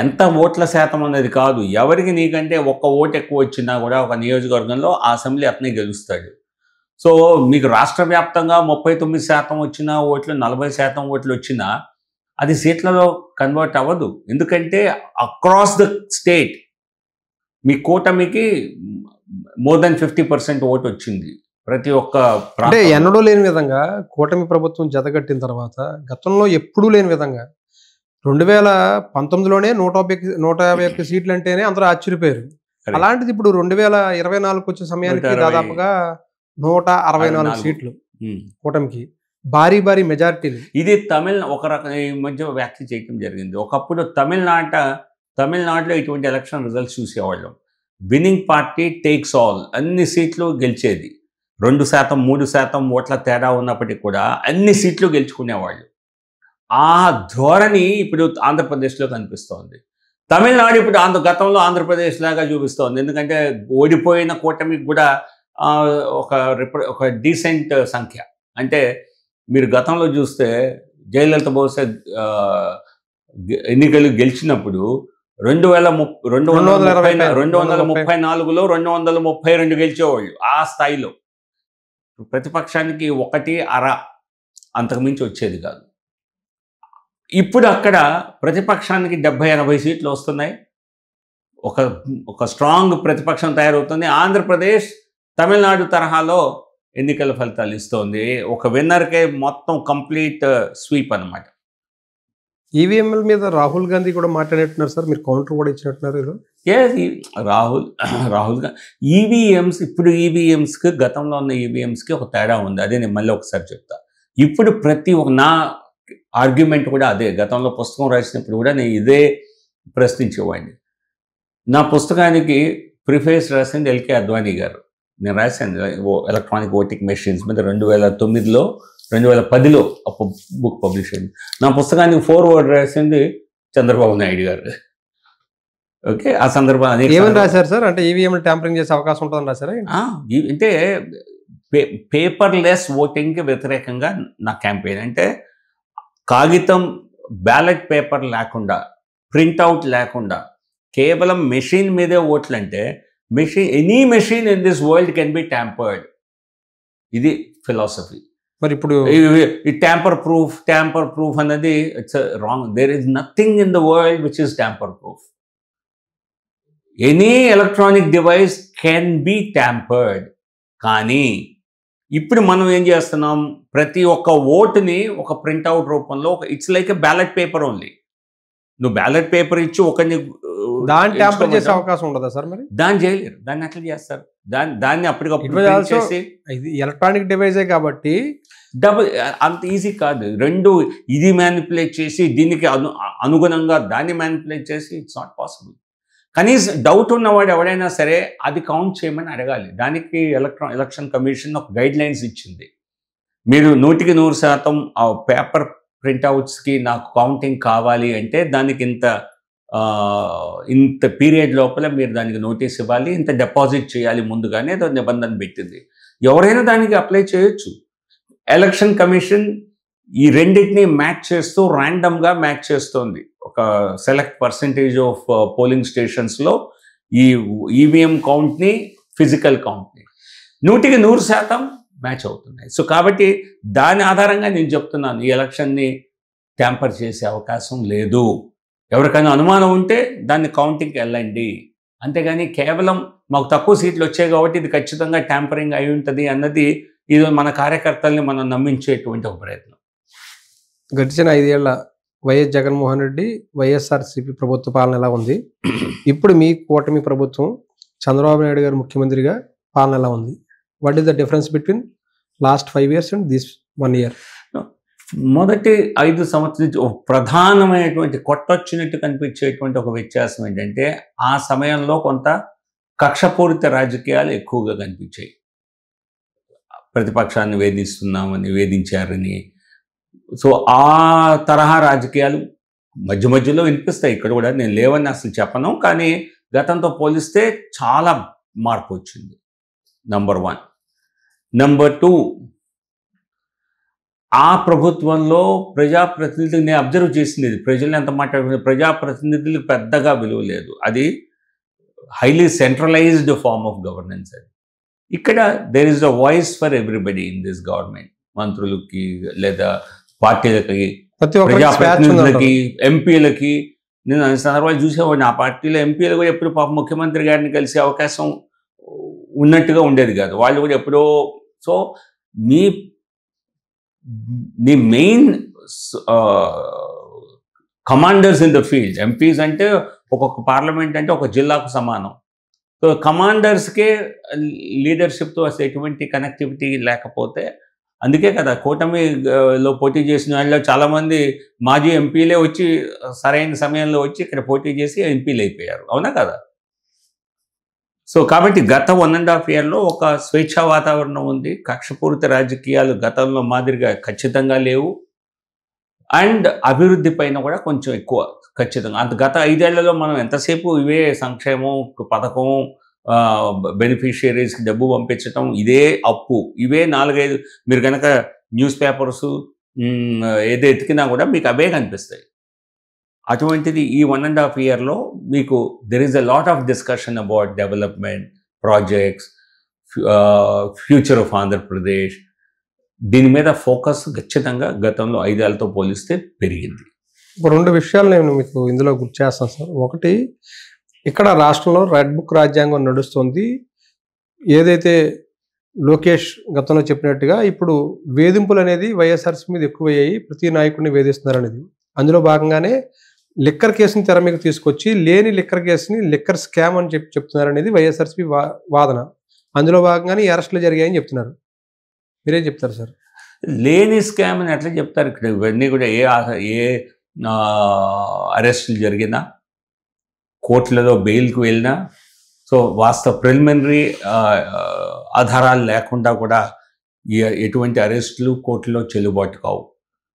ఎంత ఓట్ల శాతం అనేది కాదు. ఎవరికి నీకంటే ఒక్క ఓటు ఎక్కువ వచ్చినా కూడా ఒక నియోజకవర్గంలో ఆ అసెంబ్లీ అతనే గెలుస్తాడు. సో మీకు రాష్ట్ర వ్యాప్తంగా 39% వచ్చిన ఓట్లు, 40% ఓట్లు వచ్చినా అది సీట్లలో కన్వర్ట్ అవ్వదు. ఎందుకంటే అక్రాస్ ద స్టేట్ మీ కూటమికి మోర్ దెన్ 50% ఓటు వచ్చింది ప్రతి ఒక్క. అంటే ఎన్నడూ లేని విధంగా కూటమి ప్రభుత్వం జతగట్టిన తర్వాత గతంలో ఎప్పుడూ లేని విధంగా 2019లోనే 151 సీట్లు అంటేనే అందరూ ఆశ్చర్యపోయారు. అలాంటిది ఇప్పుడు 2024 వచ్చే సమయానికి దాదాపుగా 164 సీట్లు కూటమికి, భారీ మెజారిటీలు. ఇది ఒక రకం ఈ మధ్య వ్యాఖ్య చేయడం జరిగింది. ఒకప్పుడు తమిళనాడులో ఇటువంటి ఎలక్షన్ రిజల్ట్స్ చూసేవాళ్ళం. విన్నింగ్ పార్టీ టేక్స్ ఆల్, అన్ని సీట్లు గెలిచేది. 2%, 3% ఓట్ల తేడా ఉన్నప్పటికీ కూడా అన్ని సీట్లు గెలుచుకునేవాళ్ళు. ఆ ధోరణి ఇప్పుడు ఆంధ్రప్రదేశ్లో కనిపిస్తోంది. తమిళనాడు ఇప్పుడు గతంలో ఆంధ్రప్రదేశ్ లాగా చూపిస్తోంది. ఎందుకంటే ఓడిపోయిన కూటమికి కూడా ఒక డీసెంట్ సంఖ్య. అంటే మీరు గతంలో చూస్తే జయలలిత బహుశా ఎన్నికలు గెలిచినప్పుడు 234లో 232 గెలిచేవాళ్ళు. ఆ స్థాయిలో ప్రతిపక్షానికి 1.5 అంతకుమించి వచ్చేది కాదు. ఇప్పుడు అక్కడ ప్రతిపక్షానికి 70-80 సీట్లు వస్తున్నాయి. ఒక స్ట్రాంగ్ ప్రతిపక్షం తయారవుతుంది. ఆంధ్రప్రదేశ్ తమిళనాడు తరహాలో ఎన్నికల ఫలితాలు ఇస్తోంది. ఒక విన్నర్కే మొత్తం కంప్లీట్ స్వీప్ అన్నమాట. ఈవీఎంల మీద రాహుల్ గాంధీ కూడా మాట్లాడినట్టున్నారు సార్, మీరు కౌంటర్ కూడా ఇచ్చినట్టున్నారు. రాహుల్ గాంధీ ఈవీఎంస్, ఇప్పుడు ఈవీఎంస్కి గతంలో ఉన్న ఈవీఎంస్కి ఒక తేడా ఉంది. అదే నేను మళ్ళీ ఒకసారి చెప్తా. ఇప్పుడు ప్రతి ఒక్క ఆర్గ్యుమెంట్ కూడా అదే. గతంలో పుస్తకం రాసినప్పుడు కూడా నేను ఇదే ప్రశ్నించేవాడిని. నా పుస్తకానికి ప్రిఫేస్ రాసింది ఎల్కే అద్వానీ గారు. నేను రాశాను ఎలక్ట్రానిక్ ఓటింగ్ మెషిన్స్ మీద 2009లో 2010లో బుక్ పబ్లిష్ అయింది. నా పుస్తకానికి ఫోర్వర్డ్ రాసింది చంద్రబాబు నాయుడు గారు. ఓకే, ఆ సందర్భంలో ఏమని రాశారు సార్? అంటే ఈవీఎం ట్యాంపరింగ్ చేసే అవకాశం ఉంటుందని రాశారా? అంటే పేపర్లెస్ ఓటింగ్కి వ్యతిరేకంగా నా క్యాంపెయిన్. అంటే కాగితం బ్యాలెట్ పేపర్ లేకుండా, ప్రింట్అవుట్ లేకుండా కేవలం మెషిన్ మీదే ఓట్లు అంటే any machine in this world can be tampered. ఇది ఫిలాసఫీ. మరి ఇప్పుడు ఈ ట్యాంపర్ ప్రూఫ్ అన్నది it's wrong. There is nothing in the world which is tamper proof. Any electronic device can be tampered. కానీ ఇప్పుడు మనం ఏం చేస్తున్నాం, ప్రతి ఒక్క ఓటుని ఒక ప్రింట్అవుట్ రూపంలో it's like a ballot paper only. నువ్వు బ్యాలెట్ పేపర్ ఇచ్చి ఒకరిని దాన్ని ట్యాంపర్ చేసే అవకాశం ఉండదా సార్? మరి దాన్ని చేయలేరు. దాన్ని ఎట్లా చేస్తారు? దాన్ని అప్పటికప్పుడు చేసి ఇది ఎలక్ట్రానిక్ డివైజే కాబట్టి అంత ఈజీ కాదు. రెండు ఇది మ్యానిపులేట్ చేసి దీనికి అనుగుణంగా దాన్ని మ్యానిపులేట్ చేసి ఇట్స్ నాట్ పాసిబుల్. కనీసం డౌట్ ఉన్నవాడు ఎవడైనా సరే అది కౌంట్ చేయమని అడగాలి. దానికి ఎలక్షన్ కమిషన్ ఒక గైడ్ లైన్స్ ఇచ్చింది. మీరు 100% ఆ పేపర్ ప్రింట్అవుట్స్కి నాకు కౌంటింగ్ కావాలి అంటే దానికి ఇంత పీరియడ్ లోపల మీరు దానికి నోటీస్ ఇవ్వాలి, ఇంత డిపాజిట్ చేయాలి ముందుగానే నిబంధన పెట్టింది. ఎవరైనా దానికి అప్లై చేయొచ్చు. ఎలక్షన్ కమిషన్ ఈ రెండింటిని మ్యాచ్ చేస్తూ ర్యాండమ్గా మ్యాచ్ చేస్తోంది. ఒక సెలెక్ట్ పర్సంటేజ్ ఆఫ్ పోలింగ్ స్టేషన్స్లో ఈ ఈవీఎం కౌంట్ని, ఫిజికల్ కౌంట్ని 100% మ్యాచ్ అవుతున్నాయి. సో కాబట్టి దాని ఆధారంగా నేను చెప్తున్నాను, ఈ ఎలక్షన్ని ట్యాంపర్ చేసే అవకాశం లేదు. ఎవరికైనా అనుమానం ఉంటే దాన్ని కౌంటింగ్కి వెళ్ళండి. అంతేగాని కేవలం మాకు తక్కువ సీట్లు వచ్చాయి కాబట్టి ఇది ఖచ్చితంగా ట్యాంపరింగ్ అయి ఉంటుంది అన్నది ఇది మన కార్యకర్తల్ని మనం నమ్మించేటువంటి ఒక ప్రయత్నం. గడిచిన 5 ఏళ్ల వైఎస్ జగన్మోహన్ రెడ్డి వైఎస్ఆర్సీపీ ప్రభుత్వ పాలన ఎలా ఉంది? ఇప్పుడు మీ కూటమి ప్రభుత్వం చంద్రబాబు నాయుడు గారు ముఖ్యమంత్రిగా పాలన ఎలా ఉంది? What is the difference between last 5 years and this 1 year? మొదటి 5 సంవత్సరాలు ప్రధానమైనటువంటి కొట్టొచ్చినట్టు కనిపించేటువంటి ఒక వ్యత్యాసం ఏంటంటే ఆ సమయంలో కొంత కక్షపూరిత రాజకీయాలు ఎక్కువగా కనిపించాయి. ప్రతిపక్షాన్ని వేధించారని. సో ఆ తరహా రాజకీయాలు మధ్యలో వినిపిస్తాయి. ఇక్కడ కూడా నేను లేవని అసలు చెప్పను, కానీ గతంతో పోలిస్తే చాలా మార్పు వచ్చింది. నంబర్ 1. నంబర్ 2, ఆ ప్రభుత్వంలో ప్రజాప్రతినిధులు నేను అబ్జర్వ్ చేసింది, ప్రజల్ని ఎంత మాట్లాడుతున్నారు, ప్రజాప్రతినిధులకు పెద్దగా విలువ లేదు. అది highly centralised form of governance. అది ఇక్కడ there is a voice for everybody in this government. మంత్రులకి లేదా పార్టీలకి, ప్రజాప్రతినిధులకి, ఎంపీలకి. నేను ఆ సందర్భాలు చూసేవాడిని. ఆ పార్టీలో ఎంపీలు కూడా ఎప్పుడు పాప ముఖ్యమంత్రి గారిని కలిసే అవకాశం ఉన్నట్టుగా ఉండేది కాదు. వాళ్ళు కూడా ఎప్పుడో. సో నీ main commanders in the field, MPs అంటే ఒక్కొక్క పార్లమెంట్ అంటే ఒక జిల్లాకు సమానం. సో కమాండర్స్కే లీడర్షిప్తో అసలు ఎటువంటి కనెక్టివిటీ లేకపోతే, అందుకే కదా కూటమిలో పోటీ చేసిన వాళ్ళు చాలామంది మాజీ ఎంపీలే వచ్చి సరైన సమయంలో వచ్చి ఇక్కడ పోటీ చేసి ఎంపీలు అయిపోయారు. అవునా కదా? సో కాబట్టి గత 1.5 yearలో ఒక స్వేచ్ఛా వాతావరణం ఉంది. కక్షపూరిత రాజకీయాలు గతంలో మాదిరిగా ఖచ్చితంగా లేవు. అండ్ అభివృద్ధి పైన కూడా కొంచెం ఎక్కువ ఖచ్చితంగా. గత 5 ఏళ్లలో మనం ఎంతసేపు ఇవే సంక్షేమం పథకం, బెనిఫిషియరీస్కి డబ్బు పంపించటం, ఇదే అప్పు, ఇవే 4-5 మీరు కనుక న్యూస్ పేపర్స్ ఏదో ఎతికినా కూడా మీకు అవే కనిపిస్తాయి. అటువంటిది ఈ 1.5 yearలో మీకు there is a lot of discussion about development projects, future of Andhra Pradesh. దీని మీద ఫోకస్ ఖచ్చితంగా గతంలో 5 ఏళ్లతో పోలిస్తే పెరిగింది. ఇప్పుడు 2 విషయాలు నేను మీకు ఇందులో గుర్తు చేస్తాను సార్. ఒకటి, ఇక్కడ రాష్ట్రంలో రెడ్ బుక్ రాజ్యాంగం నడుస్తుంది. ఏదైతే లోకేష్ గతంలో చెప్పినట్టుగా ఇప్పుడు వేధింపులు అనేది వైఎస్ఆర్సీ మీద ఎక్కువయ్యాయి, ప్రతి నాయకుడిని వేధిస్తున్నారు అనేది. అందులో భాగంగానే లిక్కర్ కేసుని తెర మీకు తీసుకొచ్చి లేని లిక్కర్ కేసుని లిక్కర్ స్కామ్ అని చెప్తున్నారు అనేది వైఎస్ఆర్సీ వాదన. అందులో భాగంగానే అరెస్టులు జరిగాయని చెప్తున్నారు. మీరేం చెప్తారు సార్? లేని స్కామ్ అని ఎట్లా చెప్తారు? ఇక్కడ ఇవన్నీ కూడా ఏ అరెస్టులు జరిగినా, కోర్టులలో బెయిల్కి వెళ్ళినా, సో వాస్తవ ప్రిలిమినరీ ఆధారాలు లేకుండా కూడా ఎటువంటి అరెస్టులు కోర్టులో చెల్లుబాటు కావు.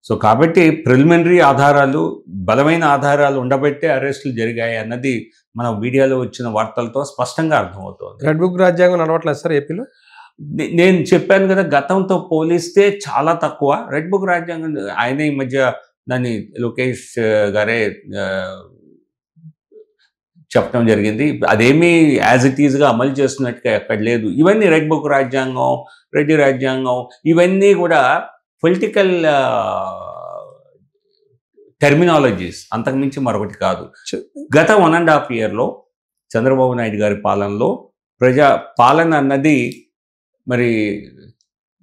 సో కాబట్టి ప్రిలిమినరీ ఆధారాలు, బలమైన ఆధారాలు ఉండబట్టే అరెస్టులు జరిగాయి అన్నది మన మీడియాలో వచ్చిన వార్తలతో స్పష్టంగా అర్థమవుతోంది. రెడ్ బుక్ రాజ్యాంగం నడవట్లేదు సార్ ఏపీలో? నేను చెప్పాను కదా, గతంతో పోలిస్తే చాలా తక్కువ. రెడ్ బుక్ రాజ్యాంగం ఆయన ఈ మధ్య దాన్ని లోకేష్ గారే చెప్పడం జరిగింది. అదేమీ యాజ్ ఇట్ ఈజ్గా అమలు చేస్తున్నట్టుగా ఎక్కడ లేదు. ఇవన్నీ రెడ్ బుక్ రాజ్యాంగం, రెడ్డి రాజ్యాంగం, ఇవన్నీ కూడా పొలిటికల్ టెర్మినాలజీస్, అంతకుమించి మరొకటి కాదు. గత 1.5 yearలో చంద్రబాబు నాయుడు గారి పాలనలో పాలన అన్నది మరి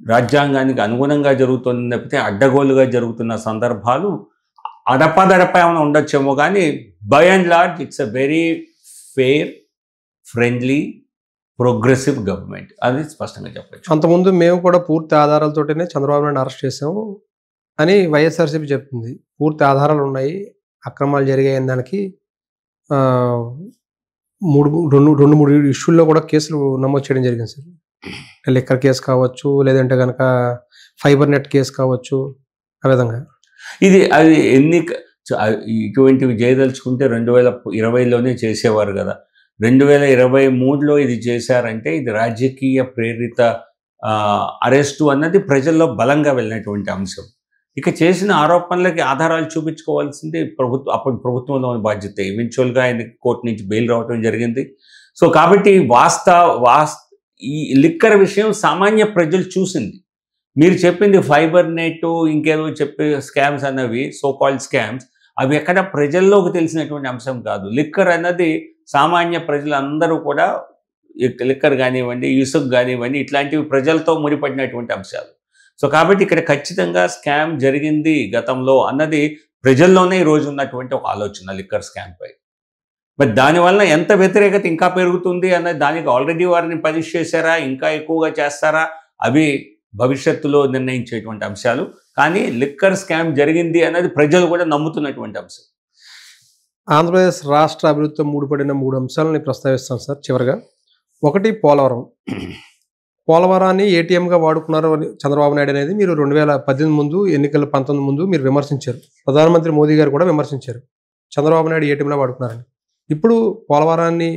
రాజ్యాంగానికి అనుగుణంగా జరుగుతుంది తప్పితే అడ్డగోలుగా జరుగుతున్న సందర్భాలు అడపదడప ఏమైనా ఉండొచ్చేమో, కానీ by and large it's a very fair, friendly, progressive government అది స్పష్టంగా చెప్పచ్చు. అంతకుముందు మేము కూడా పూర్తి ఆధారాలతోటనే చంద్రబాబు నాయుడు అరెస్ట్ చేసాము అని వైఎస్ఆర్సీపీ చెప్తుంది. పూర్తి ఆధారాలు ఉన్నాయి, అక్రమాలు జరిగాయి దానికి 3 ఇష్యూల్లో కూడా కేసులు నమోదు చేయడం జరిగింది సార్. లిక్కర్ కేసు కావచ్చు, లేదంటే కనుక ఫైబర్ నెట్ కేసు కావచ్చు, ఆ విధంగా. అది ఇటువంటివి చేయదలుచుకుంటే 2020లోనే చేసేవారు కదా. 2023లో ఇది చేశారంటే ఇది రాజకీయ ప్రేరిత అరెస్టు అన్నది ప్రజల్లో బలంగా వెళ్ళినటువంటి అంశం. ఇక చేసిన ఆరోపణలకి ఆధారాలు చూపించుకోవాల్సింది అప్పుడు ప్రభుత్వంలోని బాధ్యత. ఈవెన్చువల్గా ఆయన కోర్టు నుంచి బెయిల్ రావడం జరిగింది. సో కాబట్టి ఈ లిక్కర్ విషయం సామాన్య ప్రజలు చూసింది. మీరు చెప్పింది ఫైబర్ నెట్, ఇంకేదో చెప్పే స్కామ్స్ అన్నవి, సో కాల్డ్ స్కామ్స్, అవి ఎక్కడ ప్రజల్లోకి తెలిసినటువంటి అంశం కాదు. లిక్కర్ అన్నది సామాన్య ప్రజలందరూ కూడా, లిక్కర్ కానివ్వండి, ఇసుక కానివ్వండి, ఇట్లాంటివి ప్రజలతో ముడిపడినటువంటి అంశాలు. సో కాబట్టి ఇక్కడ ఖచ్చితంగా స్కామ్ జరిగింది గతంలో అన్నది ప్రజల్లోనే ఈరోజు ఉన్నటువంటి ఒక ఆలోచన లిక్కర్ స్కామ్ పై. మరి దానివల్ల ఎంత వ్యతిరేకత ఇంకా పెరుగుతుంది అన్నది, దానికి ఆల్రెడీ వారిని పనిష్ చేశారా, ఇంకా ఎక్కువగా చేస్తారా, అవి భవిష్యత్తులో నిర్ణయించేటువంటి అంశాలు. కానీ లిక్కర్ స్కామ్ జరిగింది అన్నది ప్రజలు కూడా నమ్ముతున్నటువంటి అంశం. ఆంధ్రప్రదేశ్ రాష్ట్ర అభివృద్ధితో ముడిపడిన 3 అంశాలని ప్రస్తావిస్తాను సార్ చివరిగా. ఒకటి పోలవరం. పోలవరాన్ని ఏటీఎంగా వాడుకున్నారు చంద్రబాబు నాయుడు అనేది మీరు 2018 ముందు, ఎన్నికల 19 ముందు మీరు విమర్శించారు. ప్రధానమంత్రి మోదీ గారు కూడా విమర్శించారు చంద్రబాబు నాయుడు ఏటీఎంలో వాడుకున్నారని. ఇప్పుడు పోలవరాన్ని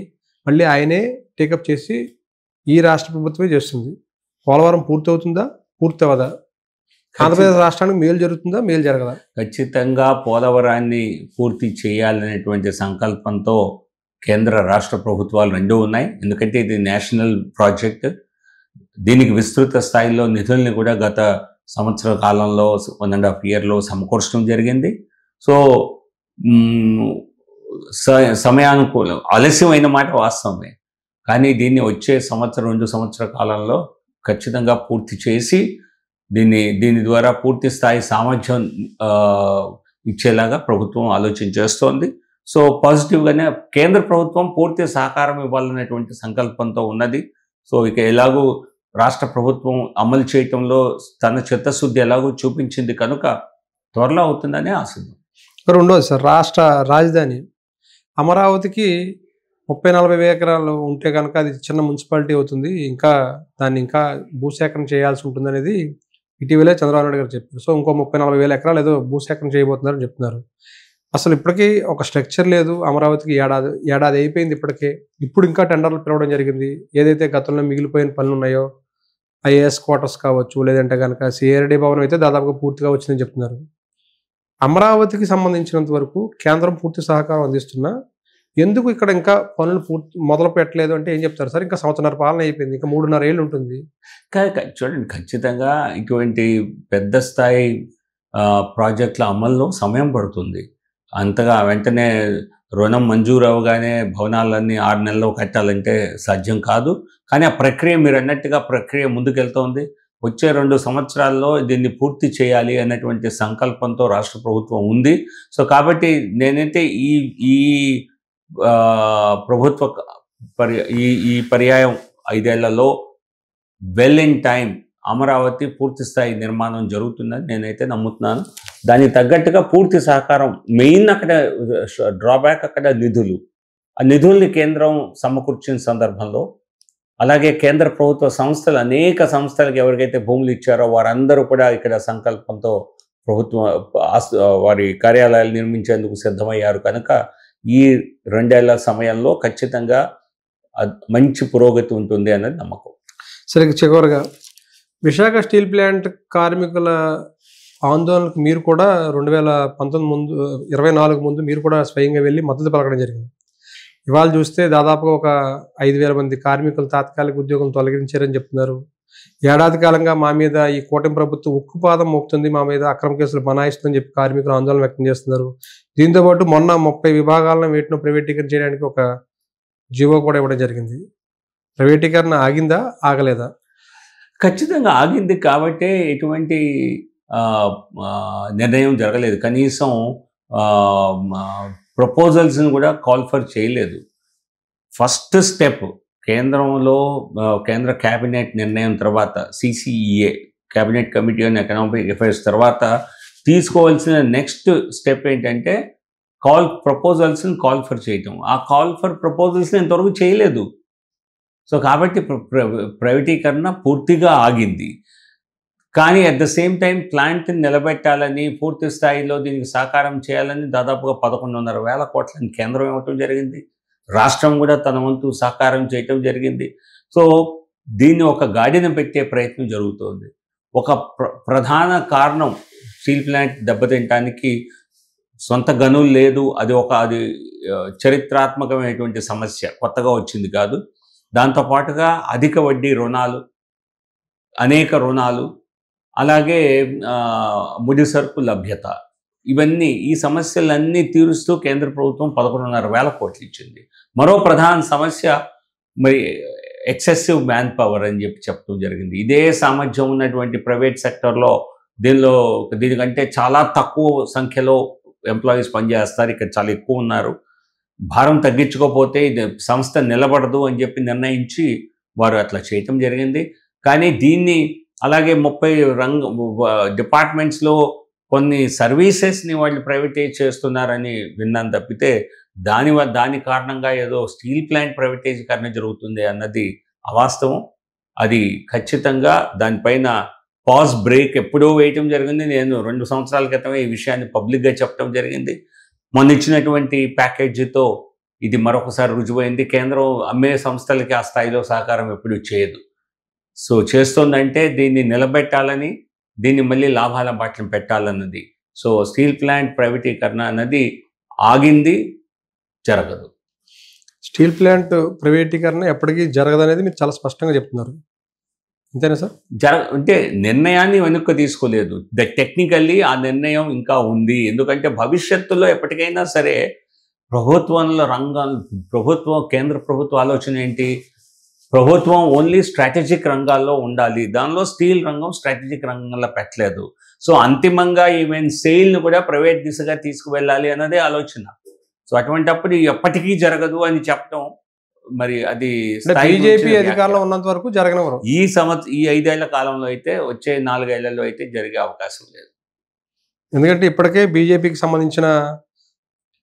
మళ్ళీ ఆయనే టేకప్ చేసి ఈ రాష్ట్ర ప్రభుత్వమే చేస్తుంది. పోలవరం పూర్తవుతుందా, పూర్తి అవ్వదా? ఆంధ్రప్రదేశ్ రాష్ట్రానికి మేలు జరుగుతుందా, మేలు జరగదా? ఖచ్చితంగా పోలవరాన్ని పూర్తి చేయాలనేటువంటి సంకల్పంతో కేంద్ర రాష్ట్ర ప్రభుత్వాలు రెండూ ఉన్నాయి. ఎందుకంటే ఇది నేషనల్ ప్రాజెక్ట్. దీనికి విస్తృత స్థాయిలో నిధుల్ని కూడా గత సంవత్సర కాలంలో 1.5 yearలో సమకూర్చడం జరిగింది. సో సమయానుకూలం, ఆలస్యమైన మాట వాస్తవమే, కానీ దీన్ని వచ్చే 1-2 సంవత్సర కాలంలో ఖచ్చితంగా పూర్తి చేసి దీని ద్వారా పూర్తి స్థాయి సామర్థ్యం ఇచ్చేలాగా ప్రభుత్వం ఆలోచన చేస్తోంది. సో పాజిటివ్గానే కేంద్ర ప్రభుత్వం పూర్తి సహకారం ఇవ్వాలనేటువంటి సంకల్పంతో ఉన్నది. సో ఇక ఎలాగూ రాష్ట్ర ప్రభుత్వం అమలు చేయటంలో తన చిత్తశుద్ధి ఎలాగో చూపించింది కనుక త్వరలో అవుతుందనే ఆశిద్దాం. రెండోది సార్, రాష్ట్ర రాజధాని అమరావతికి 30-40 ఎకరాలు ఉంటే కనుక అది చిన్న మున్సిపాలిటీ అవుతుంది, దాన్ని ఇంకా భూసేకరణ చేయాల్సి ఉంటుంది అనేది ఇటీవలే చంద్రబాబు నాయుడు గారు చెప్పారు. సో ఇంకో 30-40 ఎకరాలు ఏదో భూసేకరణ చేయబోతున్నారని చెప్తున్నారు. అసలు ఇప్పటికీ ఒక స్ట్రక్చర్ లేదు అమరావతికి. ఏడాది అయిపోయింది ఇప్పటికే. ఇప్పుడు ఇంకా టెండర్లు పిలవడం జరిగింది. ఏదైతే గతంలో మిగిలిపోయిన పనులు ఉన్నాయో, ఐఏఎస్ క్వార్టర్స్ కావచ్చు, లేదంటే కనుక సిఆర్డీ భవనం అయితే దాదాపుగా పూర్తిగా వచ్చిందని చెప్తున్నారు. అమరావతికి సంబంధించినంత వరకు కేంద్రం పూర్తి సహకారం అందిస్తున్నా ఎందుకు ఇక్కడ ఇంకా పనులు మొదలు పెట్టలేదు అంటే ఏం చెప్తారు సార్? ఇంకా 1.5 సంవత్సరాల పాలన అయిపోయింది, ఇంకా 3.5 ఏళ్ళు ఉంటుంది. చూడండి, ఖచ్చితంగా ఇటువంటి పెద్ద స్థాయి ప్రాజెక్టుల అమల్లో సమయం పడుతుంది. అంతగా వెంటనే రుణం మంజూరు అవగానే భవనాలన్నీ 6 నెలల్లో కట్టాలంటే సాధ్యం కాదు. కానీ ఆ ప్రక్రియ, మీరు అన్నట్టుగా ప్రక్రియ ముందుకెళ్తోంది. వచ్చే 2 సంవత్సరాల్లో దీన్ని పూర్తి చేయాలి అన్నటువంటి సంకల్పంతో రాష్ట్ర ప్రభుత్వం ఉంది. సో కాబట్టి నేనైతే ఈ ప్రభుత్వ ఈ పర్యాయం 5 ఏళ్లలో వెల్ ఇన్ టైం అమరావతి పూర్తి స్థాయి నిర్మాణం జరుగుతుందని నేనైతే నమ్ముతున్నాను. దానికి తగ్గట్టుగా పూర్తి సహకారం, మెయిన్ అక్కడ డ్రాబ్యాక్ అక్కడ నిధులు. ఆ నిధుల్ని కేంద్రం సమకూర్చిన సందర్భంలో, అలాగే కేంద్ర ప్రభుత్వ సంస్థలు, అనేక సంస్థలకు ఎవరికైతే భూములు ఇచ్చారో వారందరూ కూడా ఇక్కడ సంకల్పంతో ప్రభుత్వం వారి కార్యాలయాలు నిర్మించేందుకు సిద్ధమయ్యారు. కనుక ఈ 2 ఏళ్ల సమయంలో ఖచ్చితంగా మంచి పురోగతి ఉంటుంది అన్నది నమ్మకం. సరే, చివరిగా విశాఖ స్టీల్ ప్లాంట్ కార్మికుల ఆందోళనకు మీరు కూడా 2019 ముందు 24 ముందు మీరు కూడా స్వయంగా వెళ్ళి మద్దతు పలకడం జరిగింది. ఇవాళ చూస్తే దాదాపుగా ఒక 5,000 మంది కార్మికులు తాత్కాలిక ఉద్యోగం తొలగించారని చెప్తున్నారు. ఏడాది కాలంగా మా మీద ఈ కూటమి ప్రభుత్వం ఉక్కుపాదం మోపుతుంది, మా మీద అక్రమ కేసులు బనాయిస్తుందని చెప్పి కార్మికులు ఆందోళన వ్యక్తం చేస్తున్నారు. దీంతోపాటు మొన్న 30 విభాగాలను వీటిని ప్రైవేటీకరణ చేయడానికి ఒక జీవో కూడా ఇవ్వడం జరిగింది. ప్రైవేటీకరణ ఆగిందా, ఆగలేదా? ఖచ్చితంగా ఆగింది. కాబట్టే ఎటువంటి నిర్ణయం జరగలేదు. కనీసం ప్రపోజల్స్ని కూడా కాల్ ఫర్ చేయలేదు. ఫస్ట్ స్టెప్ కేంద్రంలో కేంద్ర క్యాబినెట్ నిర్ణయం తర్వాత, CCEA cabinet committee on economic affairs తర్వాత తీసుకోవాల్సిన నెక్స్ట్ స్టెప్ ఏంటంటే ప్రపోజల్స్ని కాల్ ఫర్ చేయటం. ఆ కాల్ ఫర్ ప్రపోజల్స్ని ఇంతవరకు చేయలేదు. సో కాబట్టి ప్రైవేటీకరణ పూర్తిగా ఆగింది. కానీ అట్ ద సేమ్ టైం ప్లాంట్ని నిలబెట్టాలని, పూర్తి స్థాయిలో దీనికి సహకారం చేయాలని దాదాపుగా 11,500 కోట్లని కేంద్రం ఇవ్వటం జరిగింది. రాష్ట్రం కూడా తన వంతు సహకారం చేయటం జరిగింది. సో దీన్ని ఒక గాడిన పెట్టే ప్రయత్నం జరుగుతోంది. ఒక ప్రధాన కారణం స్టీల్ ప్లాంట్ దెబ్బతింటానికి సొంత గనులు లేదు. అది చరిత్రాత్మకమైనటువంటి సమస్య, కొత్తగా వచ్చింది కాదు. దాంతోపాటుగా అధిక వడ్డీ రుణాలు, అనేక రుణాలు, అలాగే ముడి సరుకు లభ్యత, ఇవన్నీ ఈ సమస్యలన్నీ తీరుస్తూ కేంద్ర ప్రభుత్వం 11,500 కోట్లు ఇచ్చింది. మరో ప్రధాన సమస్య మరి ఎక్సెసివ్ మ్యాన్ పవర్ అని చెప్పడం జరిగింది. ఇదే సామర్థ్యం ఉన్నటువంటి ప్రైవేట్ సెక్టర్లో దీనికంటే చాలా తక్కువ సంఖ్యలో ఎంప్లాయీస్ పనిచేస్తారు, ఇక్కడ చాలా ఎక్కువ ఉన్నారు. భారం తగ్గించుకోకపోతే ఇది సంస్థ నిలబడదు అని చెప్పి నిర్ణయించి వారు అట్లా చేయటం జరిగింది. కానీ దీన్ని అలాగే 30 డిపార్ట్మెంట్స్లో కొన్ని సర్వీసెస్ని వాళ్ళు ప్రైవేటైజ్ చేస్తున్నారని విన్నాను తప్పితే దాని కారణంగా ఏదో స్టీల్ ప్లాంట్ ప్రైవేటైజీకరణ జరుగుతుంది అన్నది అవాస్తవం. అది ఖచ్చితంగా దానిపైన పాజ్ బ్రేక్ ఎప్పుడో వేయటం జరిగింది. నేను 2 సంవత్సరాల క్రితమే ఈ విషయాన్ని పబ్లిక్గా చెప్పడం జరిగింది. మొన్న ఇచ్చినటువంటి ప్యాకేజీతో ఇది మరొకసారి రుజువైంది. కేంద్రం అమ్మే సంస్థలకి ఆ స్థాయిలో సహకారం ఎప్పుడూ చేయదు. సో చేస్తోందంటే దీన్ని నిలబెట్టాలని, దీన్ని మళ్ళీ లాభాల బాటను పెట్టాలన్నది. సో స్టీల్ ప్లాంట్ ప్రైవేటీకరణ అన్నది ఆగింది, జరగదు. స్టీల్ ప్లాంట్ ప్రైవేటీకరణ ఎప్పటికీ జరగదనేది మీరు చాలా స్పష్టంగా చెప్తున్నారు, అంతేనా సార్? అంటే నిర్ణయాన్ని వెనుక తీసుకోలేదు. టెక్నికల్లీ ఆ నిర్ణయం ఇంకా ఉంది. ఎందుకంటే భవిష్యత్తులో ఎప్పటికైనా సరే కేంద్ర ప్రభుత్వ ఆలోచన ఏంటి? ప్రభుత్వం ఓన్లీ స్ట్రాటజిక్ రంగాల్లో ఉండాలి. దానిలో స్టీల్ రంగం స్ట్రాటజిక్ రంగంలో పెట్టలేదు. సో అంతిమంగా ఈవెన్ సెయిల్ను కూడా ప్రైవేట్ దిశగా తీసుకువెళ్ళాలి అన్నదే ఆలోచన. సో అటువంటిప్పుడు ఎప్పటికీ జరగదు అని చెప్పడం మరి అది బీజేపీ అధికారంలో ఉన్నంత వరకు జరగనివ్వరు. ఈ 5 ఏళ్ల కాలంలో అయితే, వచ్చే 4 ఏళ్లలో అయితే జరిగే అవకాశం లేదు. ఎందుకంటే ఇప్పటికే బీజేపీకి సంబంధించిన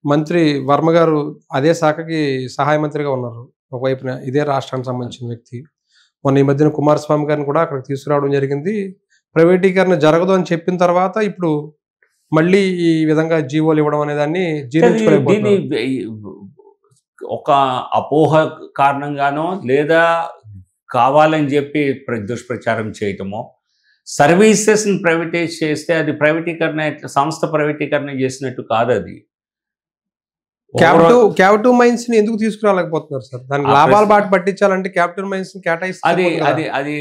మంత్రి వర్మ గారు అదే శాఖకి సహాయ మంత్రిగా ఉన్నారు. ఒకవైపున ఇదే రాష్ట్రానికి సంబంధించిన వ్యక్తి. మొన్న ఈ మధ్యన కుమారస్వామి గారిని కూడా అక్కడికి తీసుకురావడం జరిగింది. ప్రైవేటీకరణ జరగదు అని చెప్పిన తర్వాత ఇప్పుడు మళ్ళీ ఈ విధంగా జీవోలు ఇవ్వడం అనే దాన్ని జీర్ణించుకోలేకపోతున్నారు. ఒక అపోహ కారణంగానో లేదా కావాలని చెప్పి దుష్ప్రచారం చేయటమో, సర్వీసెస్ని ప్రైవేటైజ్ చేస్తే అది ప్రైవేటీకరణ, సంస్థ ప్రైవేటీకరణ చేసినట్టు కాదు. అది క్యాపిటల్ మైన్స్ ని ఎందుకు తీసుకురాలేకపోతున్నారు సార్? దానికి లాభాల బాట పట్టించాలంటే క్యాపిటల్ మైన్స్ ని కేటాయిస్తే అది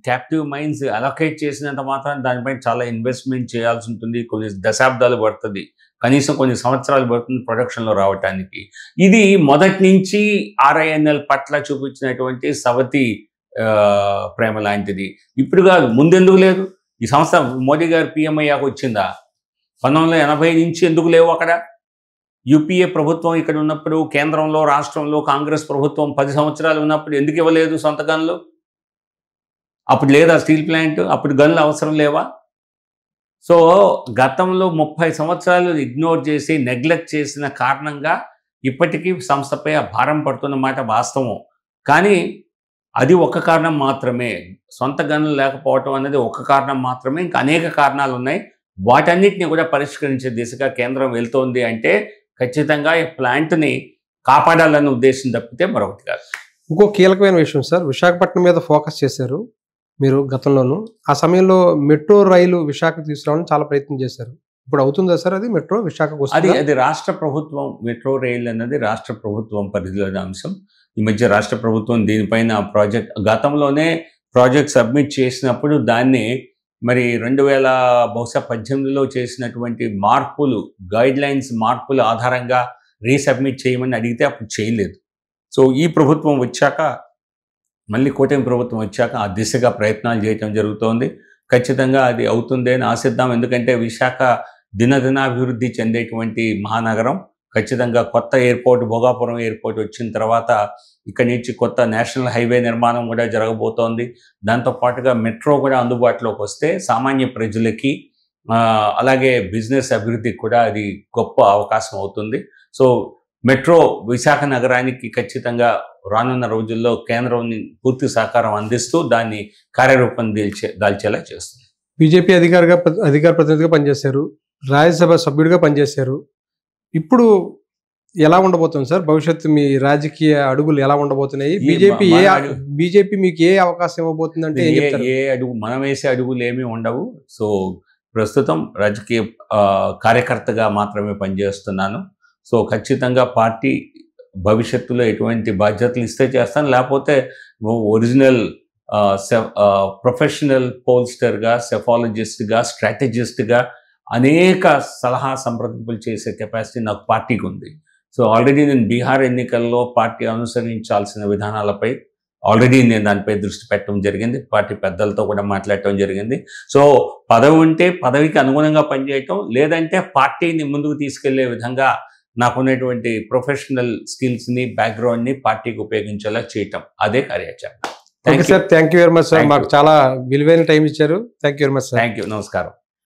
క్యాప్టివ్ మైన్స్ అలొకేట్ చేసినంత మాత్రం దానిపైన చాలా ఇన్వెస్ట్మెంట్ చేయాల్సి ఉంటుంది. కొన్ని దశాబ్దాలు పడుతుంది, కనీసం కొన్ని సంవత్సరాలు పడుతుంది ప్రొడక్షన్లో రావటానికి. ఇది మొదటి నుంచి RINL పట్ల చూపించినటువంటి సవతి ప్రేమ లాంటిది. ఇప్పుడు కాదు, ముందెందుకు లేదు? ఈ సంస్థ మోడీ గారు PM అయ్యాక వచ్చిందా? 1980 నుంచి ఎందుకు లేవు అక్కడ? UPA ప్రభుత్వం ఇక్కడ ఉన్నప్పుడు, కేంద్రంలో రాష్ట్రంలో కాంగ్రెస్ ప్రభుత్వం 10 సంవత్సరాలు ఉన్నప్పుడు ఎందుకు ఇవ్వలేదు సొంత గనులు? అప్పుడు లేదా స్టీల్ ప్లాంట్, అప్పుడు గన్లు అవసరం లేవా? సో గతంలో 30 సంవత్సరాలు ఇగ్నోర్ చేసి నెగ్లెక్ట్ చేసిన కారణంగా ఇప్పటికీ సంస్థపై ఆ భారం పడుతున్న మాట వాస్తవం. కానీ అది ఒక కారణం మాత్రమే. సొంత గనులు లేకపోవటం అనేది ఒక కారణం మాత్రమే. ఇంకా అనేక కారణాలు ఉన్నాయి. వాటన్నిటిని కూడా పరిష్కరించే దిశగా కేంద్రం వెళ్తోంది అంటే ఖచ్చితంగా ఈ ప్లాంట్ని కాపాడాలన్న ఉద్దేశం తప్పితే మరొకటి కాదు. ఇంకో కీలకమైన విషయం సార్, విశాఖపట్నం మీద ఫోకస్ చేశారు మీరు గతంలోనూ. ఆ సమయంలో మెట్రో రైలు విశాఖ తీసుకురావడానికి చాలా ప్రయత్నం చేశారు. ఇప్పుడు అవుతుందా సార్ అది మెట్రో విశాఖకు వస్తుందా? అది రాష్ట్ర ప్రభుత్వం, మెట్రో రైల్ అన్నది రాష్ట్ర ప్రభుత్వం పరిధిలోని అంశం. ఈ మధ్య రాష్ట్ర ప్రభుత్వం దీనిపైన గతంలోనే ప్రాజెక్ట్ సబ్మిట్ చేసినప్పుడు దాన్ని మరి 2018లో చేసినటువంటి మార్పులు, గైడ్ లైన్స్ మార్పుల ఆధారంగా రీసబ్మిట్ చేయమని అడిగితే అప్పుడు చేయలేదు. సో ఈ ప్రభుత్వం వచ్చాక, మళ్ళీ కూటమి ప్రభుత్వం వచ్చాక ఆ దిశగా ప్రయత్నాలు చేయటం జరుగుతోంది. ఖచ్చితంగా అది అవుతుంది అని ఆశిద్దాం. ఎందుకంటే విశాఖ దినదినాభివృద్ధి చెందేటువంటి మహానగరం. ఖచ్చితంగా కొత్త ఎయిర్పోర్ట్, భోగాపురం ఎయిర్పోర్ట్ వచ్చిన తర్వాత ఇక్కడి నుంచి కొత్త నేషనల్ హైవే నిర్మాణం కూడా జరగబోతోంది. దాంతోపాటుగా మెట్రో కూడా అందుబాటులోకి వస్తే సామాన్య ప్రజలకి అలాగే బిజినెస్ అభివృద్ధికి కూడా అది గొప్ప అవకాశం అవుతుంది. సో మెట్రో విశాఖ నగరానికి ఖచ్చితంగా రానున్న రోజుల్లో కేంద్రం పూర్తి సహకారం అందిస్తూ దాన్ని కార్యరూపం దాల్చేలా చేస్తుంది. బీజేపీ అధికార ప్రతినిధిగా పనిచేశారు, రాజ్యసభ సభ్యుడిగా పనిచేశారు. ఇప్పుడు ఎలా ఉండబోతుంది సార్ భవిష్యత్తు? మీ రాజకీయ అడుగులు ఎలా ఉండబోతున్నాయి? బీజేపీ మీకు ఏ అవకాశం ఇవ్వబోతుంది అంటే ఏ అడుగు మనం వేసే అడుగులు ఏమీ ఉండవు. సో ప్రస్తుతం రాజకీయ కార్యకర్తగా మాత్రమే పనిచేస్తున్నాను. సో ఖచ్చితంగా పార్టీ భవిష్యత్తులో ఎటువంటి బాధ్యతలు ఇస్తే చేస్తాను, లేకపోతే ఒరిజినల్ ప్రొఫెషనల్ పోల్స్టర్గా, సెఫాలజిస్ట్గా, స్ట్రాటజిస్ట్గా అనేక సలహా సంప్రదింపులు చేసే కెపాసిటీ నాకు పార్టీకి ఉంది. సో ఆల్రెడీ నేను బీహార్ ఎన్నికల్లో పార్టీ అనుసరించాల్సిన విధానాలపై ఆల్రెడీ నేను దానిపై దృష్టి పెట్టడం జరిగింది. పార్టీ పెద్దలతో కూడా మాట్లాడటం జరిగింది. సో పదవి ఉంటే పదవికి అనుగుణంగా పనిచేయటం, లేదంటే పార్టీని ముందుకు తీసుకెళ్లే విధంగా నాకున్నటువంటి ప్రొఫెషనల్ స్కిల్స్ని, బ్యాక్గ్రౌండ్ని పార్టీకి ఉపయోగించేలా చేయటం, అదే కార్యాచరణ. Sir thank you very much sir. మాకు చాలా విలువైన టైం ఇచ్చారు. Thank you very much sir. Thank you. నమస్కారం.